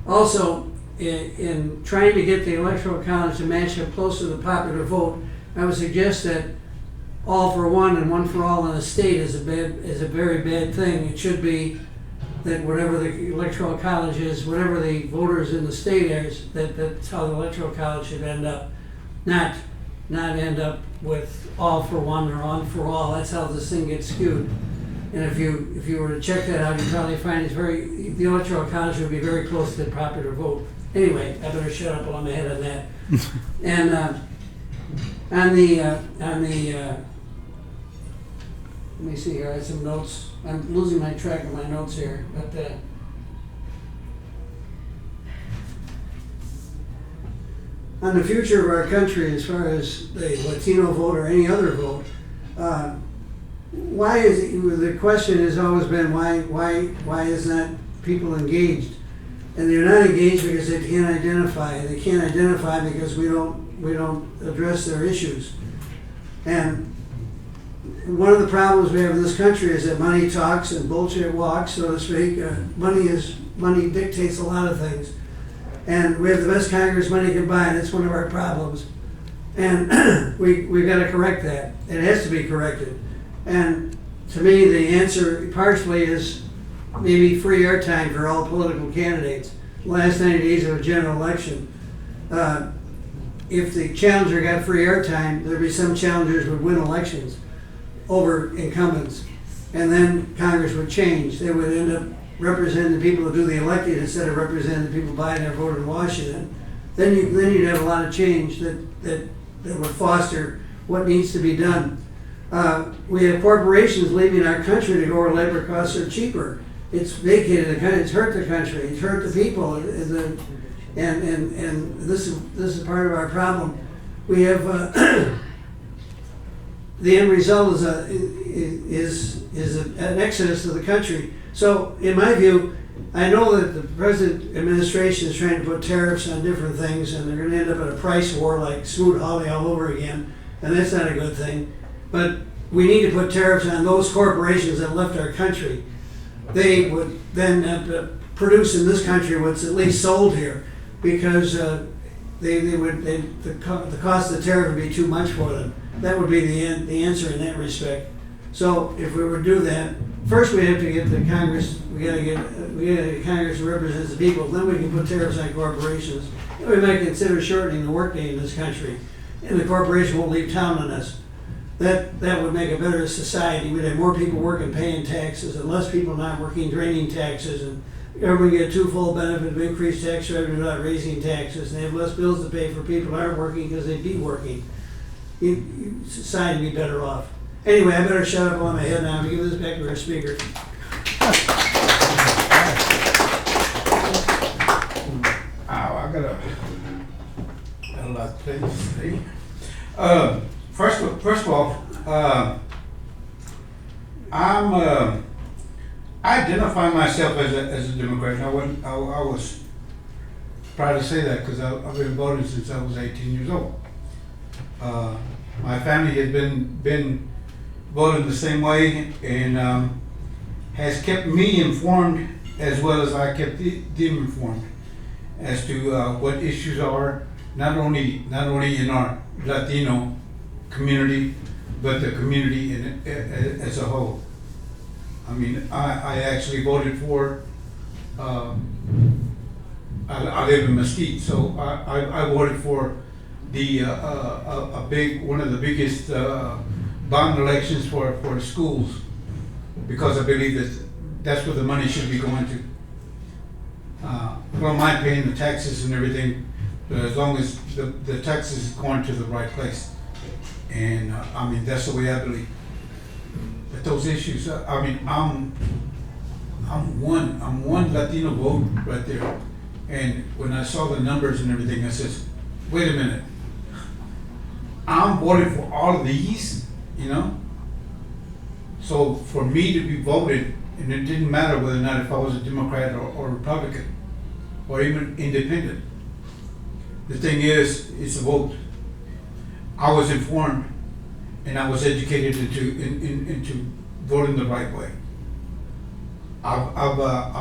Also, in trying to get the electoral college to match up close to the popular vote, I would suggest that all for one and one for all in a state is a very bad thing. It should be that whatever the electoral college is, whatever the voters in the state is, that's how the electoral college should end up. Not end up with all for one or on for all. That's how this thing gets skewed. And if you were to check that out, you'd probably find the electoral college would be very close to the popular vote. Anyway, I better shut up while I'm ahead on that. And on the let me see here. I had some notes. I'm losing my track of my notes here, but on the future of our country, as far as the Latino vote or any other vote, the question has always been why is not people engaged? And they're not engaged because they can't identify. They can't identify because we don't address their issues. And one of the problems we have in this country is that money talks and bullshit walks, so to speak. Money dictates a lot of things. And we have the best Congress money can buy, and it's one of our problems. And we've got to correct that. It has to be corrected. And to me, the answer partially is maybe free airtime for all political candidates. The last 90 days of a general election. If the challenger got free airtime, there'd be some challengers would win elections over incumbents. And then Congress would change. They would end up representing the people who do the elected instead of representing the people buying their vote in Washington. Then you'd have a lot of change that would foster what needs to be done. We have corporations leaving our country to go where labor costs are cheaper. It's vacated the country, it's hurt the country, it's hurt the people, and this is part of our problem. We have the end result is an exodus of the country. So, in my view, I know that the present administration is trying to put tariffs on different things, and they're going to end up in a price war like Smoot-Hawley all over again, and that's not a good thing. But we need to put tariffs on those corporations that left our country. They would then have to produce in this country what's at least sold here, because the cost of the tariff would be too much for them. That would be the answer in that respect. So if we were to do that, first we have to get the Congress. We gotta get Congress that represents the people. Then we can put tariffs on corporations. And we might consider shortening the workday in this country, and the corporation won't leave town on us. That would make a better society. We'd have more people working, paying taxes, and less people not working, draining taxes, and everyone get a twofold benefit of increased tax revenue without raising taxes. And they have less bills to pay for people who aren't working because they'd be working. Society would be better off. Anyway, I better shut up on my head now and give this back to our speaker. I got a lot of things to say. First of all, I identify myself as a Democrat. I was proud to say that because I've been voting since I was 18 years old. My family has been voting the same way, and has kept me informed as well as I kept them informed as to what issues are not only in our Latino community, but the community as a whole. I mean, I actually voted for. I live in Mesquite, so I voted for one of the biggest bond elections for the schools, because I believe that's where the money should be going to. I don't mind paying the taxes and everything, but as long as the taxes is going to the right place. And I mean, that's the way I believe. But those issues, I mean, I'm one Latino vote right there. And when I saw the numbers and everything, I said, wait a minute. I'm voting for all of these, you know? So for me to be voted, and it didn't matter whether or not if I was a Democrat or Republican, or even independent. The thing is, it's a vote. I was informed, and I was educated into voting the right way. I've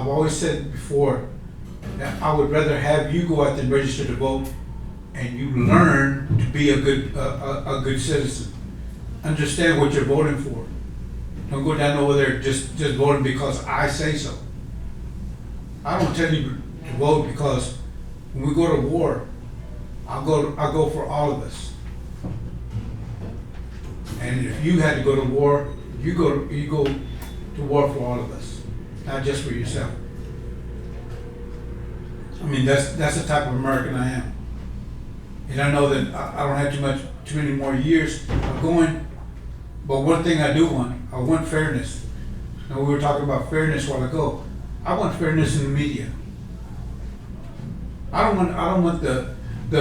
always said before that I would rather have you go out and register to vote, and you learn to be a good citizen. Understand what you're voting for. Don't go down over there just voting because I say so. I don't tell you to vote because when we go to war, I'll go for all of us. And if you had to go to war, you go to war for all of us, not just for yourself. I mean, that's the type of American I am. And I know that I don't have too many more years of going, but one thing I do want, I want fairness. Now, we were talking about fairness a while ago. I want fairness in the media. I don't want the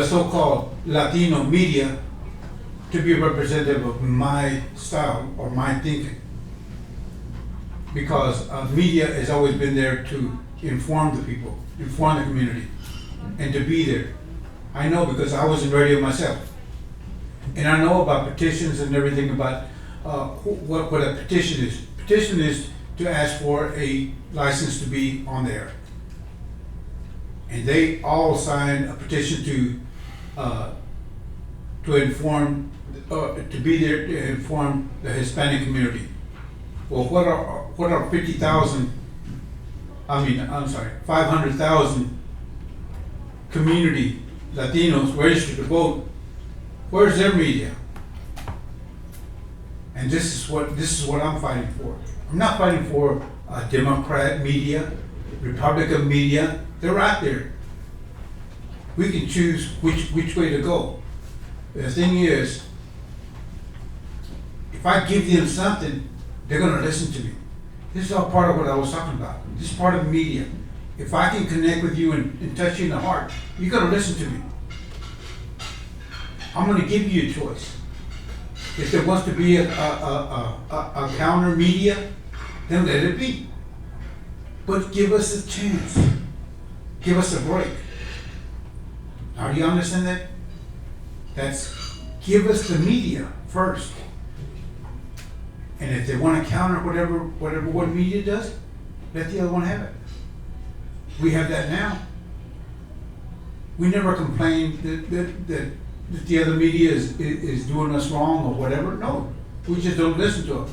so-called Latino media to be representative of my style or my thinking. Because media has always been there to inform the people, inform the community, and to be there. I know because I was in radio myself. And I know about petitions and everything about what a petition is. Petition is to ask for a license to be on the air. And they all signed a petition to inform, to be there to inform the Hispanic community. Well, what are 500,000 community Latinos registered to vote? Where's their media? And this is what I'm fighting for. I'm not fighting for Democrat media, Republican media. They're out there. We can choose which way to go. The thing is, if I give them something, they're gonna listen to me. This is all part of what I was talking about. This is part of the media. If I can connect with you and touch you in the heart, you're gonna listen to me. I'm gonna give you a choice. If there wants to be a counter media, then let it be. But give us a chance. Give us a break. Now, do you understand that? Give us the media first. And if they want to counter whatever one media does, let the other one have it. We have that now. We never complain that the other media is doing us wrong or whatever. No, we just don't listen to them.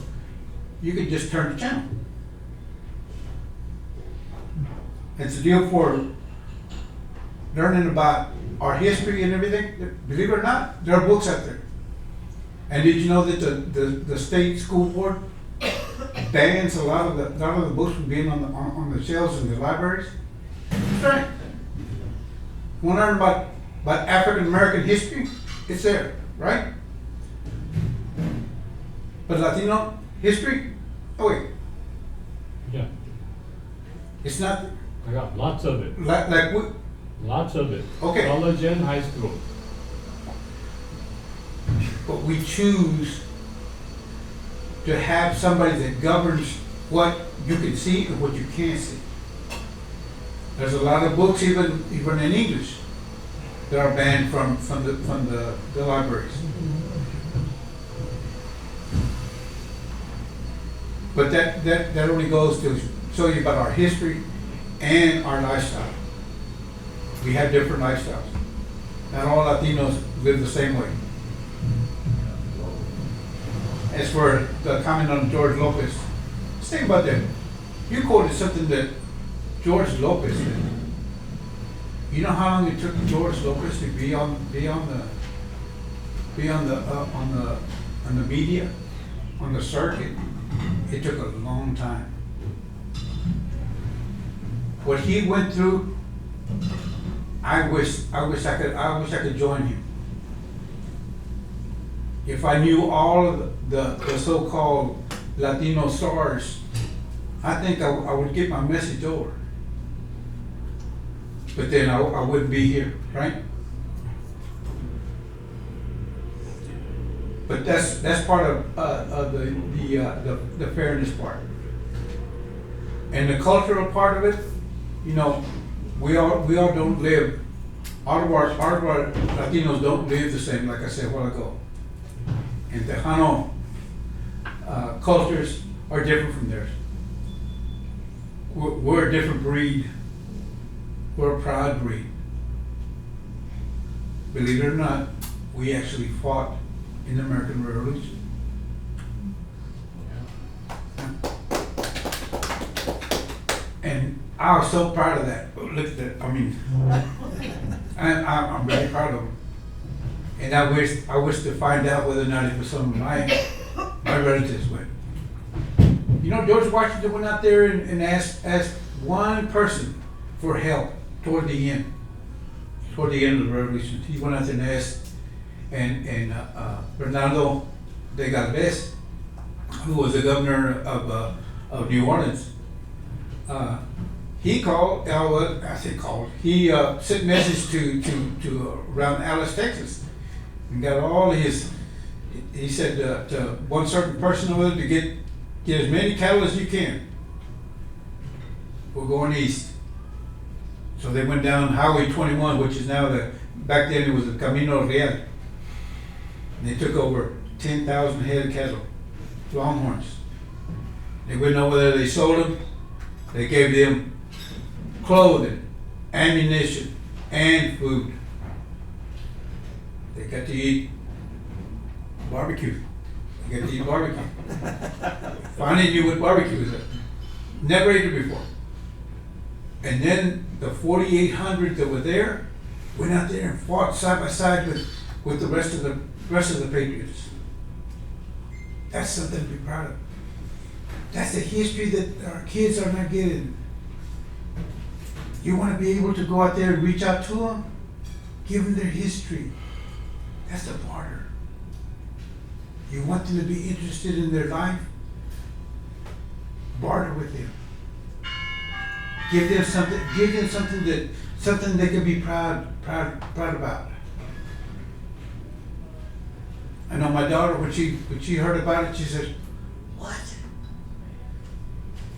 You can just turn the channel. It's a deal for learning about our history and everything. Believe it or not, there are books out there. And did you know that the state school board bans a lot of the books from being on the shelves in the libraries? That's right. You want to learn about African American history? It's there, right? But Latino history? Oh wait, Yeah, it's not I got lots of it. like what? Lots of it. Okay. College and high school. But we choose to have somebody that governs what you can see and what you can't see. There's a lot of books, even in English, that are banned from the libraries. But that only goes to show you about our history and our lifestyle. We have different lifestyles. Not all Latinos live the same way. As for the comment on George Lopez, let's think about that. You quoted something that George Lopez did. You know how long it took George Lopez to be on the media, on the circuit? It took a long time. What he went through, I wish I could join him. If I knew all of the so-called Latino stars, I think I would get my message over. But then I wouldn't be here, right? But that's part of the fairness part. And the cultural part of it, you know, we all don't live, all of our Latinos don't live the same, like I said a while ago. And Tejano cultures are different from theirs. We're a different breed. We're a proud breed. Believe it or not, we actually fought in the American Revolution. And I was so proud of that. Look at that. I mean, I'm very proud of them. And I wish to find out whether or not it was some of my relatives went. You know, George Washington went out there and asked one person for help toward the end of the revolution. He went out there and asked, and Bernardo de Galvez, who was the governor of New Orleans, he called. He sent message to around Alice, Texas, and got all his. He said to one certain person over there to get as many cattle as you can. We're going east. So they went down Highway 21, which is now back then it was the Camino Real. And they took over 10,000 head of cattle, longhorns. They went over there, they sold them. They gave them clothing, ammunition, and food. They got to eat barbecue. They got to eat barbecue. Finally knew what barbecue was. Never ate it before. And then the 4,800 that were there went out there and fought side by side with the rest of the patriots. That's something to be proud of. That's the history that our kids are not getting. You want to be able to go out there and reach out to them? Give them their history. That's the border. You want them to be interested in their life? Barter with them. Give them something something they can be proud about. I know my daughter, when she heard about it, she said, "What?"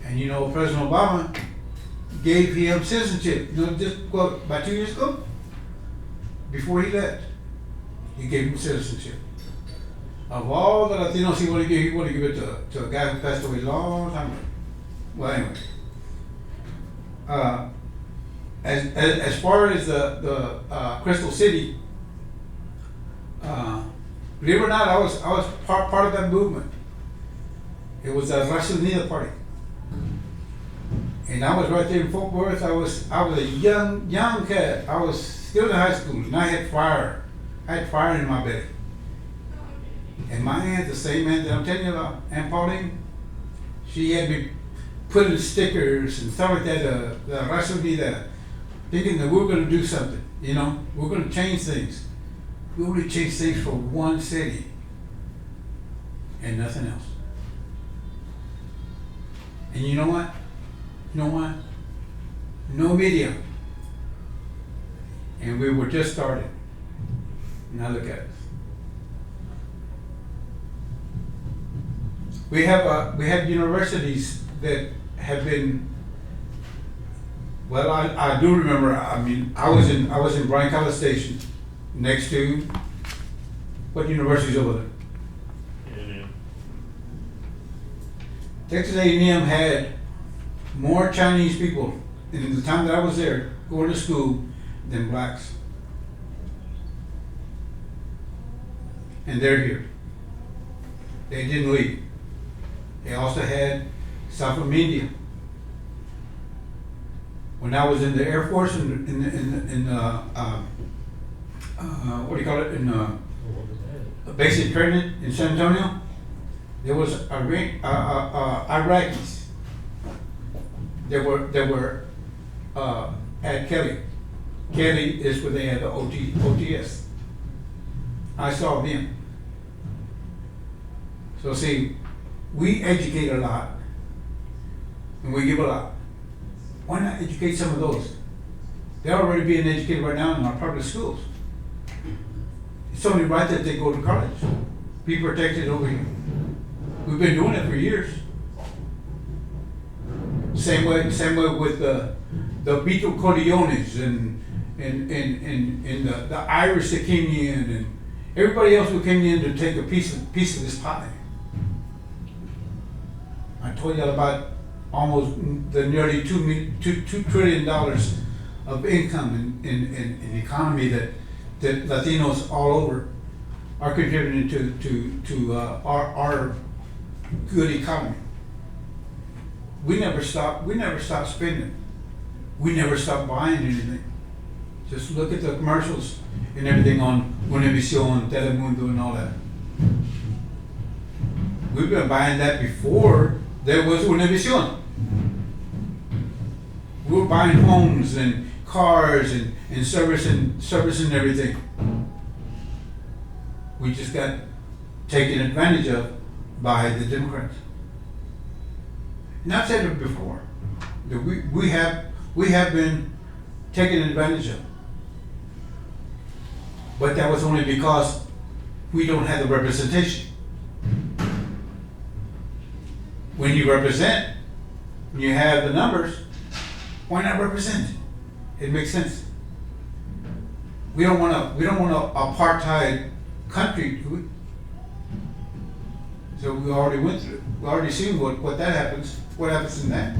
And you know, President Obama gave him citizenship. You know, just about 2 years ago, before he left, he gave him citizenship. Of all the Latinos he wanted to give it to a guy who passed away a long time ago. Well, anyway, as far as the Crystal City, believe it or not, I was part of that movement. It was the Raza Unida Party, and I was right there in Fort Worth. I was a young cat. I was still in high school, and I had fire. I had fire in my belly. And my aunt, the same aunt that I'm telling you about, Aunt Pauline, she had me putting stickers and stuff like that, the Raza Unida, thinking that we're going to do something, you know, we're going to change things. We only change things for one city and nothing else. And you know what? You know what? No media. And we were just started. Now look at us. We have universities that have been. Well, I do remember. I mean, I was in Bryan College Station, next to what university's over there? A&M. Texas A&M had more Chinese people in the time that I was there going to school than blacks, and they're here. They didn't leave. They also had some from India. When I was in the Air Force what do you call it, in basic training in San Antonio, there was Iraqis. They were at Kelly. Kelly is where they had the OTS. I saw them. So see, we educate a lot and we give a lot. Why not educate some of those? They're already being educated right now in our public schools. It's only right that they go to college. Be protected over here. We've been doing it for years. Same way with the Vito Corleones and the Irish that came in and everybody else who came in to take a piece of this pie. I told you about almost the nearly $2 trillion of income in the economy that Latinos all over are contributing to our good economy. We never stop spending. We never stop buying anything. Just look at the commercials and everything on Univision, Telemundo, and all that. We've been buying that before there was Univision. We were buying homes and cars and servicing everything. We just got taken advantage of by the Democrats. And I've said it before, that we have been taken advantage of. But that was only because we don't have the representation. When you represent, when you have the numbers, why not represent? It makes sense. We don't want an apartheid country, do we? So we already went through it. We already seen what that happens. What happens in that?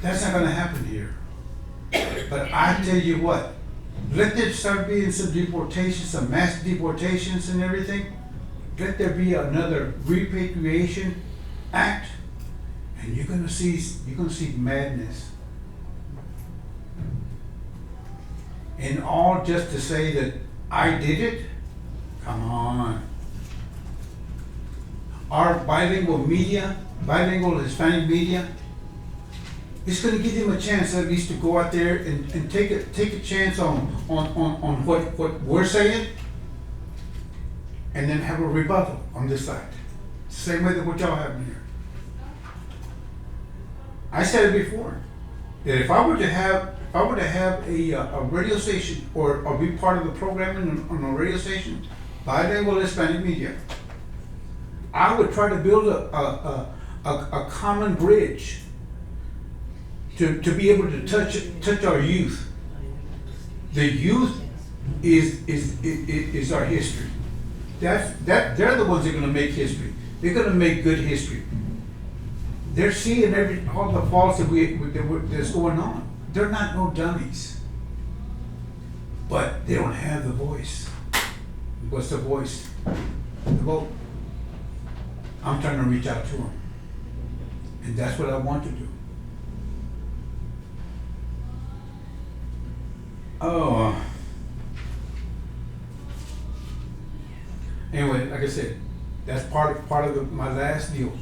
That's not going to happen here. But I tell you what, let there start being some deportations, some mass deportations and everything. Let there be another repatriation act, and you're gonna see madness. And all just to say that I did it? Come on. Our bilingual media, bilingual Hispanic media, it's going to give them a chance at least to go out there and take a chance on what we're saying. and then have a rebuttal on this side. Same way that what y'all have here. I said it before, that if I were to have a radio station or be part of the programming on a radio station, bilingual Hispanic media, I would try to build a common bridge to be able to touch our youth. The youth is our history. They're the ones that are going to make history. They're going to make good history. They're seeing all the faults that's going on. They're not no dummies, but they don't have the voice. What's the voice? The vote. I'm trying to reach out to them, and that's what I want to do. Oh. Anyway, like I said, that's part of my last deal,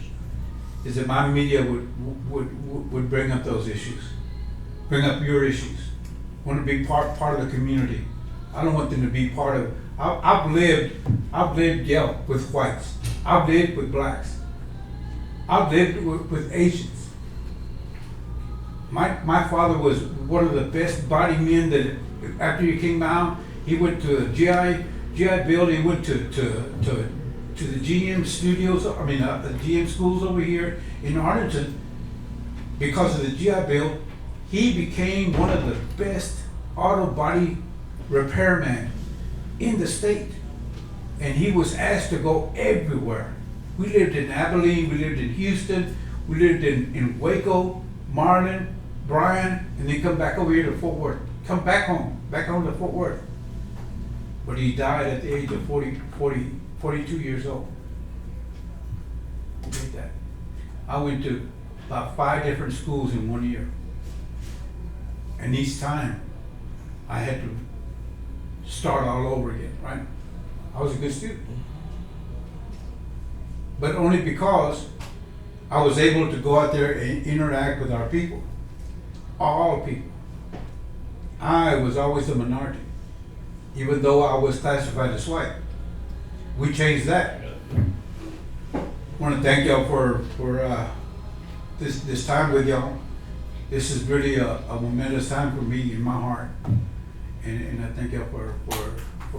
is that my media would bring up those issues, bring up your issues. Want to be part of the community. I don't want them to be part of. I've lived with whites. I've lived with blacks. I've lived with Asians. My father was one of the best body men that after he came out, he went to the GI Bill, he went to the GM studios, the GM schools over here in Arlington. Because of the GI Bill, he became one of the best auto body repairmen in the state. And he was asked to go everywhere. We lived in Abilene, we lived in Houston, we lived in Waco, Marlin, Bryan, and then come back over here to Fort Worth. Come back home to Fort Worth. But he died at the age of 42 years old. He did that. I went to about 5 different schools in 1 year. And each time, I had to start all over again, right? I was a good student. But only because I was able to go out there and interact with our people. All people. I was always the minority, even though I was classified as white. We changed that. I want to thank y'all for this time with y'all. This is really a momentous time for me in my heart, and I thank y'all for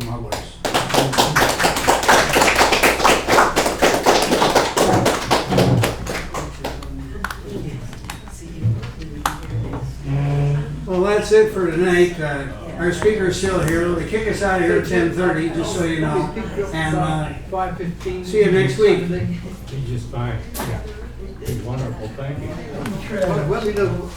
my words. Well, that's it for tonight. Our speaker's still here. They kick us out of here at 10:30, just so you know. And 5:15. see you next week. Just fine. Yeah. Wonderful. Thank you. Let me know.